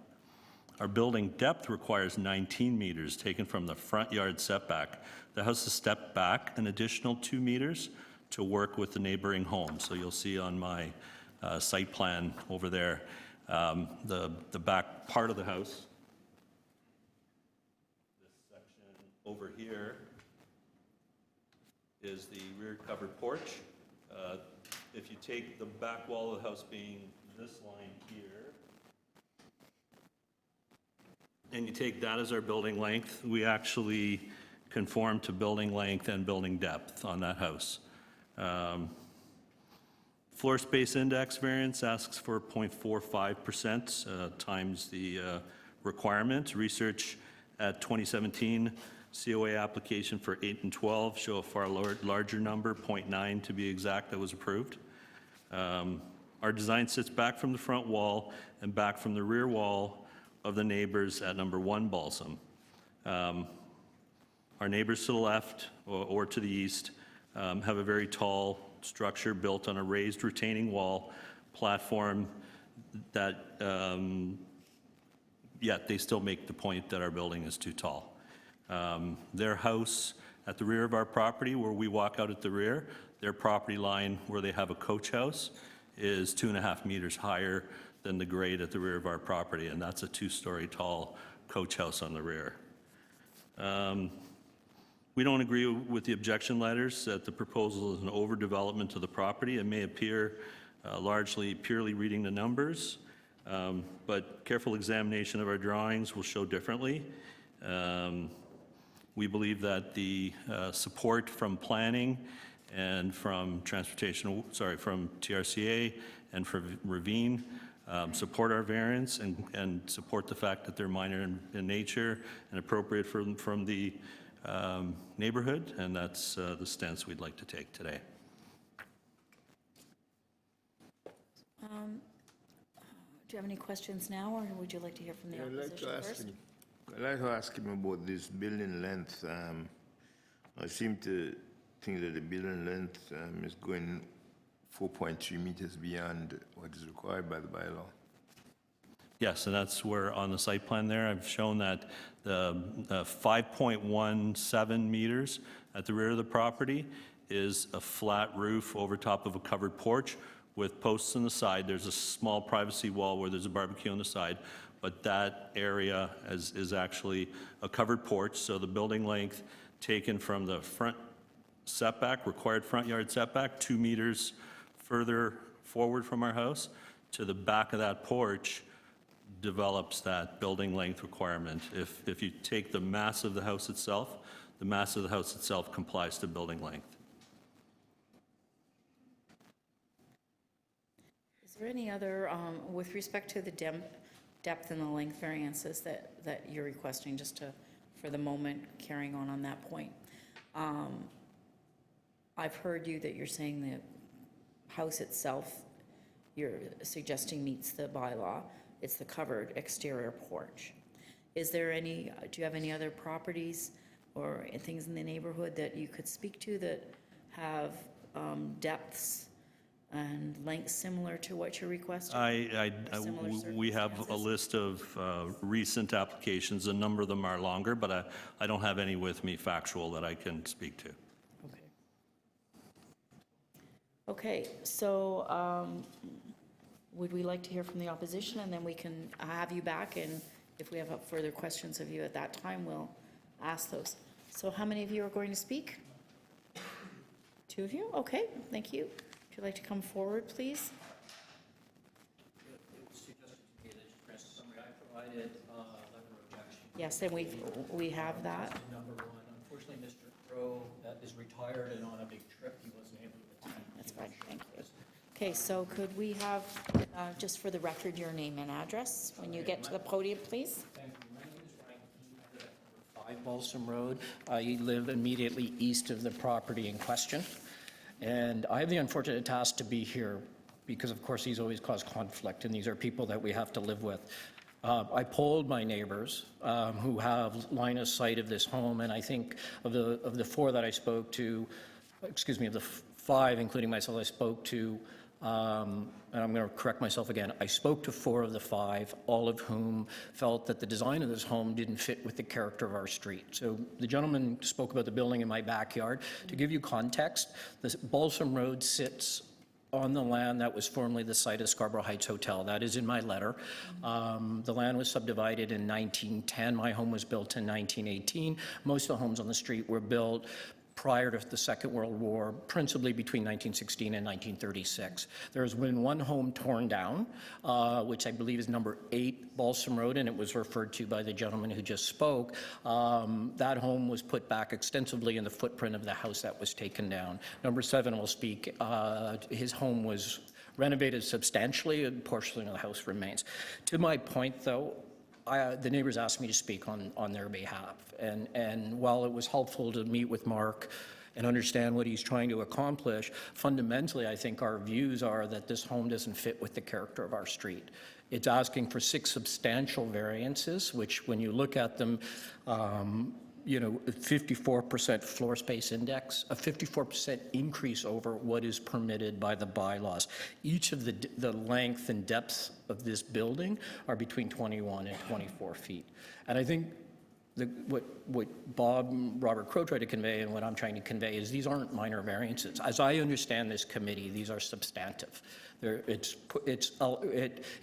Speaker 3: Our building depth requires 19 meters taken from the front yard setback. The house is stepped back an additional 2 meters to work with the neighboring home. So you'll see on my site plan over there, the back part of the house. This section over here is the rear covered porch. If you take the back wall of the house being this line here, and you take that as our building length, we actually conform to building length and building depth on that house. Floor space index variance asks for 0.45% times the requirement. Research at 2017 COA application for 8 and 12 show a far larger number, 0.9 to be exact, that was approved. Our design sits back from the front wall and back from the rear wall of the neighbors at number 1 Balsam. Our neighbors to the left or to the east have a very tall structure built on a raised retaining wall platform that, yet they still make the point that our building is too tall. Their house at the rear of our property, where we walk out at the rear, their property line where they have a coach house is 2.5 meters higher than the grade at the rear of our property, and that's a 2-story tall coach house on the rear. We don't agree with the objection letters that the proposal is an overdevelopment of the property. It may appear largely purely reading the numbers, but careful examination of our drawings will show differently. We believe that the support from planning and from from TRCA and from Ravine support our variance and support the fact that they're minor in nature and appropriate from the neighborhood, and that's the stance we'd like to take today.
Speaker 1: Do you have any questions now, or would you like to hear from the opposition first?
Speaker 5: I'd like to ask him about this building length. I seem to think that the building length is going 4.3 meters beyond what is required by the bylaw.
Speaker 3: Yes, and that's where on the site plan there, I've shown that the 5.17 meters at the rear of the property is a flat roof over top of a covered porch with posts on the side. There's a small privacy wall where there's a barbecue on the side, but that area is actually a covered porch, so the building length taken from the front setback, required front yard setback, 2 meters further forward from our house to the back of that porch develops that building length requirement. If you take the mass of the house itself, the mass of the house itself complies to building length.
Speaker 1: Is there any other, with respect to the depth and the length variances that you're requesting, just to, for the moment, carrying on that point? I've heard you that you're saying the house itself you're suggesting meets the bylaw. It's the covered exterior porch. Is there any, do you have any other properties or things in the neighborhood that you could speak to that have depths and lengths similar to what you're requesting?
Speaker 3: We have a list of recent applications. A number of them are longer, but I don't have any with me factual that I can speak to.
Speaker 1: Okay, so would we like to hear from the opposition, and then we can have you back, and if we have further questions of you at that time, we'll ask those. So how many of you are going to speak? 2 of you? Okay, thank you. Would you like to come forward, please? Yes, and we have that.
Speaker 10: Number one, unfortunately, Mr. Crowe is retired and on a big trip. He wasn't able to attend.
Speaker 1: That's fine, thank you. Okay, so could we have, just for the record, your name and address when you get to the podium, please?
Speaker 10: Thank you. My name is Ryan Keane. I live at 5 Balsam Road. I live immediately east of the property in question. And I have the unfortunate task to be here because, of course, these always cause conflict, and these are people that we have to live with. I polled my neighbors who have line of sight of this home, and I think of the 4 that I spoke to, excuse me, of the 5, including myself, I spoke to, and I'm going to correct myself again, I spoke to 4 of the 5, all of whom felt that the design of this home didn't fit with the character of our street. So the gentleman spoke about the building in my backyard. To give you context, the Balsam Road sits on the land that was formerly the site of Scarborough Heights Hotel. That is in my letter. The land was subdivided in 1910. My home was built in 1918. Most of the homes on the street were built prior to the Second World War, principally between 1916 and 1936. There's been one home torn down, which I believe is number 8 Balsam Road, and it was referred to by the gentleman who just spoke. That home was put back extensively in the footprint of the house that was taken down. Number 7 will speak. His home was renovated substantially, a portion of the house remains. To my point, though, the neighbors asked me to speak on their behalf. And while it was helpful to meet with Mark and understand what he's trying to accomplish, fundamentally, I think our views are that this home doesn't fit with the character of our street. It's asking for 6 substantial variances, which when you look at them, you know, 54% floor space index, a 54% increase over what is permitted by the bylaws. Each of the length and depth of this building are between 21 and 24 feet. And I think what Robert Crowe tried to convey and what I'm trying to convey is these aren't minor variances. As I understand this committee, these are substantive. It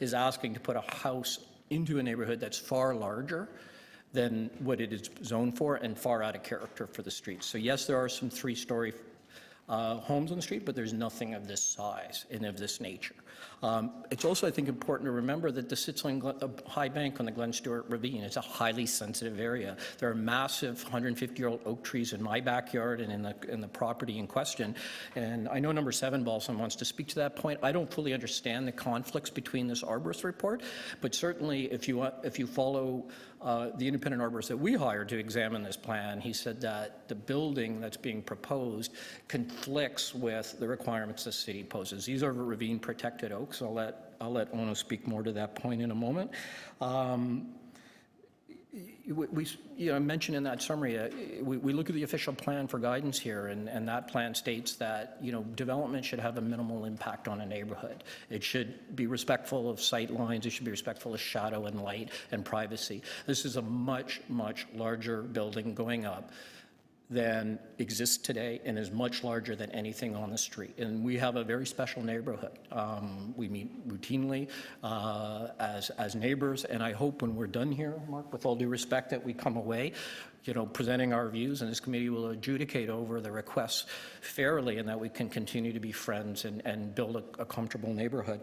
Speaker 10: is asking to put a house into a neighborhood that's far larger than what it is zoned for and far out of character for the street. So yes, there are some 3-story homes on the street, but there's nothing of this size and of this nature. It's also, I think, important to remember that this sits on a high bank on the Glen Stewart Ravine. It's a highly sensitive area. There are massive 150-year-old oak trees in my backyard and in the property in question. And I know number 7, Balsam, wants to speak to that point. I don't fully understand the conflicts between this arborist report, but certainly if you follow the independent arborist that we hired to examine this plan, he said that the building that's being proposed conflicts with the requirements the city poses. These are ravine-protected oaks. I'll let Ono speak more to that point in a moment. I mentioned in that summary, we look at the official plan for guidance here, and that plan states that, you know, development should have a minimal impact on a neighborhood. It should be respectful of sight lines. It should be respectful of shadow and light and privacy. This is a much, much larger building going up than exists today and is much larger than anything on the street. And we have a very special neighborhood. We meet routinely as neighbors, and I hope when we're done here, Mark, with all due respect, that we come away, you know, presenting our views, and this committee will adjudicate over the requests fairly, and that we can continue to be friends and build a comfortable neighborhood.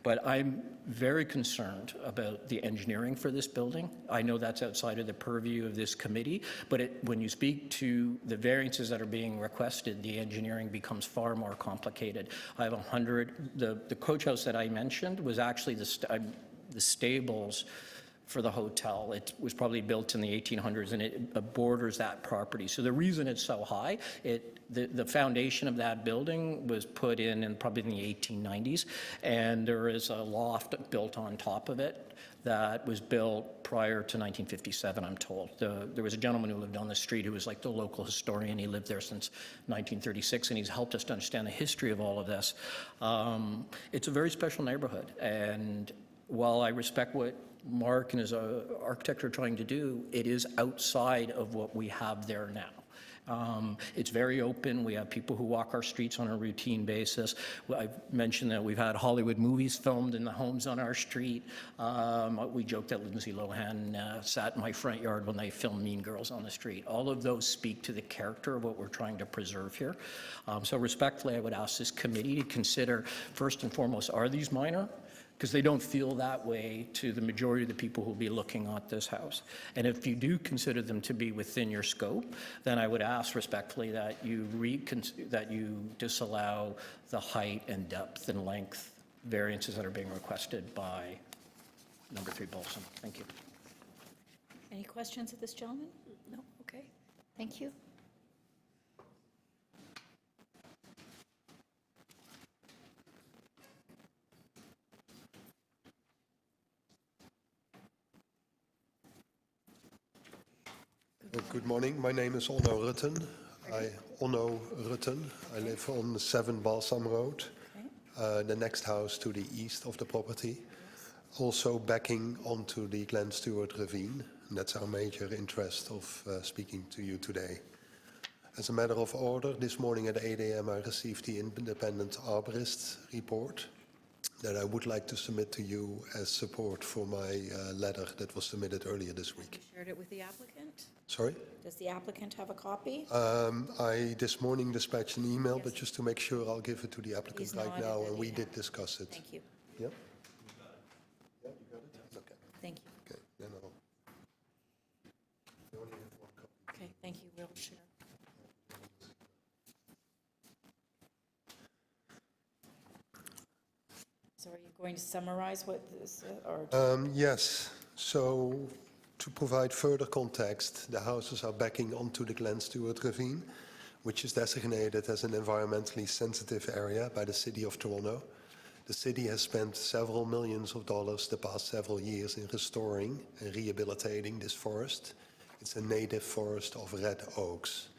Speaker 10: But I'm very concerned about the engineering for this building. I know that's outside of the purview of this committee, but when you speak to the variances that are being requested, the engineering becomes far more complicated. I have the coach house that I mentioned was actually the stables for the hotel. It was probably built in the 1800s, and it borders that property. So the reason it's so high, the foundation of that building was put in probably in the 1890s, and there is a loft built on top of it that was built prior to 1957, I'm told. There was a gentleman who lived on the street who was like the local historian. He lived there since 1936, and he's helped us to understand the history of all of this. It's a very special neighborhood, and while I respect what Mark and his architect are trying to do, it is outside of what we have there now. It's very open. We have people who walk our streets on a routine basis. I've mentioned that we've had Hollywood movies filmed in the homes on our street. We joked that Lindsay Lohan sat in my front yard when they filmed Mean Girls on the street. All of those speak to the character of what we're trying to preserve here. So respectfully, I would ask this committee to consider, first and foremost, are these minor? Because they don't feel that way to the majority of the people who will be looking at this house. And if you do consider them to be within your scope, then I would ask respectfully that you disallow the height and depth and length variances that are being requested by number 3 Balsam. Thank you.
Speaker 1: Any questions of this gentleman? No? Okay. Thank you.
Speaker 12: Good morning. My name is Onno Rutten. I live on 7 Balsam Road, the next house to the east of the property. Also backing onto the Glen Stewart ravine. And that's our major interest of speaking to you today. As a matter of order, this morning at 8 a.m. I received the independent arborist report that I would like to submit to you as support for my letter that was submitted earlier this week.
Speaker 1: Shared it with the applicant?
Speaker 12: Sorry?
Speaker 1: Does the applicant have a copy?
Speaker 12: I this morning dispatched an email, but just to make sure, I'll give it to the applicant
Speaker 1: He's
Speaker 12: right
Speaker 1: nodded
Speaker 12: now,
Speaker 1: that
Speaker 12: and
Speaker 1: he
Speaker 12: we
Speaker 1: has.
Speaker 12: did discuss it.
Speaker 1: Thank you.
Speaker 12: Yep. Yeah, you got it? Okay.
Speaker 1: Thank you.
Speaker 12: Okay, then I'll... You only have one copy.
Speaker 1: Okay, thank you. We'll share. So are you going to summarize what this, or?
Speaker 12: Yes. So, to provide further context, the houses are backing onto the Glen Stewart ravine, which is designated as an environmentally sensitive area by the City of Toronto. The city has spent several millions of dollars the past several years in restoring and rehabilitating this forest. It's a native forest of red oaks.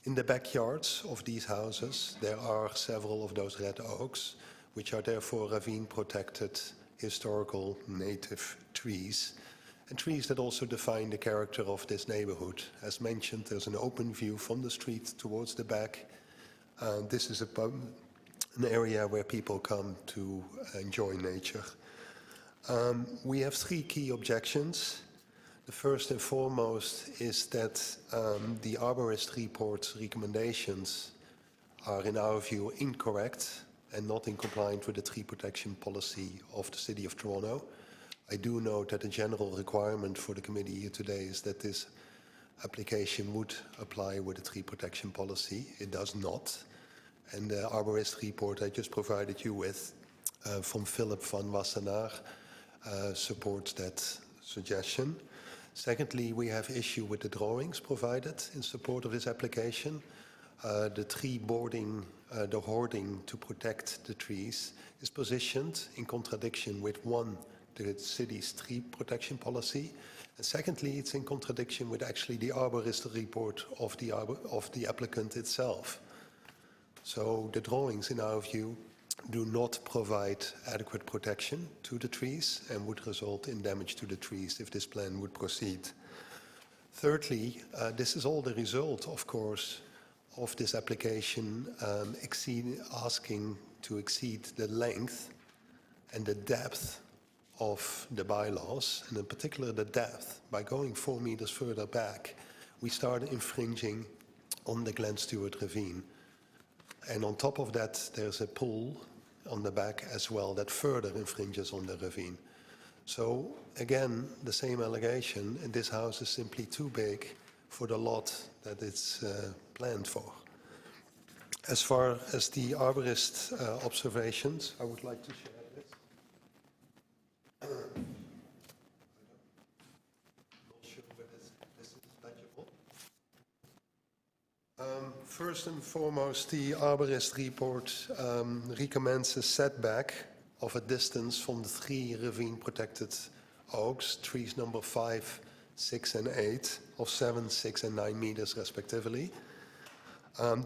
Speaker 12: In the backyards of these houses, there are several of those red oaks, which are therefore ravine-protected historical native trees, and trees that also define the character of this neighborhood. As mentioned, there's an open view from the street towards the back. This is an area where people come to enjoy nature. We have 3 key objections. The first and foremost is that the arborist report's recommendations are, in our view, incorrect and not in compliance with the tree protection policy of the City of Toronto. I do note that the general requirement for the committee here today is that this application would apply with the tree protection policy. It does not. And the arborist report I just provided you with from Philip van Wassenaar supports that suggestion. Secondly, we have issue with the drawings provided in support of this application. The tree boarding, the hoarding to protect the trees is positioned in contradiction with the city's tree protection policy. And secondly, it's in contradiction with actually the arborist report of the applicant itself. So the drawings, in our view, do not provide adequate protection to the trees and would result in damage to the trees if this plan would proceed. Thirdly, this is all the result, of course, of this application asking to exceed the length and the depth of the bylaws, and in particular the depth. By going 4 meters further back, we started infringing on the Glen Stewart ravine. And on top of that, there's a pool on the back as well that further infringes on the ravine. So again, the same allegation, and this house is simply too big for the lot that it's planned for. As far as the arborist observations, I would like to share this. I'm not sure whether this is legible. First and foremost, the arborist report recommends a setback of a distance from the 3 ravine-protected oaks, trees number 5, 6, and 8, of 7, 6, and 9 meters respectively.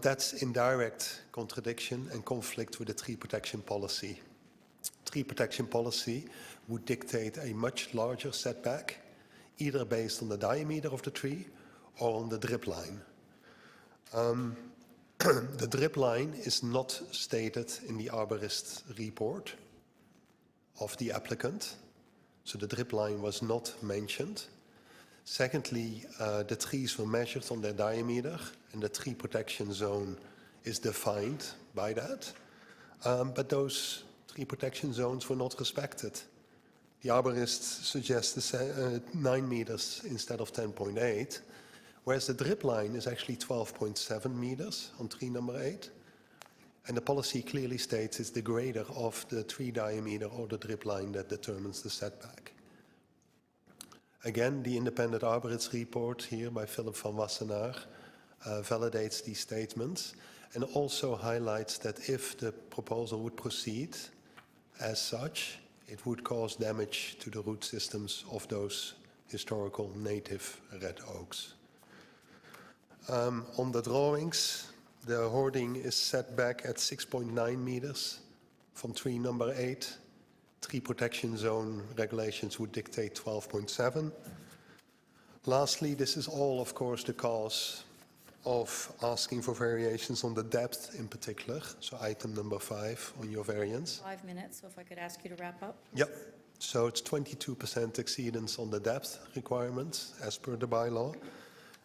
Speaker 12: That's in direct contradiction and conflict with the tree protection policy. Tree protection policy would dictate a much larger setback, either based on the diameter of the tree or on the drip line. The drip line is not stated in the arborist report of the applicant, so the drip line was not mentioned. Secondly, the trees were measured on their diameter, and the tree protection zone is defined by that. But those tree protection zones were not respected. The arborist suggests 9 meters instead of 10.8, whereas the drip line is actually 12.7 meters on tree number 8. And the policy clearly states it's the greater of the tree diameter or the drip line that determines the setback. Again, the independent arborist report here by Philip van Wassenaar validates these statements and also highlights that if the proposal would proceed as such, it would cause damage to the root systems of those historical native red oaks. On the drawings, the hoarding is set back at 6.9 meters from tree number 8. Tree protection zone regulations would dictate 12.7. Lastly, this is all, of course, the cause of asking for variations on the depth in particular, so item number 5 on your variance.
Speaker 1: 5 minutes, so if I could ask you to wrap up.
Speaker 12: Yep. So it's 22% exceedance on the depth requirements as per the bylaw.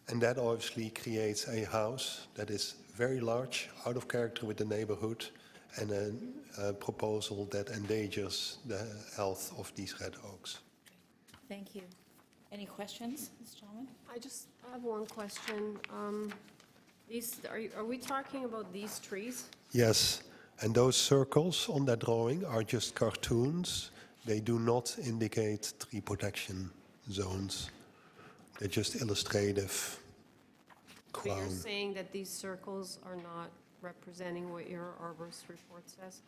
Speaker 12: And that obviously creates a house that is very large, out of character with the neighborhood, and a proposal that endangers the health of these red oaks.
Speaker 1: Thank you. Any questions, Ms. Chalman?
Speaker 2: I just have one question. Are we talking about these trees?
Speaker 12: Yes, and those circles on that drawing are just cartoons. They do not indicate tree protection zones. They're just illustrative
Speaker 2: So you're
Speaker 12: crown.
Speaker 2: saying that these circles are not representing what your arborist report says?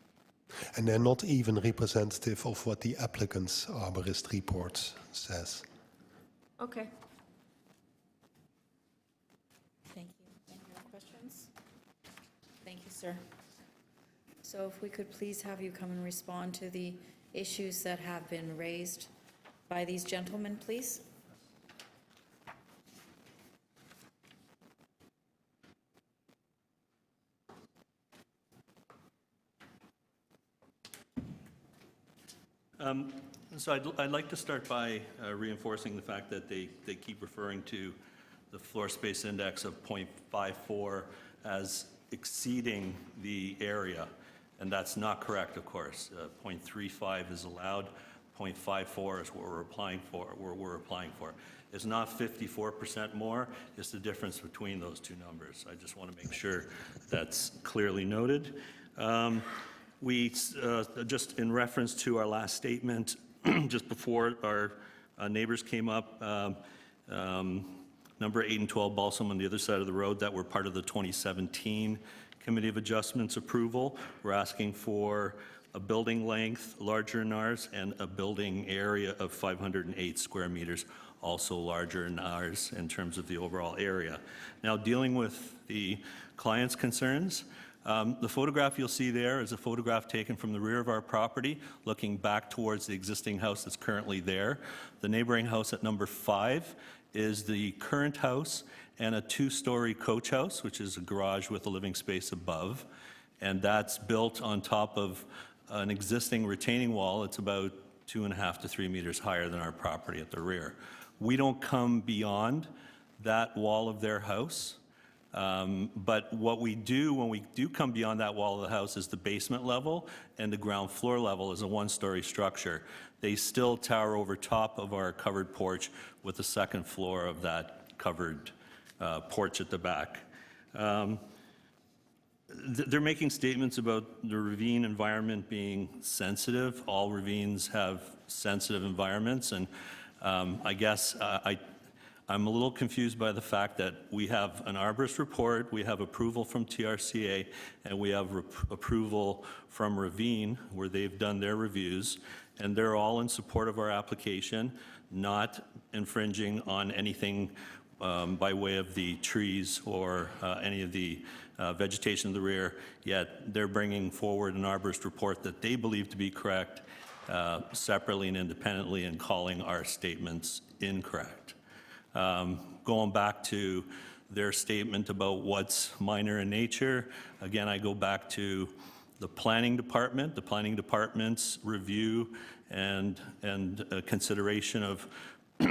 Speaker 12: And they're not even representative of what the applicant's arborist report says.
Speaker 2: Okay.
Speaker 1: Thank you. Any more questions? Thank you, sir. So if we could please have you come and respond to the issues that have been raised by these gentlemen, please.
Speaker 3: So I'd like to start by reinforcing the fact that they keep referring to the floor space index of 0.54 as exceeding the area, and that's not correct, of course. 0.35 is allowed, 0.54 is what we're applying for. It's not 54% more, it's the difference between those two numbers. I just want to make sure that's clearly noted. We, just in reference to our last statement, just before our neighbors came up, number 8 and 12 Balsam on the other side of the road that were part of the 2017 Committee of Adjustments approval. We're asking for a building length larger than ours and a building area of 508 square meters, also larger than ours in terms of the overall area. Now, dealing with the client's concerns, the photograph you'll see there is a photograph taken from the rear of our property, looking back towards the existing house that's currently there. The neighboring house at number 5 is the current house and a 2-story coach house, which is a garage with a living space above. And that's built on top of an existing retaining wall. It's about 2.5 to 3 meters higher than our property at the rear. We don't come beyond that wall of their house. But what we do when we do come beyond that wall of the house is the basement level, and the ground floor level is a 1-story structure. They still tower over top of our covered porch with the second floor of that covered porch at the back. They're making statements about the ravine environment being sensitive. All ravines have sensitive environments, and I guess I'm a little confused by the fact that we have an arborist report, we have approval from TRCA, and we have approval from Ravine, where they've done their reviews, and they're all in support of our application, not infringing on anything by way of the trees or any of the vegetation in the rear, yet they're bringing forward an arborist report that they believe to be correct separately and independently and calling our statements incorrect. Going back to their statement about what's minor in nature, again, I go back to the planning department, the planning department's review and consideration of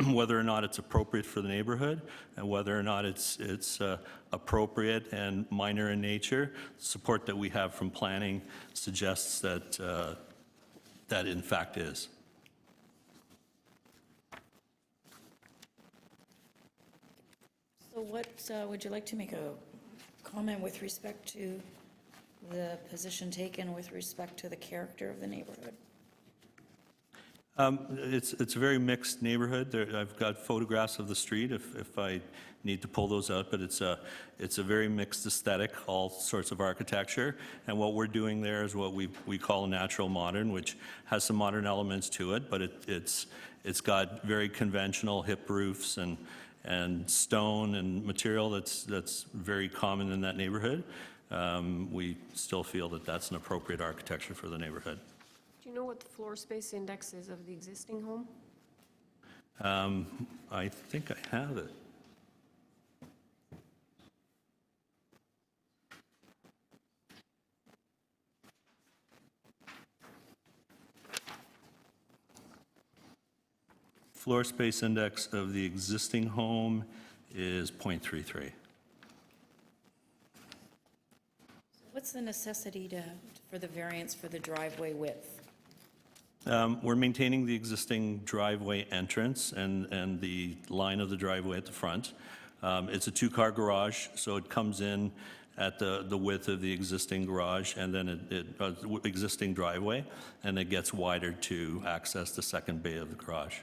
Speaker 3: whether or not it's appropriate for the neighborhood and whether or not it's appropriate and minor in nature. Support that we have from planning suggests that that in fact is.
Speaker 1: So what, would you like to make a comment with respect to the position taken with respect to the character of the neighborhood?
Speaker 3: It's a very mixed neighborhood. I've got photographs of the street if I need to pull those out, but it's a very mixed aesthetic, all sorts of architecture. And what we're doing there is what we call a natural modern, which has some modern elements to it, but it's got very conventional hip roofs and stone and material that's very common in that neighborhood. We still feel that that's an appropriate architecture for the neighborhood.
Speaker 2: Do you know what the floor space index is of the existing home?
Speaker 3: I think I have it. Floor space index of the existing home is 0.33.
Speaker 1: What's the necessity for the variance for the driveway width?
Speaker 3: We're maintaining the existing driveway entrance and the line of the driveway at the front. It's a two-car garage, so it comes in at the width of the existing garage and then existing driveway, and it gets wider to access the second bay of the garage.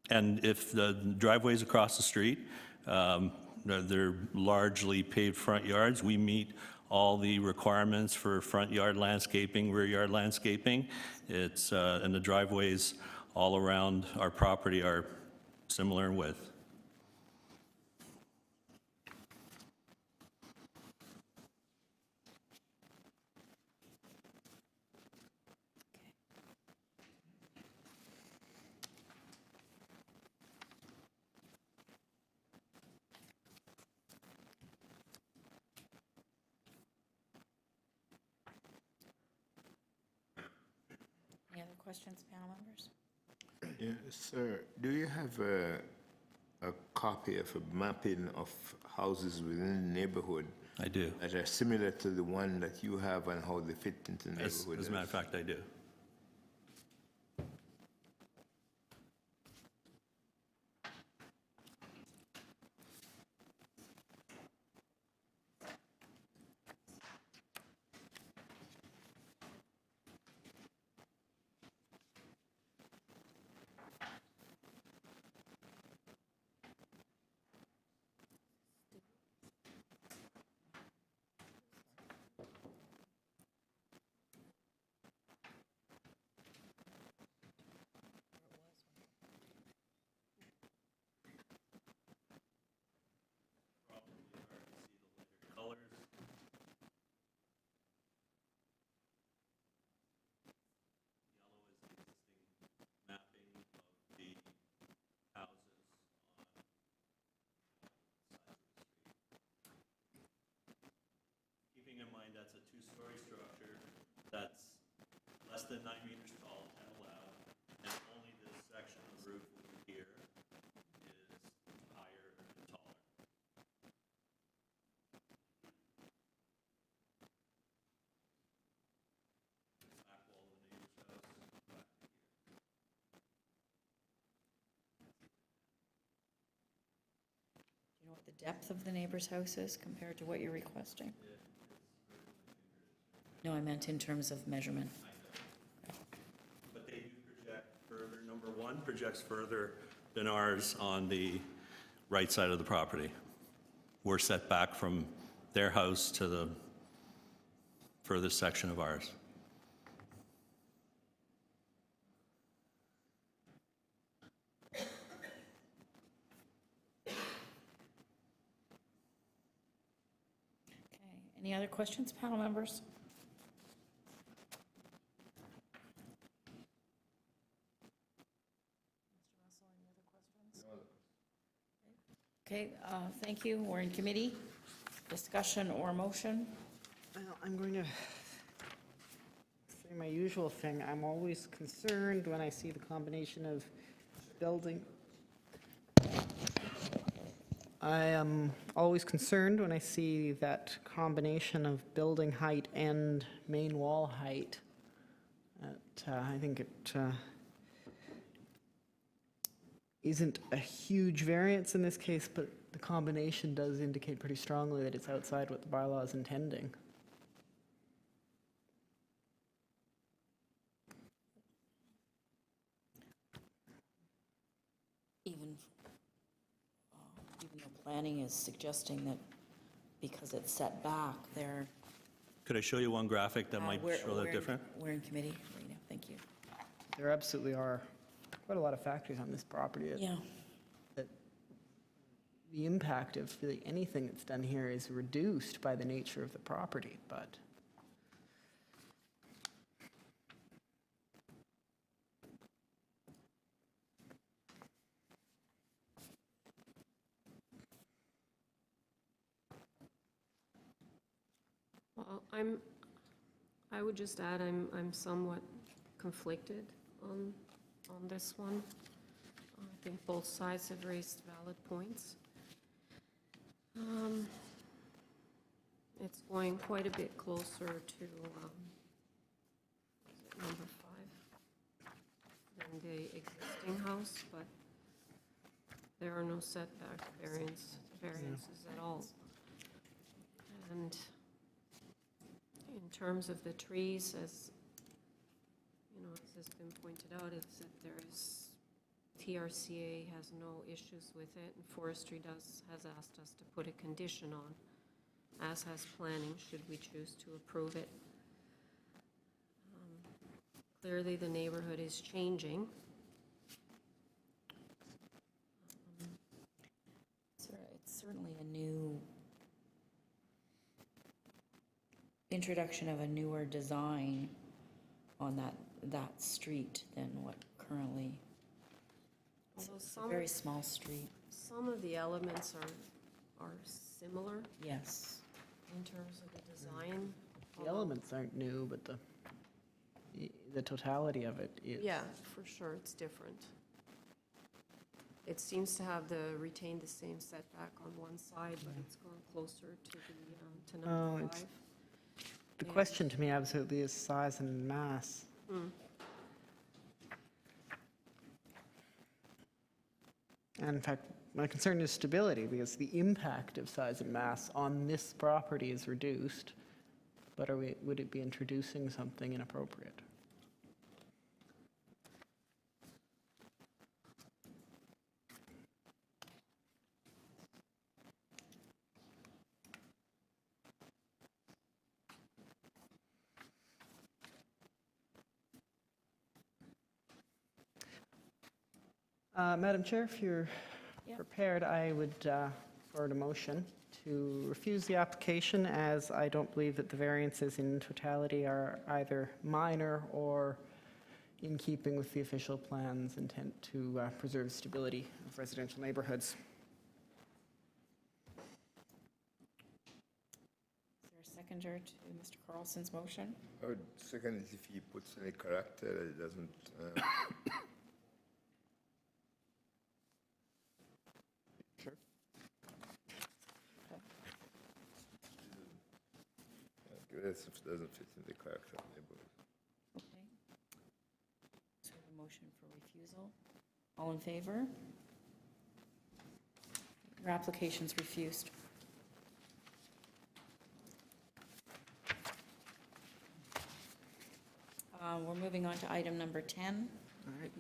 Speaker 3: And if the driveway's across the street, they're largely paved front yards. We meet all the requirements for front yard landscaping, rear yard landscaping. And the driveways all around our property are similar in width.
Speaker 1: Any other questions, panel members?
Speaker 5: Yeah, sir, do you have a copy of a mapping of houses within the neighborhood?
Speaker 3: I do.
Speaker 5: That are similar to the one that you have and how they fit into the neighborhood?
Speaker 3: As a matter of fact, I do. Keeping in mind that's a two-story structure that's less than 9 meters tall and allowed, and only this section of the roof over here is higher and taller. Back wall of the neighbor's house, back to here.
Speaker 1: Do you know what the depth of the neighbor's house is compared to what you're requesting? No, I meant in terms of measurement.
Speaker 3: But they do project further. Number one, one projects further than ours on the right side of the property. We're set back from their house to the furthest section of ours.
Speaker 1: Okay, any other questions, panel members? Okay, thank you. We're in committee. Discussion or motion?
Speaker 4: Well, I'm going to say my usual thing. I'm always concerned when I see the combination of building. I am always concerned when I see that combination of building height and main wall height. I think it isn't a huge variance in this case, but the combination does indicate pretty strongly that it's outside what the bylaw is intending.
Speaker 1: Even though planning is suggesting that because it's set back, they're...
Speaker 3: Could I show you one graphic that might show that different?
Speaker 1: We're in committee right now, thank you.
Speaker 4: There absolutely are quite a lot of factors on this property that the impact of really anything that's done here is reduced by the nature of the property, but
Speaker 2: Well, I would just add, I'm somewhat conflicted on this one. I think both sides have raised valid points. It's going quite a bit closer to, is it number 5, than the existing house, but there are no setback variances at all. And in terms of the trees, as you know, as has been pointed out, it's that there is, TRCA has no issues with it, and Forestry has asked us to put a condition on, as has planning, should we choose to approve it. Clearly, the neighborhood is changing.
Speaker 1: It's certainly a new introduction of a newer design on that street than what currently. It's a very small street.
Speaker 2: Some of the elements are similar.
Speaker 1: Yes.
Speaker 2: In terms of the design.
Speaker 4: the elements aren't new, but the totality of it is.
Speaker 2: Yeah, for sure, it's different. It seems to have retained the same setback on one side, but it's gone closer to number 5.
Speaker 4: The question to me absolutely is size and mass. And in fact, my concern is stability, because the impact of size and mass on this property is reduced, but would it be introducing something inappropriate? Madam Chair, if you're prepared, I would forward a motion to refuse the application, as I don't believe that the variances in totality are either minor or in keeping with the official plan's intent to preserve stability of residential neighborhoods.
Speaker 1: Is there a seconder to Mr. Carlson's motion?
Speaker 5: I would second it if he puts any character that it doesn't.
Speaker 1: Sure.
Speaker 5: If it doesn't fit in the character of the neighborhood.
Speaker 1: Okay. So a motion for refusal. All in favor? Your application's refused. We're moving on to item number 10,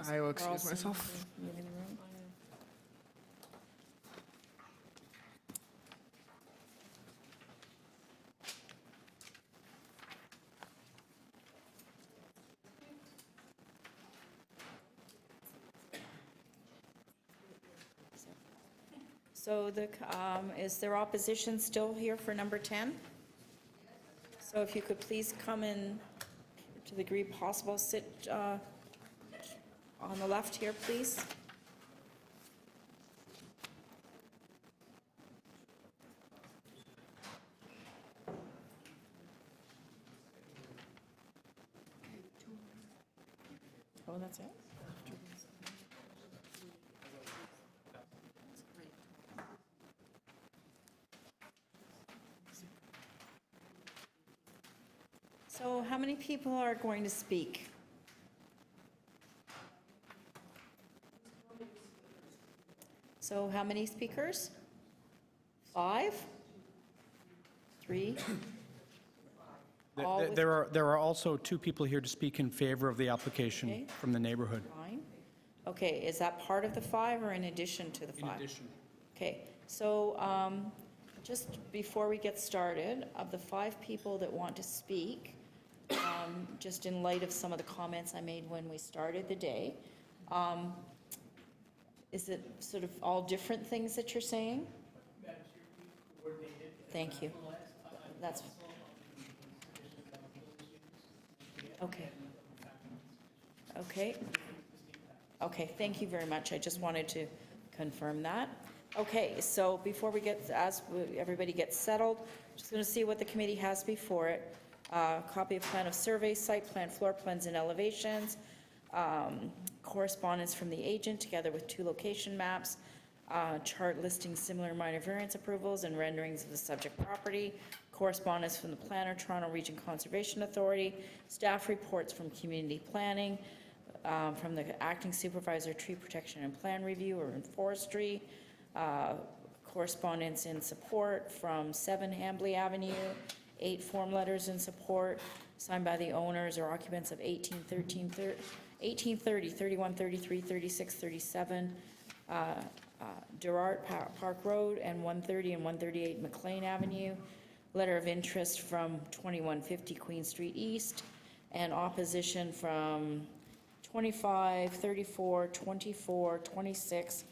Speaker 4: I will excuse myself.
Speaker 1: Leaving the room. So is there opposition still here for number 10? So if you could please come in, to the degree possible, sit on the left here, please. Oh, that's it? So how many people are going to speak? So how many speakers? 5? 3? All with-
Speaker 14: There are also 2 people here to speak in favor of the application
Speaker 1: Okay.
Speaker 14: from the neighborhood.
Speaker 1: Fine. Okay, is that part of the 5 or in addition to the 5?
Speaker 14: In addition.
Speaker 1: Okay, so just before we get started, of the 5 people that want to speak, just in light of some of the comments I made when we started the day, is it sort of all different things that you're saying? Thank you. That's, okay. Okay. Okay, thank you very much. I just wanted to confirm that. Okay, so before we get, everybody gets settled, just going to see what the committee has before it. Copy of plan of survey, site plan, floor plans and elevations, correspondence from the agent together with 2 location maps, chart listing similar minor variance approvals and renderings of the subject property, correspondence from the planner, Toronto Region Conservation Authority, staff reports from community planning, from the acting supervisor, tree protection and plan review or in forestry, correspondence in support from 7 Hambley Avenue, 8 form letters in support signed by the owners or occupants of 1830, 31, 33, 36, 37 Duart Park Road, and 130 and 138 McLean Avenue. Letter of interest from 2150 Queen Street East, and opposition from 25, 34, 24, 26,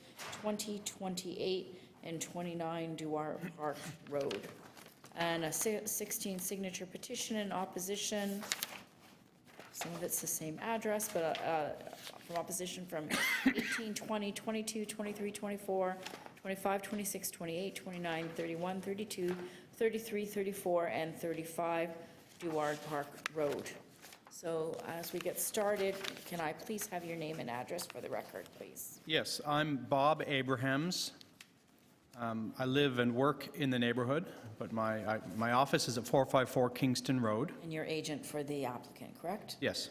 Speaker 1: 20, 28, and 29 Duart Park Road. And a 16 signature petition in opposition. Some of it's the same address, but from opposition from 18, 20, 22, 23, 24, 25, 26, 28, 29, 31, 32, 33, 34, and 35 Duart Park Road. So as we get started, can I please have your name and address for the record, please?
Speaker 14: Yes, I'm Bob Abrahams. I live and work in the neighborhood, but my office is at 454 Kingston Road.
Speaker 1: And you're agent for the applicant, correct?
Speaker 14: Yes.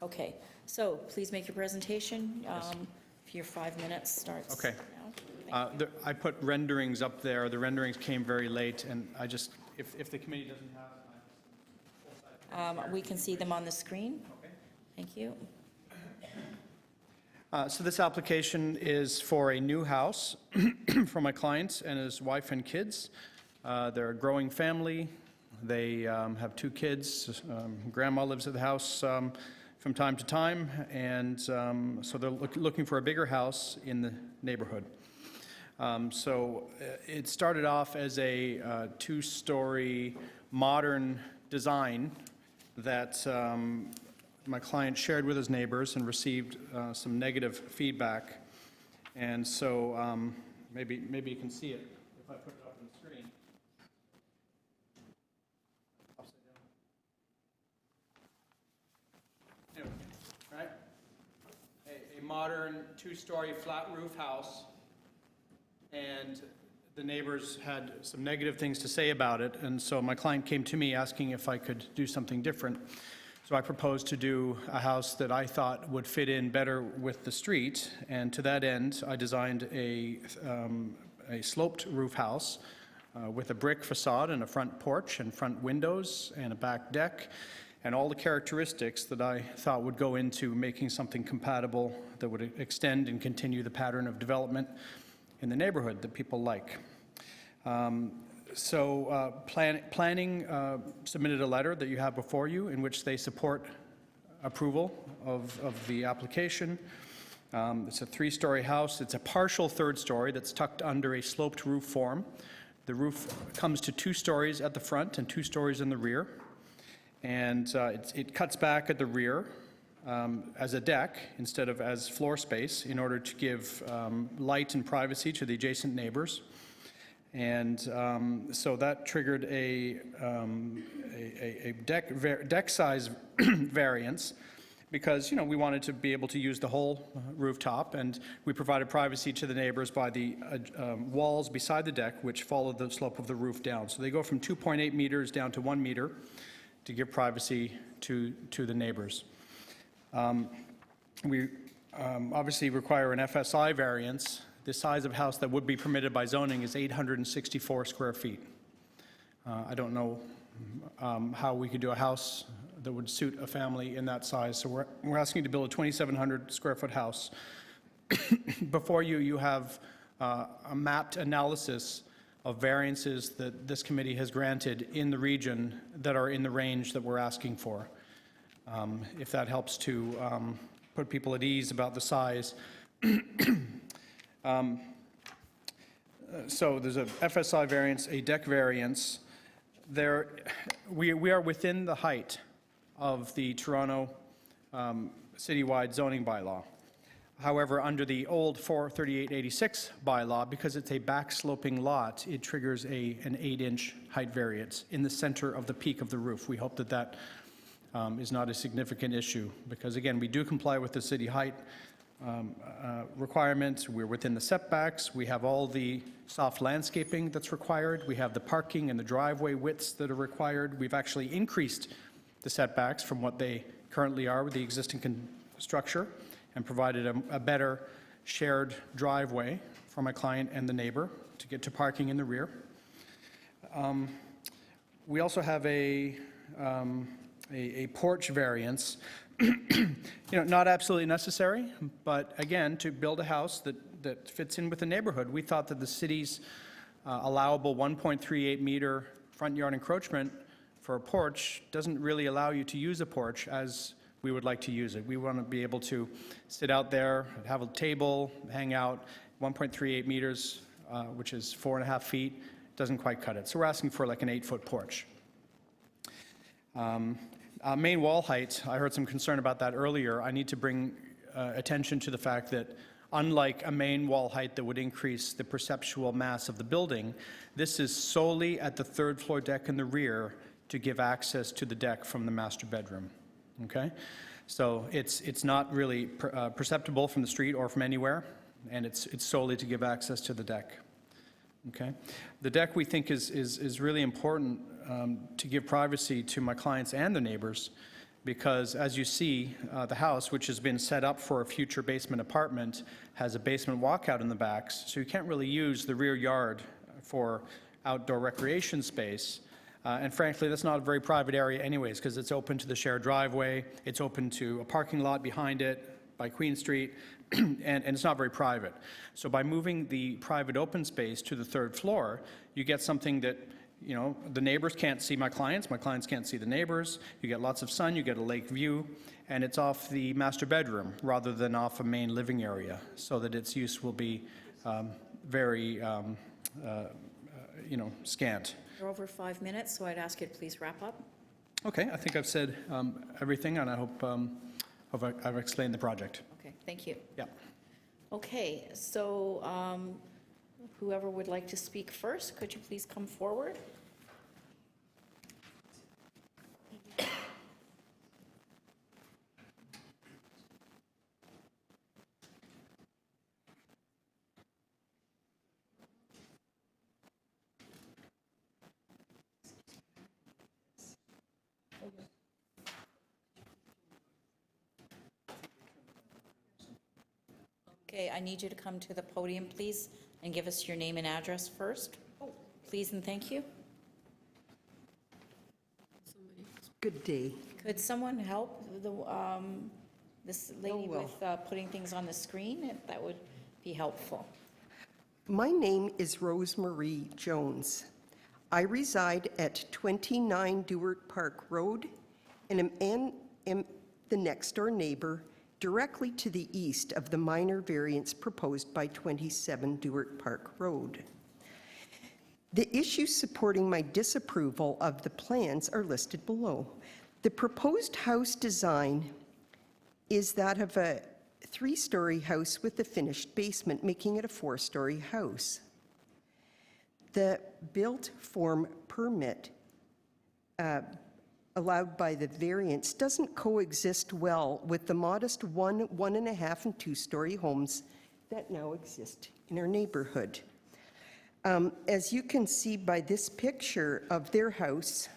Speaker 1: Okay, so please make your presentation. If your 5 minutes starts
Speaker 14: Okay.
Speaker 1: now.
Speaker 14: I put renderings up there. The renderings came very late, and I just, if the committee doesn't have it,
Speaker 1: We can see them on the screen.
Speaker 14: Okay.
Speaker 1: Thank you.
Speaker 14: So this application is for a new house for my client and his wife and kids. They're a growing family. They have 2 kids. Grandma lives at the house from time to time, and so they're looking for a bigger house in the neighborhood. So it started off as a 2-story modern design that my client shared with his neighbors and received some negative feedback. And so maybe you can see it if I put it up on the screen. Upside down. Anyway, right? A modern 2-story flat roof house, and the neighbors had some negative things to say about it, and so my client came to me asking if I could do something different. So I proposed to do a house that I thought would fit in better with the street, and to that end, I designed a sloped roof house with a brick facade and a front porch and front windows and a back deck, and all the characteristics that I thought would go into making something compatible that would extend and continue the pattern of development in the neighborhood that people like. Planning submitted a letter that you have before you in which they support approval of the application. It's a 3-story house. It's a partial 3rd story that's tucked under a sloped roof form. The roof comes to 2 stories at the front and 2 stories in the rear. And it cuts back at the rear as a deck instead of as floor space in order to give light and privacy to the adjacent neighbors. And so that triggered a deck size variance because, you know, we wanted to be able to use the whole rooftop, and we provided privacy to the neighbors by the walls beside the deck, which follow the slope of the roof down. So they go from 2.8 meters down to 1 meter to give privacy to the neighbors. We obviously require an FSI variance. The size of house that would be permitted by zoning is 864 square feet. I don't know how we could do a house that would suit a family in that size. So we're asking to build a 2,700 square foot house. Before you, you have a mapped analysis of variances that this committee has granted in the region that are in the range that we're asking for. If that helps to put people at ease about the size. So there's a FSI variance, a deck variance. We are within the height of the Toronto citywide zoning bylaw. However, under the old 43886 bylaw, because it's a back-sloping lot, it triggers an 8-inch height variance in the center of the peak of the roof. We hope that that is not a significant issue, because again, we do comply with the city height requirements. We're within the setbacks. We have all the soft landscaping that's required. We have the parking and the driveway widths that are required. We've actually increased the setbacks from what they currently are with the existing structure and provided a better shared driveway for my client and the neighbor to get to parking in the rear. We also have a porch variance. Not absolutely necessary, but again, to build a house that fits in with the neighborhood, we thought that the city's allowable 1.38 meter front yard encroachment for a porch doesn't really allow you to use a porch as we would like to use it. We want to be able to sit out there, have a table, hang out. 1.38 meters, which is 4.5 feet, doesn't quite cut it. So we're asking for like an 8-foot porch. Main wall height, I heard some concern about that earlier. I need to bring attention to the fact that unlike a main wall height that would increase the perceptual mass of the building, this is solely at the 3rd floor deck in the rear to give access to the deck from the master bedroom. Okay? So it's not really perceptible from the street or from anywhere, and it's solely to give access to the deck. Okay? The deck, we think, is really important to give privacy to my clients and the neighbors, because as you see, the house, which has been set up for a future basement apartment, has a basement walkout in the back, so you can't really use the rear yard for outdoor recreation space. And frankly, that's not a very private area anyways, because it's open to the shared driveway, it's open to a parking lot behind it by Queen Street, and it's not very private. So by moving the private open space to the 3rd floor, you get something that, the neighbors can't see my clients can't see the neighbors, you get lots of sun, you get a lake view, and it's off the master bedroom rather than off a main living area, so that its use will be very, scant.
Speaker 1: You're over 5 minutes, so I'd ask you to please wrap up.
Speaker 14: Okay, I think I've said everything, and I hope I've explained the project.
Speaker 1: Okay, thank you.
Speaker 14: Yeah.
Speaker 1: Okay, so whoever would like to speak first, could you please come forward? Okay, I need you to come to the podium, please, and give us your name and address first. Please and thank you.
Speaker 15: Good day.
Speaker 1: Could someone help this lady with putting things on the screen? That would be helpful.
Speaker 15: My name is Rosemarie Jones. I reside at 29 Duart Park Road and am the next-door neighbor directly to the east of the minor variance proposed by 27 Duart Park Road. The issues supporting my disapproval of the plans are listed below. The proposed house design is that of a 3-story house with a finished basement, making it a 4-story house. The built form permit allowed by the variance doesn't coexist well with the modest 1, 1.5, and 2-story homes that now exist in our neighborhood. As you can see by this picture of their house,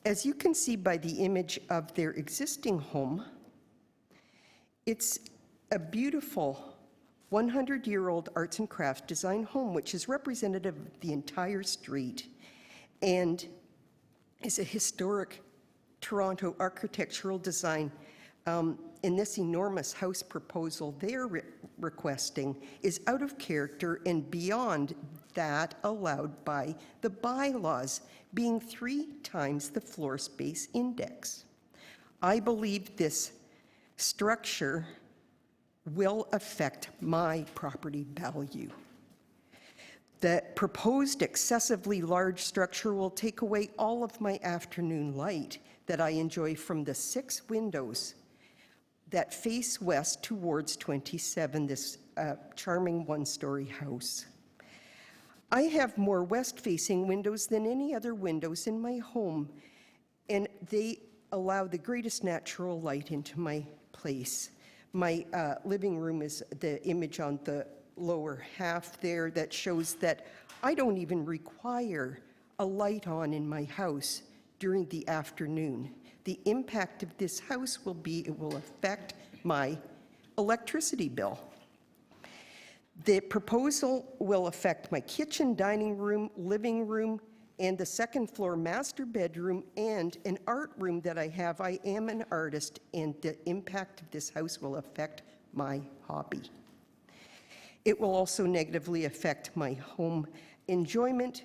Speaker 15: as you can see by the image of their existing home, it's a beautiful 100-year-old arts and crafts design home, which is representative of the entire street and is a historic Toronto architectural design. And this enormous house proposal they're requesting is out of character and beyond that allowed by the bylaws, being 3 times the floor space index. I believe this structure will affect my property value. The proposed excessively large structure will take away all of my afternoon light that I enjoy from the 6 windows that face west towards 27, this charming 1-story house. I have more west-facing windows than any other windows in my home, and they allow the greatest natural light into my place. My living room is the image on the lower half there that shows that I don't even require a light on in my house during the afternoon. The impact of this house will be it will affect my electricity bill. The proposal will affect my kitchen, dining room, living room, and the 2nd floor master bedroom and an art room that I have. I am an artist, and the impact of this house will affect my hobby. It will also negatively affect my home enjoyment,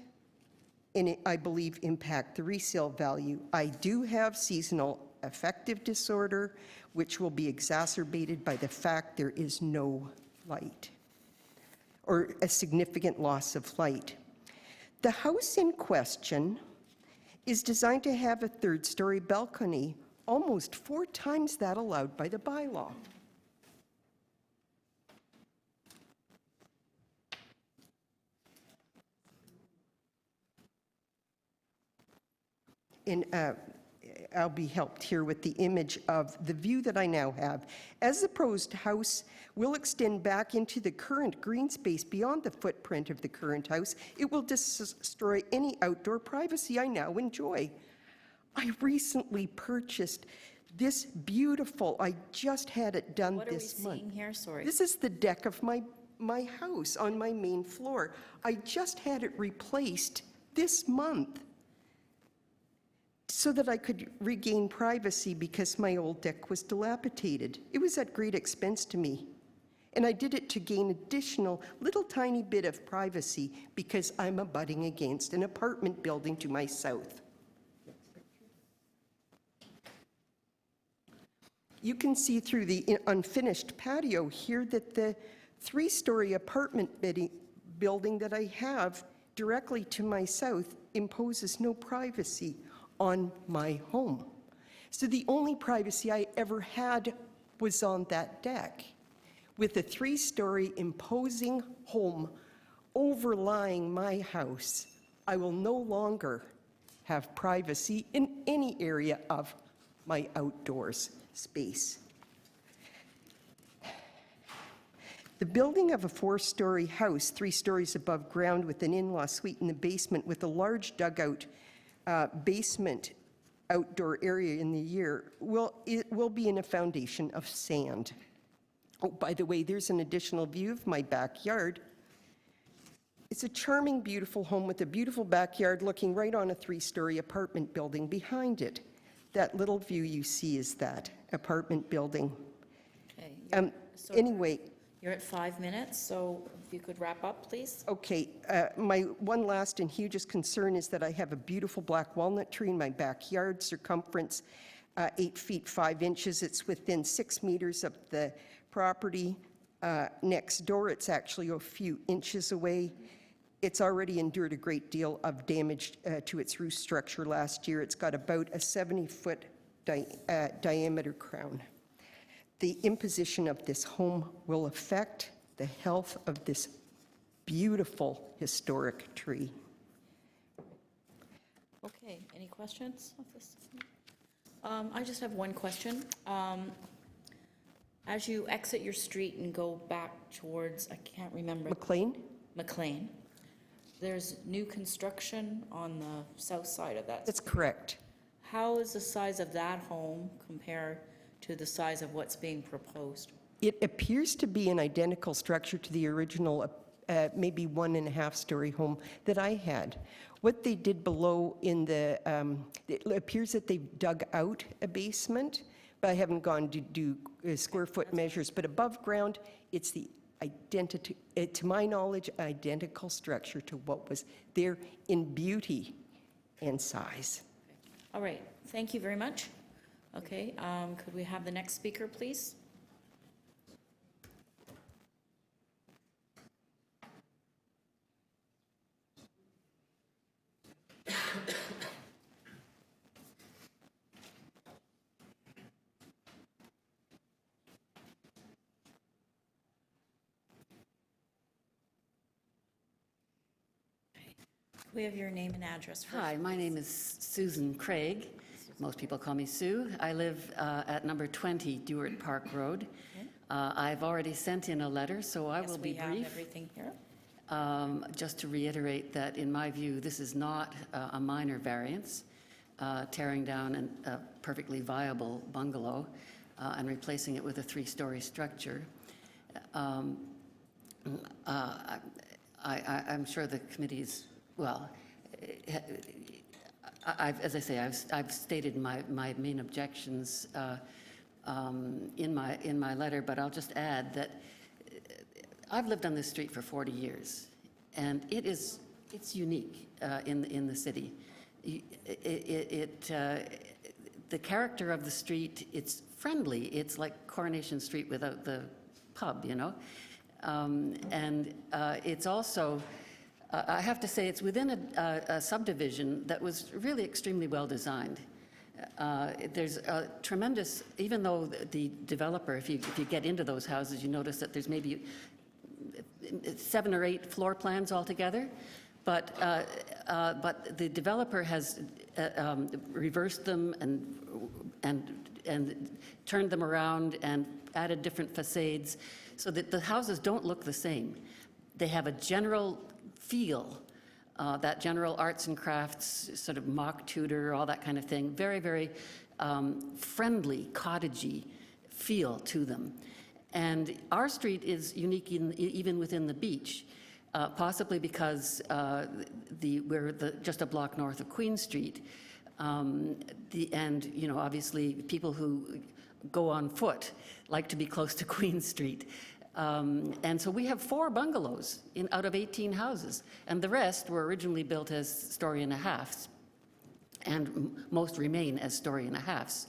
Speaker 15: and I believe impact the resale value. I do have seasonal affective disorder, which will be exacerbated by the fact there is no light or a significant loss of light. The house in question is designed to have a 3rd-story balcony, almost 4 times that allowed by the bylaw. And I'll be helped here with the image of the view that I now have. As the proposed house will extend back into the current green space beyond the footprint of the current house, it will destroy any outdoor privacy I now enjoy. I recently purchased this beautiful, I just had it done this month.
Speaker 1: What are we seeing here? Sorry.
Speaker 15: This is the deck of my house on my main floor. I just had it replaced this month so that I could regain privacy because my old deck was dilapidated. It was at great expense to me. And I did it to gain additional little tiny bit of privacy because I'm abutting against an apartment building to my south. You can see through the unfinished patio here that the 3-story apartment building that I have directly to my south imposes no privacy on my home. So the only privacy I ever had was on that deck. With a 3-story imposing home overlying my house, I will no longer have privacy in any area of my outdoors space. The building of a 4-story house, 3 stories above ground with an in-law suite in the basement with a large dugout basement outdoor area in the year will be in a foundation of sand. Oh, by the way, there's an additional view of my backyard. It's a charming, beautiful home with a beautiful backyard looking right on a 3-story apartment building behind it. That little view you see is that apartment building.
Speaker 1: Okay. So
Speaker 15: Anyway.
Speaker 1: You're at 5 minutes, so if you could wrap up, please.
Speaker 15: Okay, my one last and hugest concern is that I have a beautiful black walnut tree in my backyard, circumference 8 feet 5 inches. It's within 6 meters of the property. Next door, it's actually a few inches away. It's already endured a great deal of damage to its roof structure last year. It's got about a 70-foot diameter crown. The imposition of this home will affect the health of this beautiful historic tree.
Speaker 1: Okay, any questions of this? I just have one question. As you exit your street and go back towards, I can't remember. McLean, there's new construction on the south side of that.
Speaker 15: That's correct.
Speaker 1: How is the size of that home compared to the size of what's being proposed?
Speaker 15: It appears to be an identical structure to the original, maybe 1.5-story home that I had. What they did below in the, it appears that they've dug out a basement, but I haven't gone to do square foot measures, but above ground, it's the identity, to my knowledge, identical structure to what was there in beauty and size.
Speaker 1: All right, thank you very much. Okay, could we have the next speaker, please? We have your name and address first.
Speaker 16: Hi, my name is Susan Craig. Most people call me Sue. I live at number 20 Duart Park Road. I've already sent in a letter, so I will be
Speaker 1: Yes, we have
Speaker 16: brief.
Speaker 1: everything here.
Speaker 16: Just to reiterate that, in my view, this is not a minor variance, tearing down a perfectly viable bungalow and replacing it with a 3-story structure. I'm sure the committee's, well, as I say, I've stated my main objections in my letter, but I'll just add that I've lived on this street for 40 years, and it's unique in the city. The character of the street, it's friendly. It's like Coronation Street without the pub, you know, and it's also. I have to say, it's within a subdivision that was really extremely well designed. There's a tremendous, even though the developer, if you get into those houses, you notice that there's maybe 7 or 8 floor plans altogether, but the developer has reversed them and turned them around and added different facades so that the houses don't look the same. They have a general feel, that general arts and crafts, sort of mock Tudor, all that kind of thing, very, very friendly, cottagey feel to them. And our street is unique even within the beach, possibly because we're just a block north of Queen Street, and you know, obviously people who go on foot like to be close to Queen Street. And so we have 4 bungalows out of 18 houses, and the rest were originally built as story-and-a-halves, and most remain as story-and-a-halves,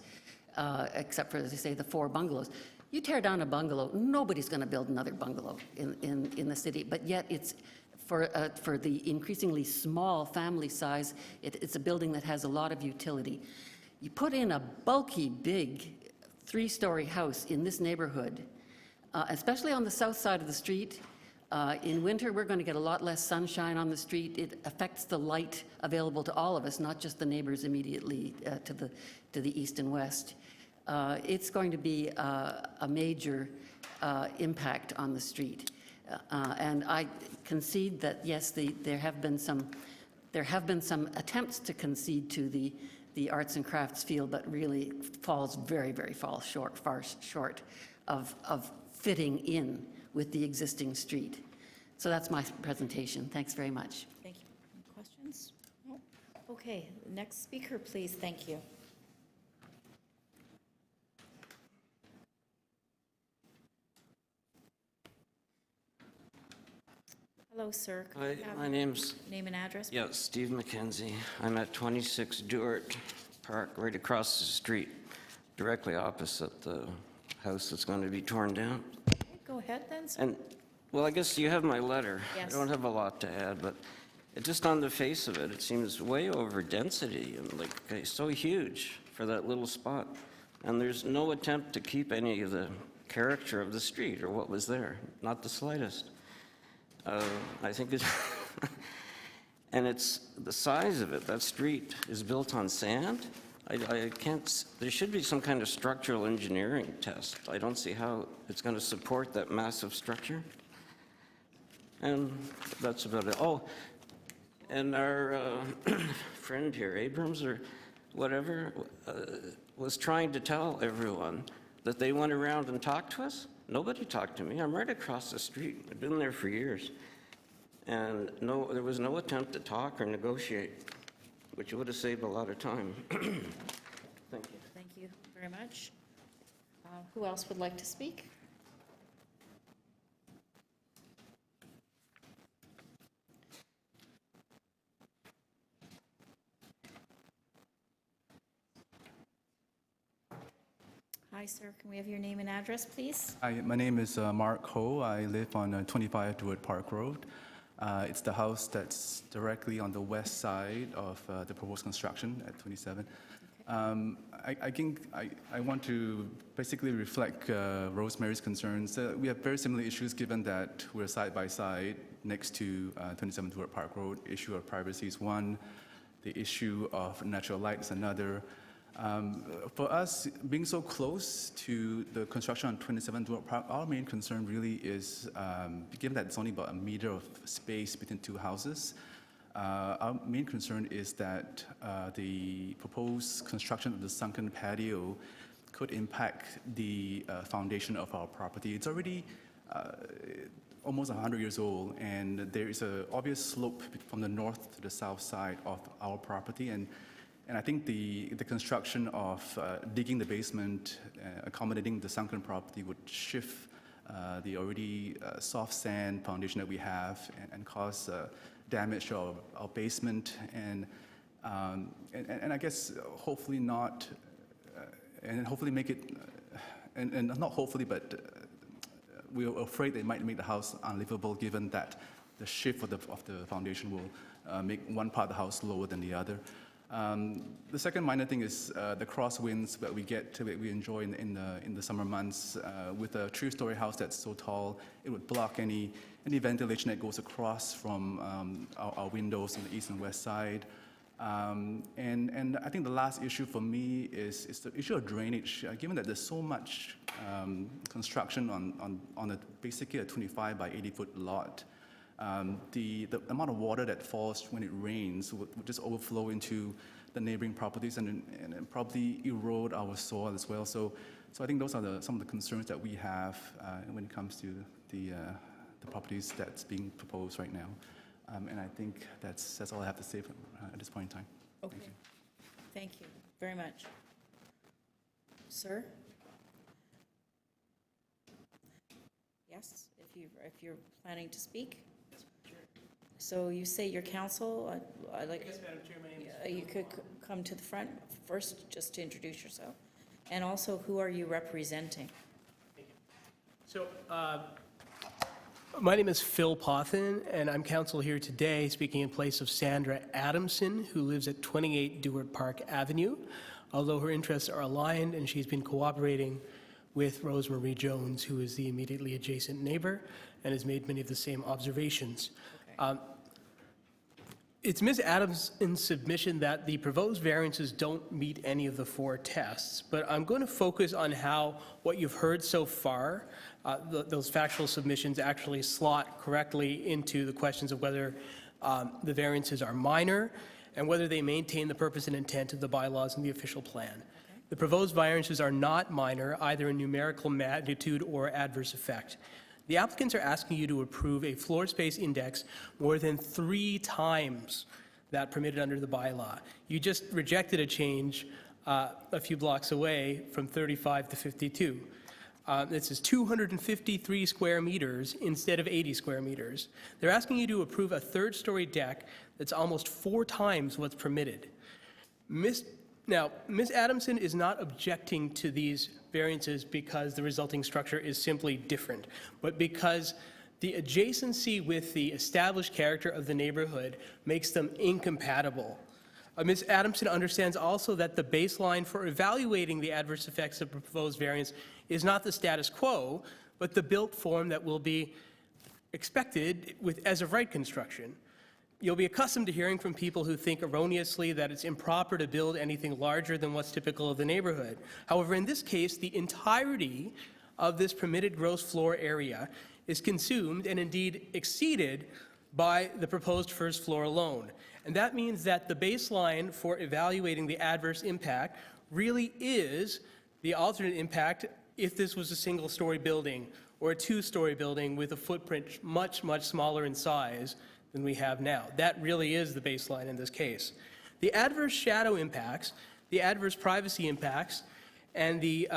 Speaker 16: except for, as I say, the 4 bungalows. You tear down a bungalow, nobody's going to build another bungalow in the city, but yet it's for the increasingly small family size, it's a building that has a lot of utility. You put in a bulky, big 3-story house in this neighborhood, especially on the south side of the street. In winter, we're going to get a lot less sunshine on the street. It affects the light available to all of us, not just the neighbors immediately to the east and west. It's going to be a major impact on the street. And I concede that, yes, there have been some attempts to concede to the arts and crafts field, but really falls far short of fitting in with the existing street. So that's my presentation. Thanks very much.
Speaker 1: Thank you. Any questions? No? Okay, next speaker, please. Thank you. Hello, sir. Could
Speaker 17: Hi,
Speaker 1: you have
Speaker 17: my name's,
Speaker 1: name and address?
Speaker 17: yeah, Steve McKenzie. I'm at 26 Duart Park, right across the street, directly opposite the house that's going to be torn down.
Speaker 1: Okay, go ahead then, sir.
Speaker 17: And, well, I guess you have my letter.
Speaker 1: Yes.
Speaker 17: I don't have a lot to add, but it just on the face of it, it seems way over density and like so huge for that little spot. And there's no attempt to keep any of the character of the street or what was there, not the slightest. I think it's, and it's the size of it, that street is built on sand. I can't, there should be some kind of structural engineering test. I don't see how it's going to support that massive structure. And that's about it. Oh, and our friend here, Abrams or whatever, was trying to tell everyone that they went around and talked to us. Nobody talked to me. I'm right across the street. I've been there for years. And no, there was no attempt to talk or negotiate, which would have saved a lot of time. Thank you.
Speaker 1: Thank you very much. Who else would like to speak? Hi, sir. Can we have your name and address, please?
Speaker 18: Hi, my name is Mark Ho. I live on 25 Duart Park Road. It's the house that's directly on the west side of the proposed construction at 27. I want to basically reflect Rosemary's concerns. We have very similar issues given that we're side by side next to 27 Duart Park Road. Issue of privacy is one. The issue of natural light is another. For us, being so close to the construction on 27 Duart Park, our main concern really is, given that it's only about a meter of space between two houses, our main concern is that the proposed construction of the sunken patio could impact the foundation of our property. It's already almost 100 years old, and there is an obvious slope from the north to the south side of our property. And I think the construction of digging the basement, accommodating the sunken property would shift the already soft sand foundation that we have and cause damage to our basement and I guess hopefully not, and hopefully make it, and not hopefully, but we're afraid they might make the house unlivable given that the shift of the foundation will make one part of the house lower than the other. The second minor thing is the crosswinds that we enjoy in the summer months. With a 3-story house that's so tall, it would block any ventilation that goes across from our windows on the east and west side. And I think the last issue for me is the issue of drainage. Given that there's so much construction on basically a 25 by 80 foot lot, the amount of water that falls when it rains would just overflow into the neighboring properties and probably erode our soil as well. So I think those are some of the concerns that we have when it comes to the properties that's being proposed right now. And I think that's all I have to say at this point in time.
Speaker 1: Okay. Thank you very much. Sir? Yes, if you're planning to speak? So you say your counsel, I'd like...
Speaker 23: Yes, Madam Chair, my name is...
Speaker 1: You could come to the front first, just to introduce yourself. And also, who are you representing?
Speaker 23: Thank you. So, my name is Phil Pothin, and I'm counsel here today, speaking in place of Sandra Adamson, who lives at 28 Duart Park Avenue. Although her interests are aligned, and she's been cooperating with Rosemary Jones, who is the immediately adjacent neighbor, and has made many of the same observations. Okay. It's Ms. Adamson's submission that the proposed variances don't meet any of the 4 tests, but I'm going to focus on how what you've heard so far, those factual submissions actually slot correctly into the questions of whether the variances are minor and whether they maintain the purpose and intent of the bylaws and the official plan. Okay. The proposed variances are not minor, either in numerical magnitude or adverse effect. The applicants are asking you to approve a floor space index more than 3 times that permitted under the bylaw. You just rejected a change a few blocks away from 35 to 52. This is 253 square meters instead of 80 square meters. They're asking you to approve a 3rd-story deck that's almost 4 times what's permitted. Ms. Adamson is not objecting to these variances because the resulting structure is simply different, but because the adjacency with the established character of the neighborhood makes them incompatible. Ms. Adamson understands also that the baseline for evaluating the adverse effects of proposed variance is not the status quo, but the built form that will be expected with as-of-right construction. You'll be accustomed to hearing from people who think erroneously that it's improper to build anything larger than what's typical of the neighborhood. However, in this case, the entirety of this permitted gross floor area is consumed and indeed exceeded by the proposed first floor alone. And that means that the baseline for evaluating the adverse impact really is the alternate impact if this was a single-story building or a 2-story building with a footprint much, much smaller in size than we have now. That really is the baseline in this case. The adverse shadow impacts, the adverse privacy impacts, and the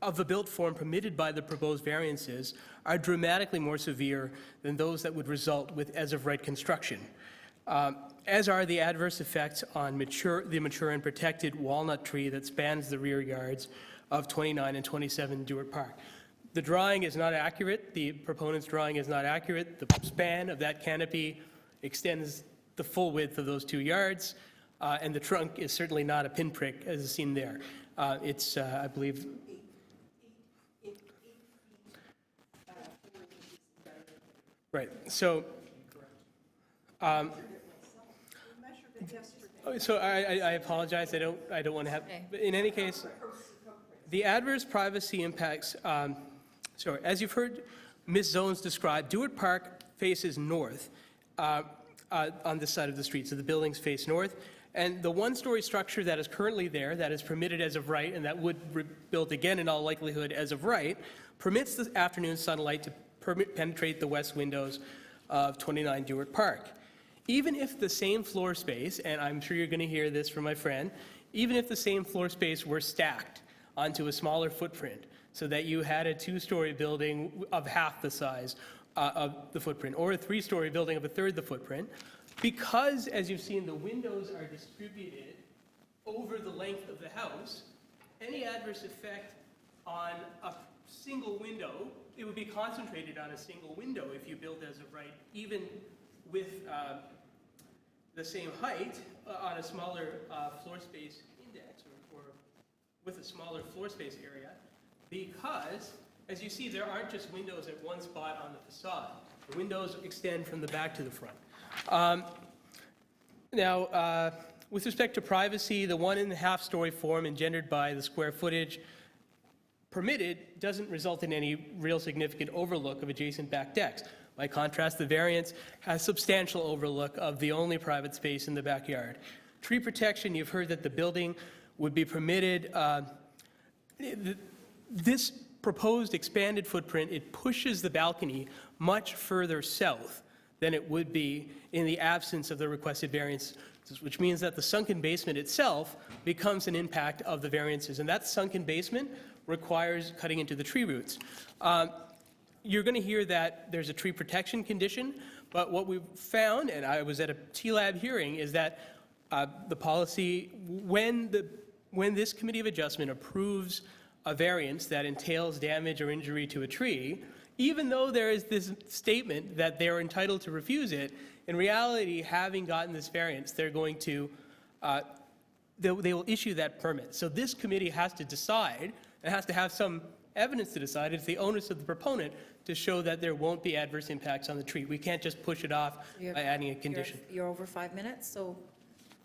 Speaker 23: of the built form permitted by the proposed variances are dramatically more severe than those that would result with as-of-right construction, as are the adverse effects on the mature and protected walnut tree that spans the rear yards of 29 and 27 Duart Park. The drawing is not accurate. The proponent's drawing is not accurate. The span of that canopy extends the full width of those 2 yards, and the trunk is certainly not a pinprick as is seen there. It's, I believe, right. So, so I apologize. I don't want to have. But in any case, the adverse privacy impacts. Sorry, as you've heard Ms. Zones describe, Duart Park faces north on this side of the street. So the buildings face north. And the 1-story structure that is currently there, that is permitted as of right, and that would be built again in all likelihood as of right, permits the afternoon sunlight to penetrate the west windows of 29 Duart Park. Even if the same floor space, and I'm sure you're going to hear this from my friend, even if the same floor space were stacked onto a smaller footprint, so that you had a 2-story building of half the size of the footprint, or a 3-story building of a third the footprint, because, as you've seen, the windows are distributed over the length of the house, any adverse effect on a single window, it would be concentrated on a single window if you built as of right, even with the same height on a smaller floor space index, or with a smaller floor space area, because, as you see, there aren't just windows at one spot on the facade. The windows extend from the back to the front. Now, with respect to privacy, the 1.5-story form engendered by the square footage permitted doesn't result in any real significant overlook of adjacent back decks. By contrast, the variance has substantial overlook of the only private space in the backyard. Tree protection, you've heard that the building would be permitted. This proposed expanded footprint, it pushes the balcony much further south than it would be in the absence of the requested variance, which means that the sunken basement itself becomes an impact of the variances, and that sunken basement requires cutting into the tree roots. You're going to hear that there's a tree protection condition, but what we've found, and I was at a TLAB hearing, is that the policy, when this Committee of Adjustment approves a variance that entails damage or injury to a tree, even though there is this statement that they're entitled to refuse it, in reality, having gotten this variance, they're going to, they will issue that permit. So this committee has to decide, and has to have some evidence to decide, it's the onus of the proponent to show that there won't be adverse impacts on the tree. We can't just push it off by adding a condition.
Speaker 1: You're over 5 minutes, so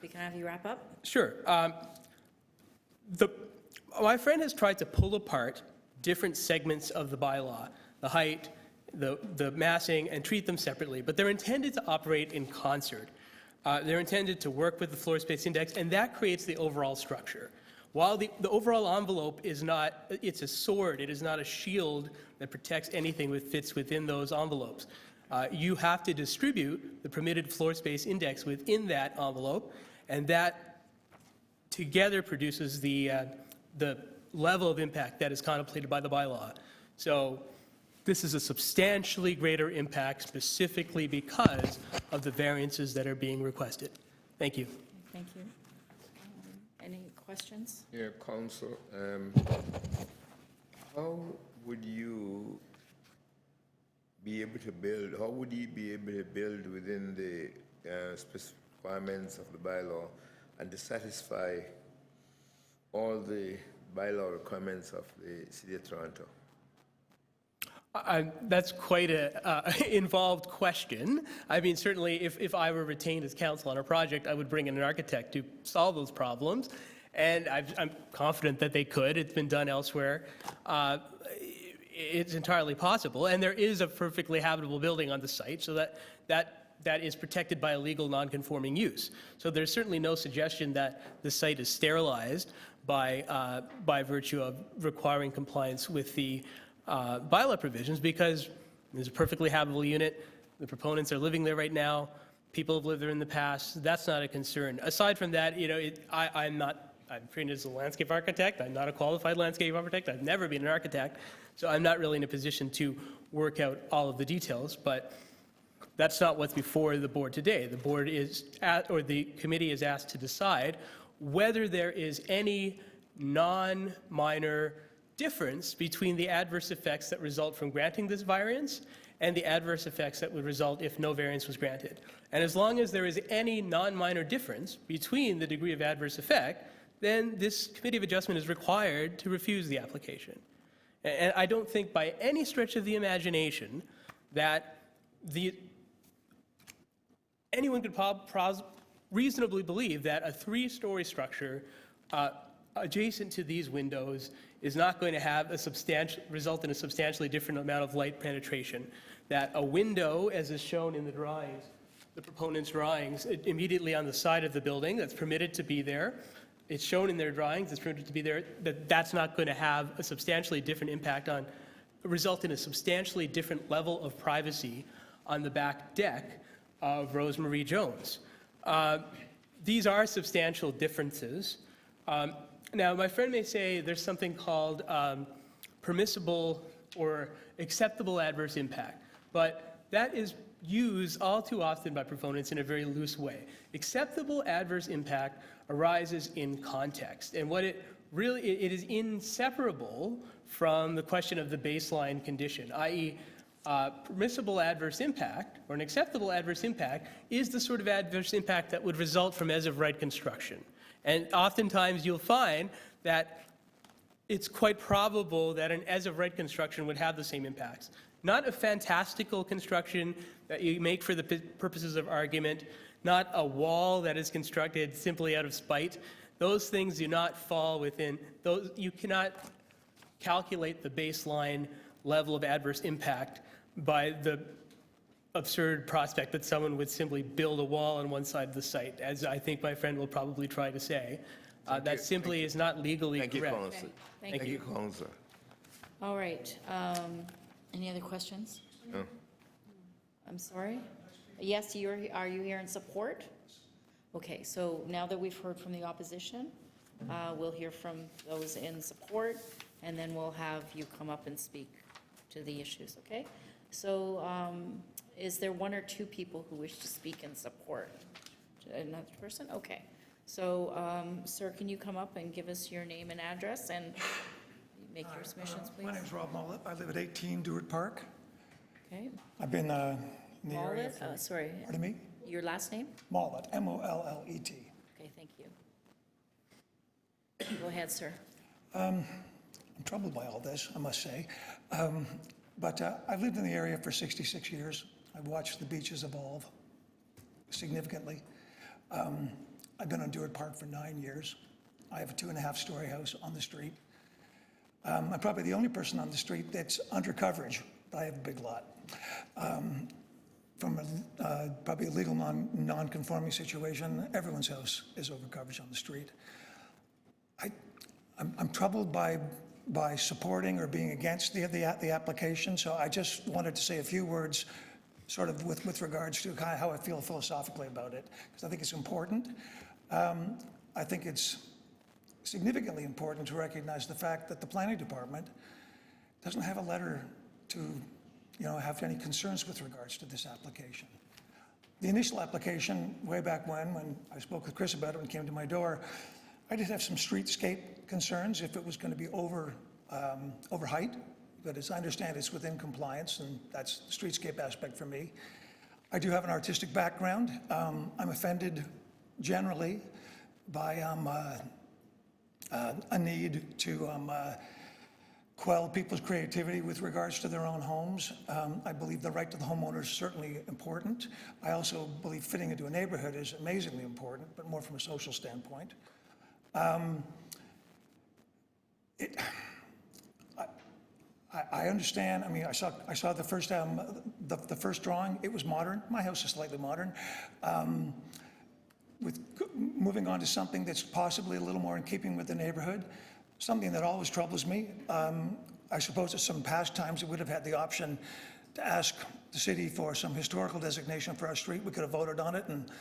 Speaker 1: we can have you wrap up?
Speaker 23: Sure. My friend has tried to pull apart different segments of the bylaw, the height, the massing, and treat them separately, but they're intended to operate in concert. They're intended to work with the floor space index, and that creates the overall structure. While the overall envelope is not, it's a sword, it is not a shield that protects anything that fits within those envelopes. You have to distribute the permitted floor space index within that envelope, and that together produces the level of impact that is contemplated by the bylaw. So this is a substantially greater impact specifically because of the variances that are being requested. Thank you.
Speaker 1: Thank you. Any questions?
Speaker 5: Yeah, Council, how would you be able to build, how would you be able to build within the specific requirements of the bylaw and to satisfy all the bylaw requirements of the City of Toronto?
Speaker 23: That's quite a involved question. I mean, certainly if I were retained as counsel on a project, I would bring in an architect to solve those problems. And I'm confident that they could. It's been done elsewhere. It's entirely possible. And there is a perfectly habitable building on the site, so that is protected by a legal non-conforming use. So there's certainly no suggestion that the site is sterilized by virtue of requiring compliance with the bylaw provisions, because there's a perfectly habitable unit. The proponents are living there right now. People have lived there in the past. That's not a concern. Aside from that, you know, I'm trained as a landscape architect. I'm not a qualified landscape architect. I've never been an architect, so I'm not really in a position to work out all of the details, but that's not what's before the board today. The board or the committee is asked to decide whether there is any non-minor difference between the adverse effects that result from granting this variance and the adverse effects that would result if no variance was granted. And as long as there is any non-minor difference between the degree of adverse effect, then this committee of adjustment is required to refuse the application. And I don't think by any stretch of the imagination that anyone could reasonably believe that a 3-story structure adjacent to these windows is not going to have result in a substantially different amount of light penetration. That a window, as is shown in the drawings, the proponent's drawings, immediately on the side of the building that's permitted to be there, it's shown in their drawings, it's permitted to be there, that's not going to have a substantially different impact result in a substantially different level of privacy on the back deck of Rosemarie Jones. These are substantial differences. Now, my friend may say there's something called permissible or acceptable adverse impact, but that is used all too often by proponents in a very loose way. Acceptable adverse impact arises in context, and it is inseparable from the question of the baseline condition, i.e., permissible adverse impact or an acceptable adverse impact is the sort of adverse impact that would result from as-of-right construction. And oftentimes you'll find that it's quite probable that an as-of-right construction would have the same impacts. Not a fantastical construction that you make for the purposes of argument, not a wall that is constructed simply out of spite. Those things do not fall within those. You cannot calculate the baseline level of adverse impact by the absurd prospect that someone would simply build a wall on one side of the site, as I think my friend will probably try to say. That simply is not legally correct.
Speaker 5: Council.
Speaker 1: Thank you.
Speaker 5: Council.
Speaker 1: All right. Any other questions?
Speaker 5: No.
Speaker 1: I'm sorry? Yes, are you here in support? Okay, so now that we've heard from the opposition, we'll hear from those in support, and then we'll have you come up and speak to the issues, okay? So is there one or two people who wish to speak in support? Another person? Okay. So, sir, can you come up and give us your name and address and make your submissions, please?
Speaker 19: My name's Rob Mollett. I live at 18 Duart Park.
Speaker 1: Okay.
Speaker 19: I've been in the area
Speaker 1: Mollett, sorry.
Speaker 19: Pardon me?
Speaker 1: Your last name?
Speaker 19: Mollett, M-O-L-L-E-T.
Speaker 1: Okay, thank you. Go ahead, sir.
Speaker 19: I'm troubled by all this, I must say. But I've lived in the area for 66 years. I've watched the beaches evolve significantly. I've been on Duart Park for 9 years. I have a 2.5-story house on the street. I'm probably the only person on the street that's under coverage, but I have a big lot. From probably a legal non-conforming situation, everyone's house is over coverage on the street. I'm troubled by supporting or being against the application, so I just wanted to say a few words sort of with regards to kind of how I feel philosophically about it, because I think it's important. I think it's significantly important to recognize the fact that the planning department doesn't have a letter to, have any concerns with regards to this application. The initial application, way back when I spoke with Chris about it and came to my door, I did have some streetscape concerns if it was going to be over height, but as I understand, it's within compliance, and that's the streetscape aspect for me. I do have an artistic background. I'm offended generally by a need to quell people's creativity with regards to their own homes. I believe the right to the homeowner is certainly important. I also believe fitting into a neighborhood is amazingly important, but more from a social standpoint. I understand. I mean, I saw the first the first drawing. It was modern. My house is slightly modern. With moving on to something that's possibly a little more in keeping with the neighborhood, something that always troubles me. I suppose at some past times we would have had the option to ask the city for some historical designation for our street. We could have voted on it, and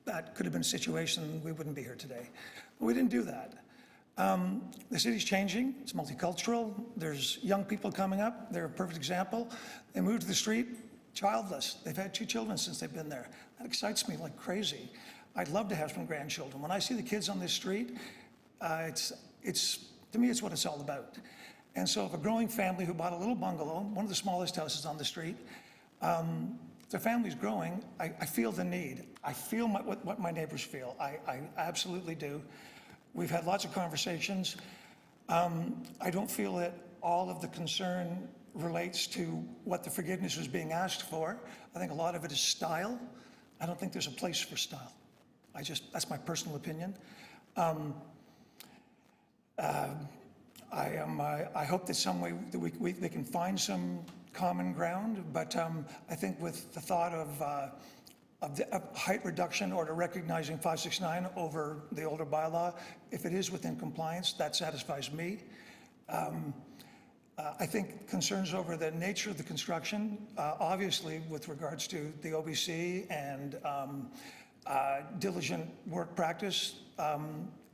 Speaker 19: that could have been a situation we wouldn't be here today. But we didn't do that. The city's changing. It's multicultural. There's young people coming up. They're a perfect example. They moved to the street childless. They've had 2 children since they've been there. That excites me like crazy. I'd love to have some grandchildren. When I see the kids on this street, to me, it's what it's all about. And so if a growing family who bought a little bungalow, one of the smallest houses on the street, their family's growing, I feel the need. I feel what my neighbors feel. I absolutely do. We've had lots of conversations. I don't feel that all of the concern relates to what the forgiveness is being asked for. I think a lot of it is style. I don't think there's a place for style. That's my personal opinion. I hope that some way that they can find some common ground, but I think with the thought of height reduction or to recognizing 569 over the older bylaw, if it is within compliance, that satisfies me. I think concerns over the nature of the construction, obviously with regards to the OBC and diligent work practice,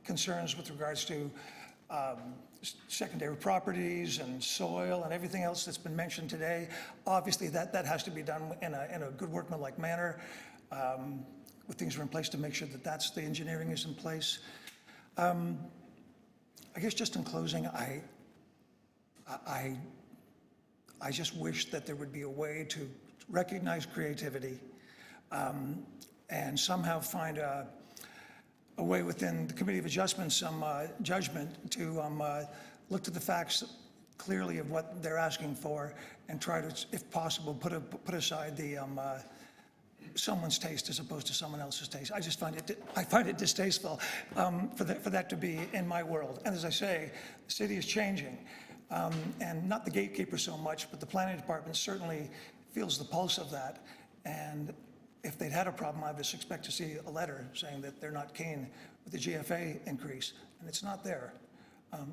Speaker 19: concerns with regards to secondary properties and soil and everything else that's been mentioned today. Obviously, that has to be done in a good workmanlike manner, with things are in place to make sure that the engineering is in place. I guess just in closing, I just wish that there would be a way to recognize creativity and somehow find a way within the Committee of Adjustment, some judgment to look to the facts clearly of what they're asking for and try to, if possible, put aside the someone's taste as opposed to someone else's taste. I just find it distasteful for that to be in my world. And as I say, the city is changing, and not the gatekeeper so much, but the planning department certainly feels the pulse of that. And if they'd had a problem, I would expect to see a letter saying that they're not keen with the GFA increase, and it's not there.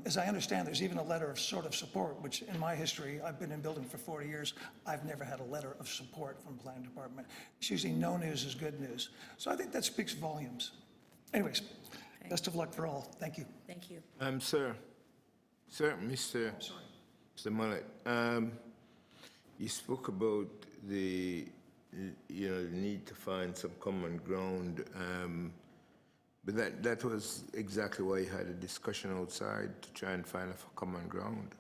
Speaker 19: As I understand, there's even a letter of sort of support, which in my history, I've been in building for 40 years, I've never had a letter of support from the planning department. It's usually no news is good news. So I think that speaks volumes. Anyways, best of luck for all. Thank you.
Speaker 1: Thank you.
Speaker 5: Sir, Mr. Mullet, you spoke about the need to find some common ground, but that was exactly why you had a discussion outside to try and find a common ground.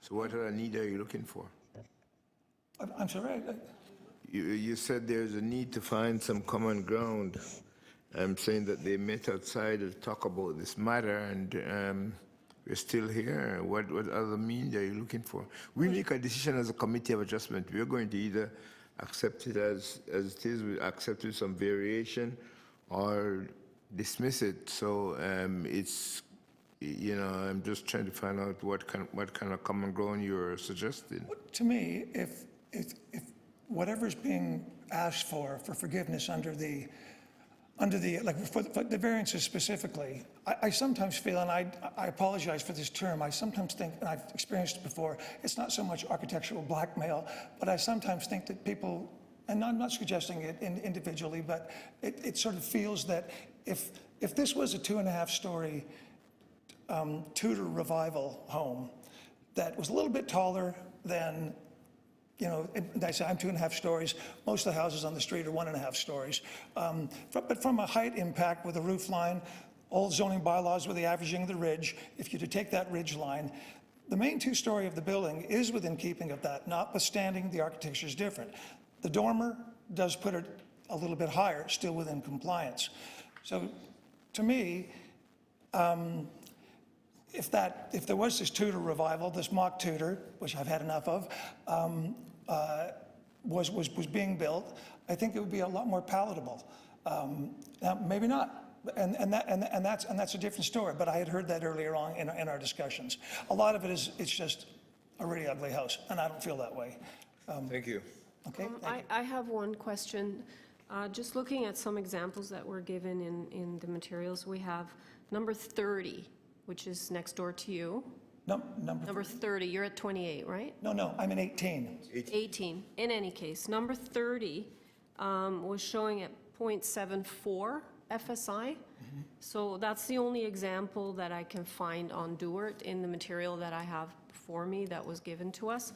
Speaker 5: So what other need are you looking for?
Speaker 19: I'm sorry?
Speaker 5: You said there's a need to find some common ground. I'm saying that they met outside to talk about this matter, and we're still here. What other means are you looking for? We make a decision as a committee of adjustment. We're going to either accept it as it is, we accept it with some variation, or dismiss it. So it's, I'm just trying to find out what kind of common ground you're suggesting.
Speaker 19: To me, if whatever's being asked for forgiveness under the under the, like, for the variances specifically, I sometimes feel, and I apologize for this term, I sometimes think, and I've experienced it before, it's not so much architectural blackmail, but I sometimes think that people, and I'm not suggesting it individually, but it sort of feels that if this was a 2.5-story Tudor revival home that was a little bit taller than, you know, and I say I'm 2.5 stories. Most of the houses on the street are 1.5 stories. But from a height impact with a roof line, old zoning bylaws with the averaging of the ridge, if you to take that ridge line, the main 2-story of the building is within keeping of that, notwithstanding the architecture is different. The dormer does put it a little bit higher, still within compliance. So to me, if there was this Tudor revival, this mock Tudor, which I've had enough of, was being built, I think it would be a lot more palatable. Now, maybe not, and that's a different story. But I had heard that earlier on in our discussions. A lot of it is it's just a really ugly house, and I don't feel that way.
Speaker 5: Thank you.
Speaker 19: Okay.
Speaker 2: I have one question. Just looking at some examples that were given in the materials, we have number 30, which is next door to you. Number 30, you're at 28, right?
Speaker 19: No, I'm in 18.
Speaker 2: 18. In any case, number 30 was showing at 0.74 FSI. So that's the only example that I can find on Duart in the material that I have before me that was given to us.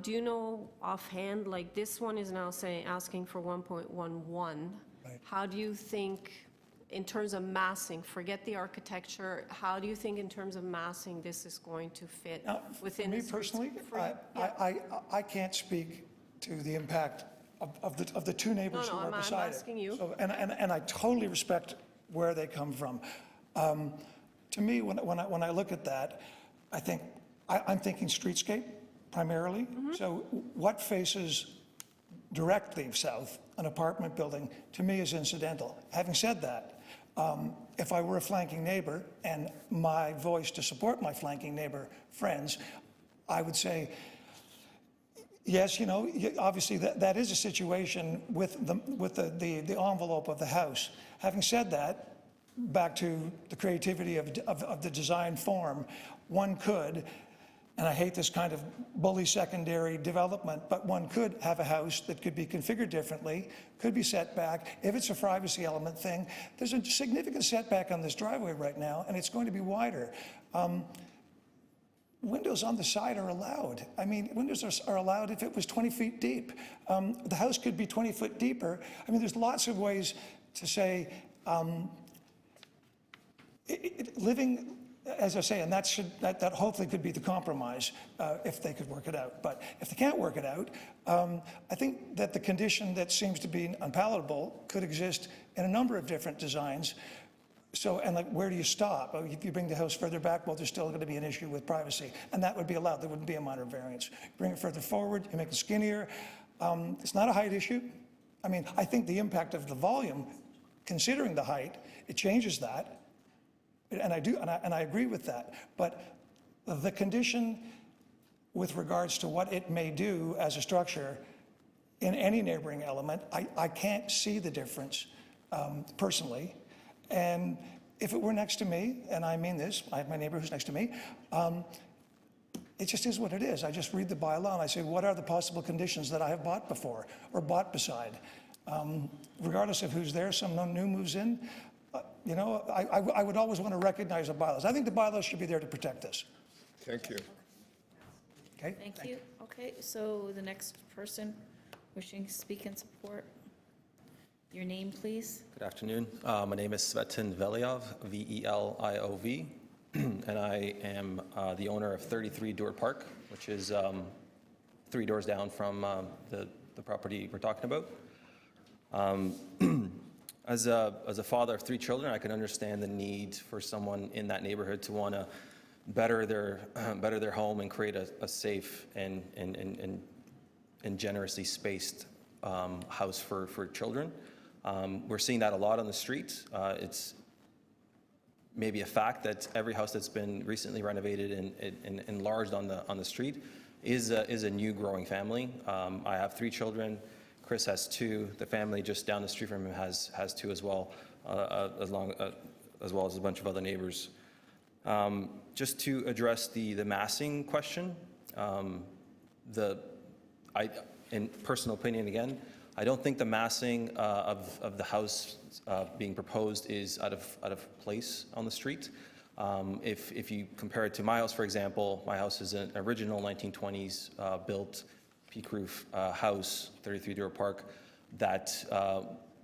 Speaker 2: Do you know offhand, like this one is now asking for 1.11. Right. How do you think, in terms of massing, forget the architecture, how do you think in terms of massing this is going to fit within?
Speaker 19: For me personally, I can't speak to the impact of the two neighbors who are beside it.
Speaker 2: I'm asking you.
Speaker 19: So, and I totally respect where they come from. To me, when I look at that, I'm thinking streetscape primarily. So what faces directly south, an apartment building, to me is incidental. Having said that, if I were a flanking neighbor and my voice to support my flanking neighbor friends, I would say, yes, you know, obviously that is a situation with the envelope of the house. Having said that, back to the creativity of the design form, one could, and I hate this kind of bully secondary development, but one could have a house that could be configured differently, could be set back. If it's a privacy element thing, there's a significant setback on this driveway right now, and it's going to be wider. Windows on the side are allowed. I mean, windows are allowed if it was 20 feet deep. The house could be 20 foot deeper. I mean, there's lots of ways to say, living, as I say, and that hopefully could be the compromise if they could work it out. But if they can't work it out, I think that the condition that seems to be unpalatable could exist in a number of different designs. So, and like, where do you stop? If you bring the house further back, well, there's still going to be an issue with privacy, and that would be allowed. There wouldn't be a minor variance. Bring it further forward, you make it skinnier. It's not a height issue. I mean, I think the impact of the volume, considering the height, it changes that. And I agree with that. But the condition with regards to what it may do as a structure in any neighboring element, I can't see the difference personally. And if it were next to me, and I mean this, I have my neighbor who's next to me, it just is what it is. I just read the bylaw and I say, what are the possible conditions that I have bought before or bought beside? Regardless of who's there, some new moves in. You know, I would always want to recognize the bylaws. I think the bylaws should be there to protect this.
Speaker 5: Thank you.
Speaker 19: Okay?
Speaker 1: Thank you. Okay, so the next person wishing to speak in support. Your name, please.
Speaker 6: Good afternoon. My name is Svetlin Veliov, V-E-L-I-O-V, and I am the owner of 33 Duart Park, which is 3 doors down from the property we're talking about. As a father of 3 children, I can understand the need for someone in that neighborhood to want to better their home and create a safe and generously spaced house for children. We're seeing that a lot on the street. It's maybe a fact that every house that's been recently renovated and enlarged on the street is a new growing family. I have 3 children. Chris has 2. The family just down the street from him has 2 as well, as well as a bunch of other neighbors. Just to address the massing question, in personal opinion again, I don't think the massing of the house being proposed is out of place on the street. If you compare it to my house, for example, my house is an original 1920s built peak roof house, 33 Duart Park, that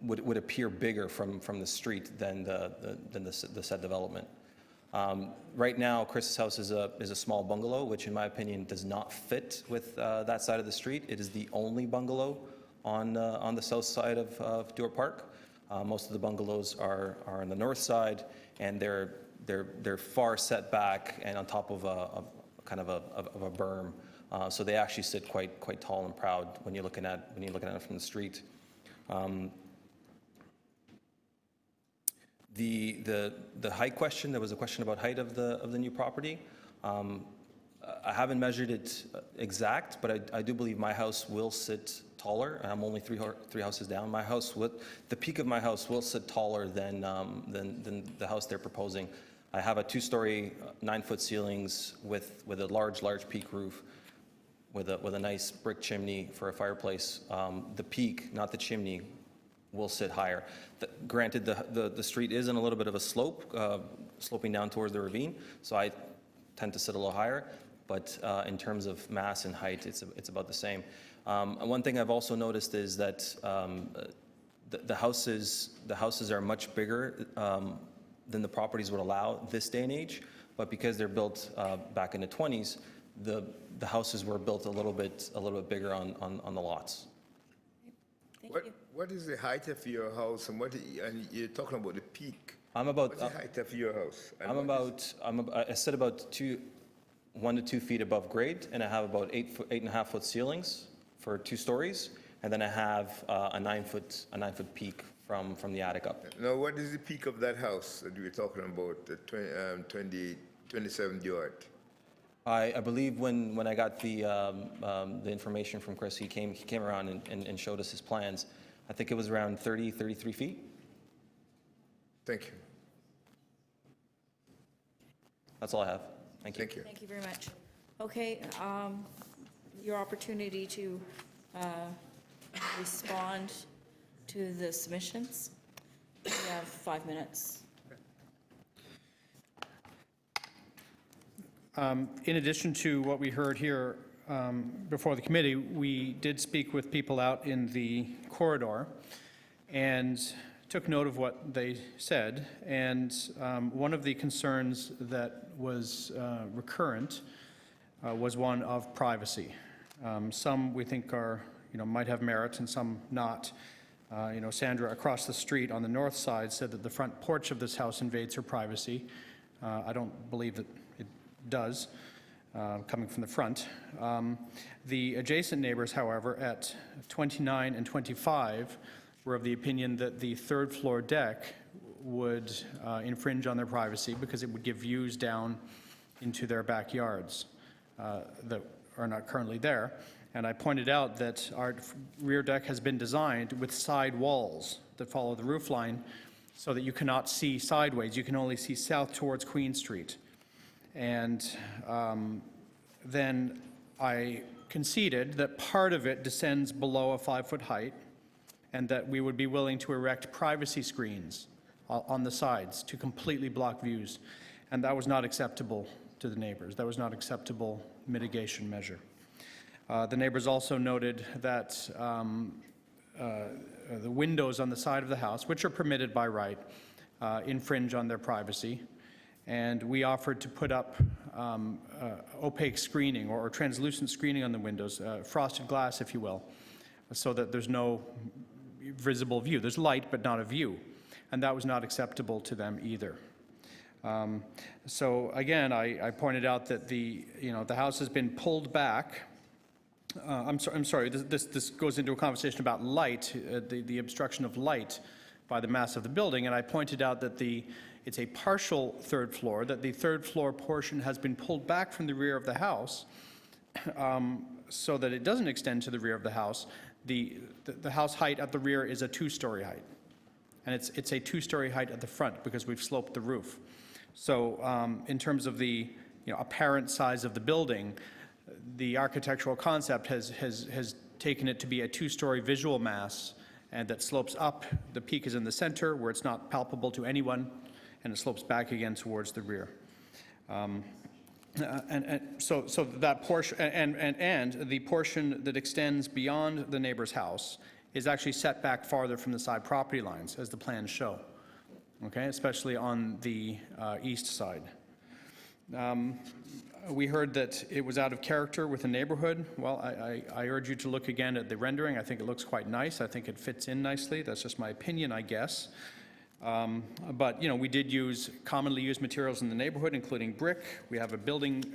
Speaker 6: would appear bigger from the street than the said development. Right now, Chris's house is a small bungalow, which in my opinion does not fit with that side of the street. It is the only bungalow on the south side of Duart Park. Most of the bungalows are on the north side, and they're far set back and on top of a kind of a berm. So they actually sit quite tall and proud when you're looking at it from the street. The height question, there was a question about height of the new property. I haven't measured it exact, but I do believe my house will sit taller, and I'm only three houses down. The peak of my house will sit taller than the house they're proposing. I have a 2-story, 9-foot ceilings with a large peak roof, with a nice brick chimney for a fireplace. The peak, not the chimney, will sit higher. Granted, the street is in a little bit of a slope, sloping down towards the ravine, so I tend to sit a little higher, but in terms of mass and height, it's about the same. One thing I've also noticed is that the houses are much bigger than the properties would allow this day and age, but because they're built back in the 20s, the houses were built a little bit bigger on the lots.
Speaker 5: What is the height of your house, and you're talking about the peak?
Speaker 6: What's
Speaker 5: the height of your house?
Speaker 6: I sit about 1 to 2 feet above grade, and I have about 8.5 foot ceilings for 2 stories, and then I have a 9-foot peak from the attic up.
Speaker 5: Now, what is the peak of that house that you were talking about, the 27 Duart?
Speaker 6: I believe when I got the information from Chris, he came around and showed us his plans. I think it was around 33 feet.
Speaker 5: Thank you.
Speaker 6: That's all I have. Thank you.
Speaker 1: Thank you very much. Okay, your opportunity to respond to the submissions. You have 5 minutes.
Speaker 14: In addition to what we heard here before the committee, we did speak with people out in the corridor and took note of what they said. And one of the concerns that was recurrent was one of privacy. Some we think might have merit and some not. Sandra across the street on the north side said that the front porch of this house invades her privacy. I don't believe that it does, coming from the front. The adjacent neighbors, however, at 29 and 25 were of the opinion that the third floor deck would infringe on their privacy because it would give views down into their backyards that are not currently there. And I pointed out that our rear deck has been designed with side walls that follow the roof line so that you cannot see sideways. You can only see south towards Queen Street. And then I conceded that part of it descends below a 5-foot height and that we would be willing to erect privacy screens on the sides to completely block views. And that was not acceptable to the neighbors. That was not acceptable mitigation measure. The neighbors also noted that the windows on the side of the house, which are permitted by right, infringe on their privacy. And we offered to put up opaque screening or translucent screening on the windows, frosted glass, if you will, so that there's no visible view. There's light, but not a view. And that was not acceptable to them either. So again, I pointed out that the house has been pulled back. I'm sorry, this goes into a conversation about light, the obstruction of light by the mass of the building, and I pointed out that it's a partial third floor, that the third floor portion has been pulled back from the rear of the house so that it doesn't extend to the rear of the house, the house height at the rear is a two-story height. And it's a two-story height at the front because we've sloped the roof. So in terms of the apparent size of the building, the architectural concept has taken it to be a two-story visual mass, and that slopes up. The peak is in the center where it's not palpable to anyone, and it slopes back again towards the rear. So that portion, and the portion that extends beyond the neighbor's house is actually set back farther from the side property lines, as the plans show, okay, especially on the east side. We heard that it was out of character with the neighborhood. Well, I urge you to look again at the rendering. I think it looks quite nice. I think it fits in nicely. That's just my opinion, I guess. But, we did use commonly used materials in the neighborhood, including brick. We have a building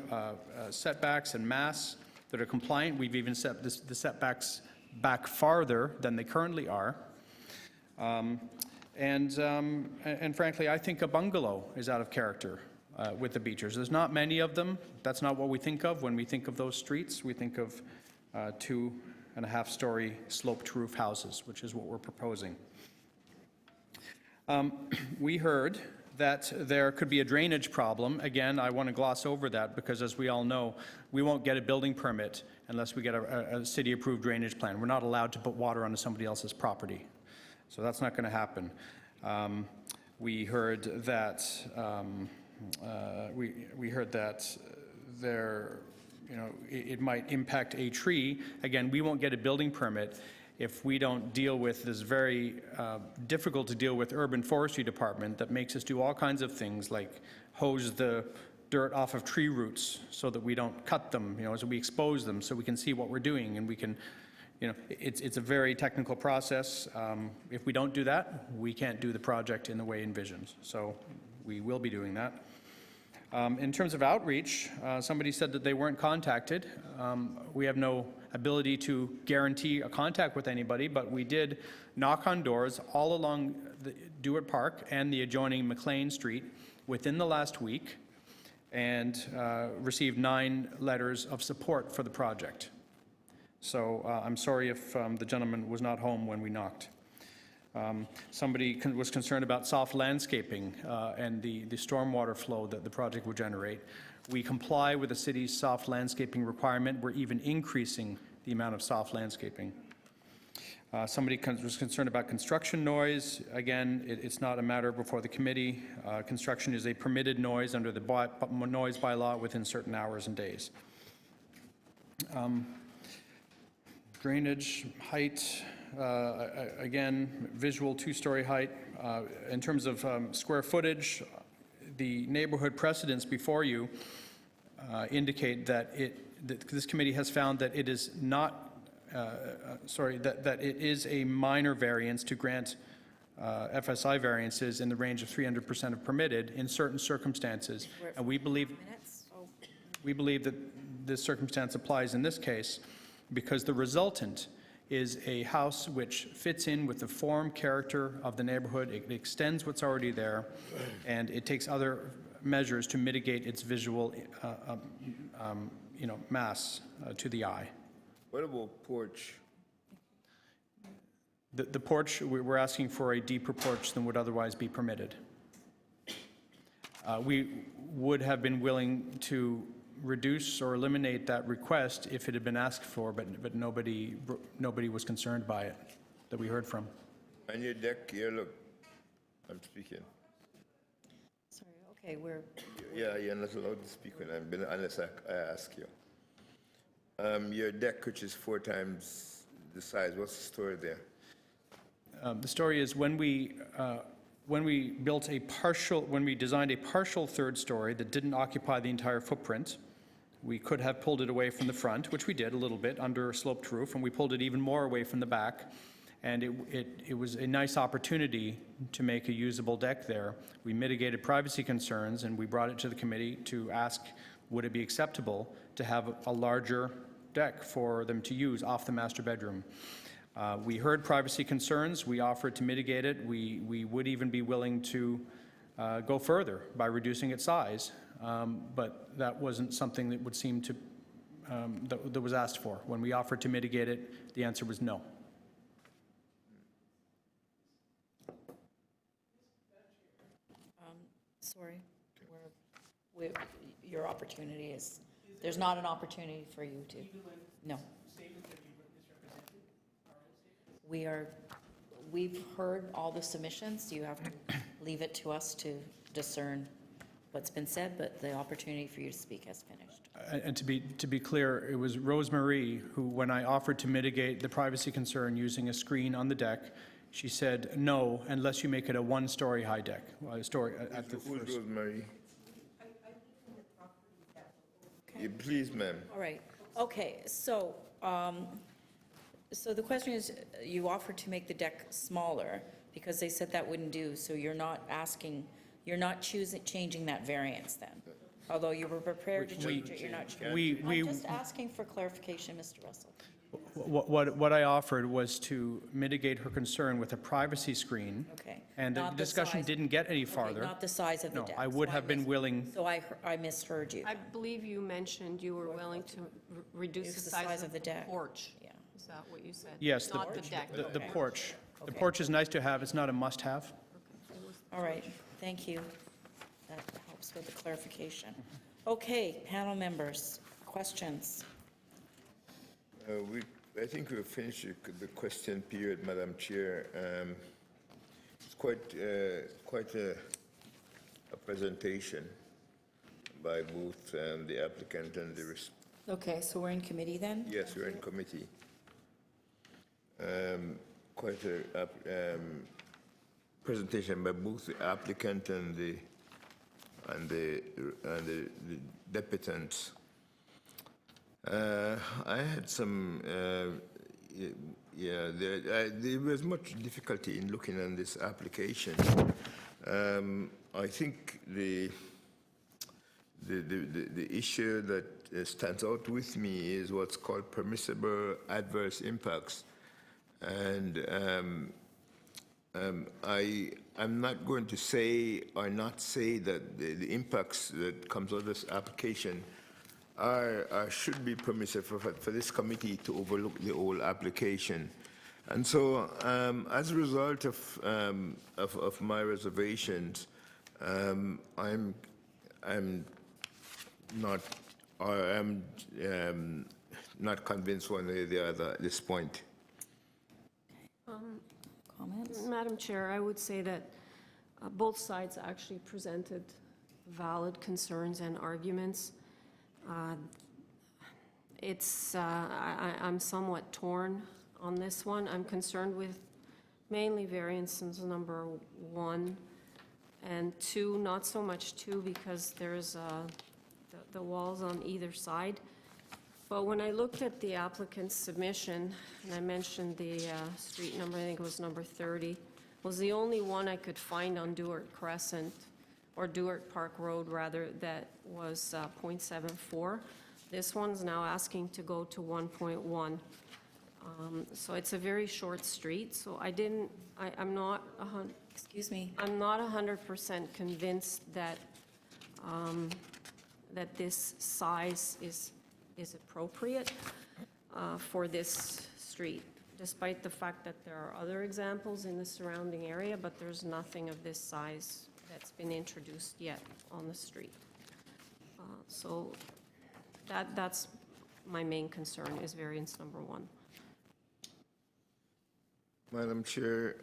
Speaker 14: setbacks and mass that are compliant. We've even set the setbacks back farther than they currently are. And frankly, I think a bungalow is out of character with the Beechers. There's not many of them. That's not what we think of when we think of those streets. We think of 2.5-story sloped roof houses, which is what we're proposing. We heard that there could be a drainage problem. Again, I want to gloss over that because, as we all know, we won't get a building permit unless we get a city-approved drainage plan. We're not allowed to put water onto somebody else's property. So that's not going to happen. We heard that we heard that there, it might impact a tree. Again, we won't get a building permit if we don't deal with this very difficult to deal with urban forestry department that makes us do all kinds of things like hose the dirt off of tree roots so that we don't cut them, so we expose them so we can see what we're doing, and we can, it's a very technical process. If we don't do that, we can't do the project in the way envisioned. So we will be doing that. In terms of outreach, somebody said that they weren't contacted. We have no ability to guarantee a contact with anybody, but we did knock on doors all along the Duart Park and the adjoining McLean Street within the last week, and received 9 letters of support for the project. So I'm sorry if the gentleman was not home when we knocked. Somebody was concerned about soft landscaping and the stormwater flow that the project would generate. We comply with the city's soft landscaping requirement. We're even increasing the amount of soft landscaping. Somebody was concerned about construction noise. Again, it's not a matter before the committee. Construction is a permitted noise under the noise bylaw within certain hours and days. Drainage, height, again, visual 2-story height. In terms of square footage, the neighborhood precedents before you indicate that this committee has found that it is not, that it is a minor variance to grant FSI variances in the range of 300% of permitted in certain circumstances. And we believe that this circumstance applies in this case because the resultant is a house which fits in with the form, character of the neighborhood. It extends what's already there, and it takes other measures to mitigate its visual, mass to the eye.
Speaker 5: What about porch?
Speaker 14: The porch, we're asking for a deeper porch than would otherwise be permitted. We would have been willing to reduce or eliminate that request if it had been asked for, but nobody was concerned by it that we heard from.
Speaker 5: And your deck here, look, I'm speaking.
Speaker 1: Sorry, okay, we're...
Speaker 5: Yeah, you're not allowed to speak when unless I ask you. Your deck, which is 4 times the size, what's the story there?
Speaker 14: The story is when we designed a partial 3rd story that didn't occupy the entire footprint, we could have pulled it away from the front, which we did a little bit under a sloped roof, and we pulled it even more away from the back. And it was a nice opportunity to make a usable deck there. We mitigated privacy concerns, and we brought it to the committee to ask, would it be acceptable to have a larger deck for them to use off the master bedroom? We heard privacy concerns. We offered to mitigate it. We would even be willing to go further by reducing its size, but that wasn't something that would seem to that was asked for. When we offered to mitigate it, the answer was no.
Speaker 1: Sorry, your opportunity is, there's not an opportunity for you to, no. We've heard all the submissions. You have to leave it to us to discern what's been said, but the opportunity for you to speak has finished.
Speaker 14: And to be clear, it was Rosemary who, when I offered to mitigate the privacy concern using a screen on the deck, she said, no, unless you make it a one-story high deck. Well, a story at the
Speaker 5: Who's
Speaker 14: first.
Speaker 5: Rosemary? Yeah, please, ma'am.
Speaker 1: All right, okay, so the question is, you offered to make the deck smaller because they said that wouldn't do, so you're not asking, you're not changing that variance then? Although you were prepared to change it, you're not changing. I'm just asking for clarification, Mr. Russell.
Speaker 14: What I offered was to mitigate her concern with a privacy screen.
Speaker 1: Okay.
Speaker 14: And the
Speaker 1: Not the
Speaker 14: discussion
Speaker 1: size.
Speaker 14: didn't get any
Speaker 1: Okay,
Speaker 14: farther.
Speaker 1: not the size of the deck.
Speaker 14: No, I would have been willing.
Speaker 1: So I misheard you.
Speaker 2: I believe you mentioned you were willing to reduce
Speaker 1: Reduce
Speaker 2: the size of the
Speaker 1: deck.
Speaker 2: porch.
Speaker 1: Yeah.
Speaker 2: Is that what you said?
Speaker 14: Yes,
Speaker 2: Not the deck.
Speaker 14: the porch. The
Speaker 1: Okay.
Speaker 14: porch is nice to have, it's not a must-have.
Speaker 1: All right, thank you. That helps with the clarification. Okay, panel members, questions?
Speaker 5: I think we've finished the question period, Madam Chair. It's quite a presentation by both the applicant and the
Speaker 1: Okay, so we're in committee then?
Speaker 5: yes, we're in committee. Quite a presentation by both the applicant and the deputants. I had some, there was much difficulty in looking at this application. I think the issue that stands out with me is what's called permissible adverse impacts. And I'm not going to say or not say that the impacts that comes out of this application should be permissive for this committee to overlook the whole application. And so as a result of my reservations, I'm not convinced one way or the other at this point.
Speaker 1: Comments?
Speaker 2: Madam Chair, I would say that both sides actually presented valid concerns and arguments. I'm somewhat torn on this one. I'm concerned with mainly variances number 1 and 2, not so much 2 because there's the walls on either side. But when I looked at the applicant's submission, and I mentioned the street number, I think it was number 30, was the only one I could find on Duart Crescent, or Duart Park Road rather, that was 0.74. This one's now asking to go to 1.1. So it's a very short street, so I'm not,
Speaker 1: excuse me,
Speaker 2: I'm not 100% convinced that, that this size is appropriate for this street, despite the fact that there are other examples in the surrounding area, but there's nothing of this size that's been introduced yet on the street. So that's my main concern, is variance number 1.
Speaker 5: Madam Chair,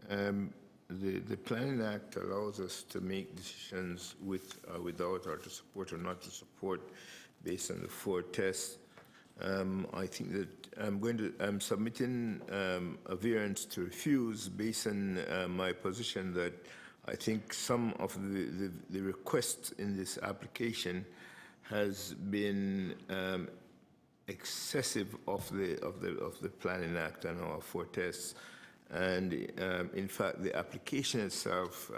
Speaker 5: the Planning Act allows us to make decisions with or without, or to support or not to support, based on the 4 tests. I think that I'm submitting a variance to refuse based on my position that I think some of the requests in this application has been excessive of the Planning Act and our 4 tests. And in fact, the application itself,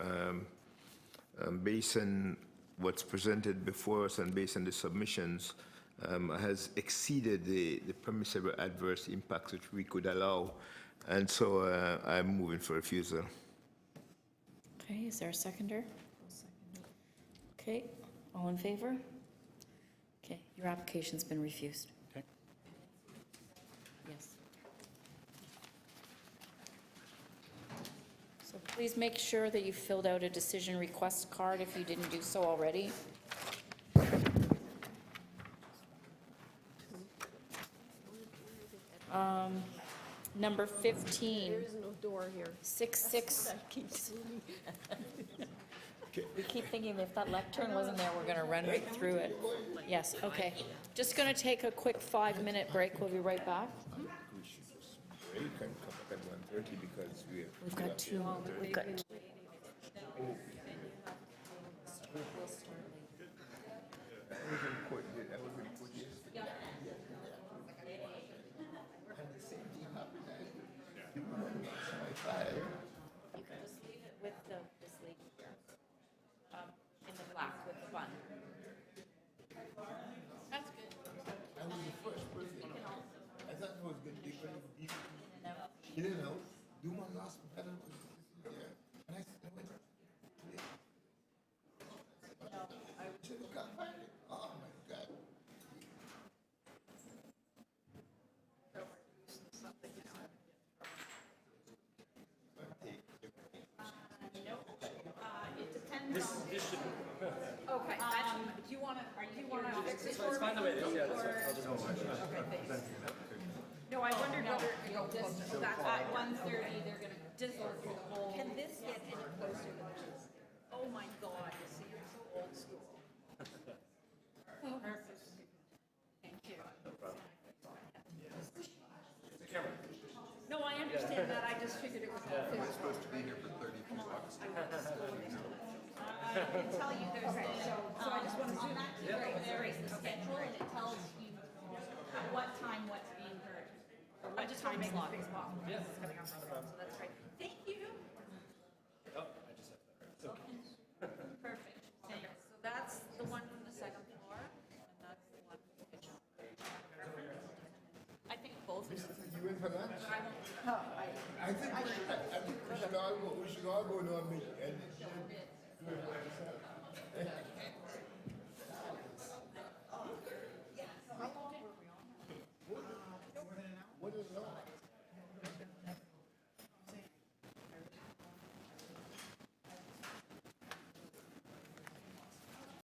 Speaker 5: based on what's presented before us and based on the submissions, has exceeded the permissible adverse impacts which we could allow. And so I'm moving for refusal.
Speaker 1: Okay, is there a seconder? Okay, all in favor? Okay, your application's been refused.
Speaker 14: Okay.
Speaker 1: Yes. So please make sure that you filled out a decision request card if you didn't do so already. Number 15.
Speaker 2: There is no door here.
Speaker 1: 66.
Speaker 2: That keeps me.
Speaker 1: We keep thinking if that lectern wasn't there, we're going to run right through it. Yes, okay. Just going to take a quick 5-minute break. We'll be right back.
Speaker 5: You can come back at 1:30 because
Speaker 1: We've got two. We've got. You can just leave it with this lady here, in the black with the bun. That's good.
Speaker 5: I was the first person. I thought it was good because you didn't know. Do my last pedal was there. And I said, wait. I should have got back. Oh my God.
Speaker 1: Okay, do you want to fix it for me?
Speaker 6: It's fine the way it is, yeah, that's right. I'll just.
Speaker 1: No, I wondered whether, at 1:30, they're going to dizzle through the whole. Can this get any closer to this? Oh my God, you see, you're so old school. Perfect. Thank you. No, I understand that, I just figured it was.
Speaker 5: Am I supposed to be here for 32 bucks?
Speaker 1: I can tell you there's so I just want to do that. There is the schedule and it tells you at what time what's being heard. Or what time slot is possible. This is coming on the road, so that's great. Thank you.
Speaker 6: Oh, I just have that. It's okay.
Speaker 1: Perfect. Okay, so that's the one from the second floor and that's the one from the kitchen. I think both of them.
Speaker 5: You in for lunch? I think we should. I think we should all go. We should all go to a meeting and do it by ourselves.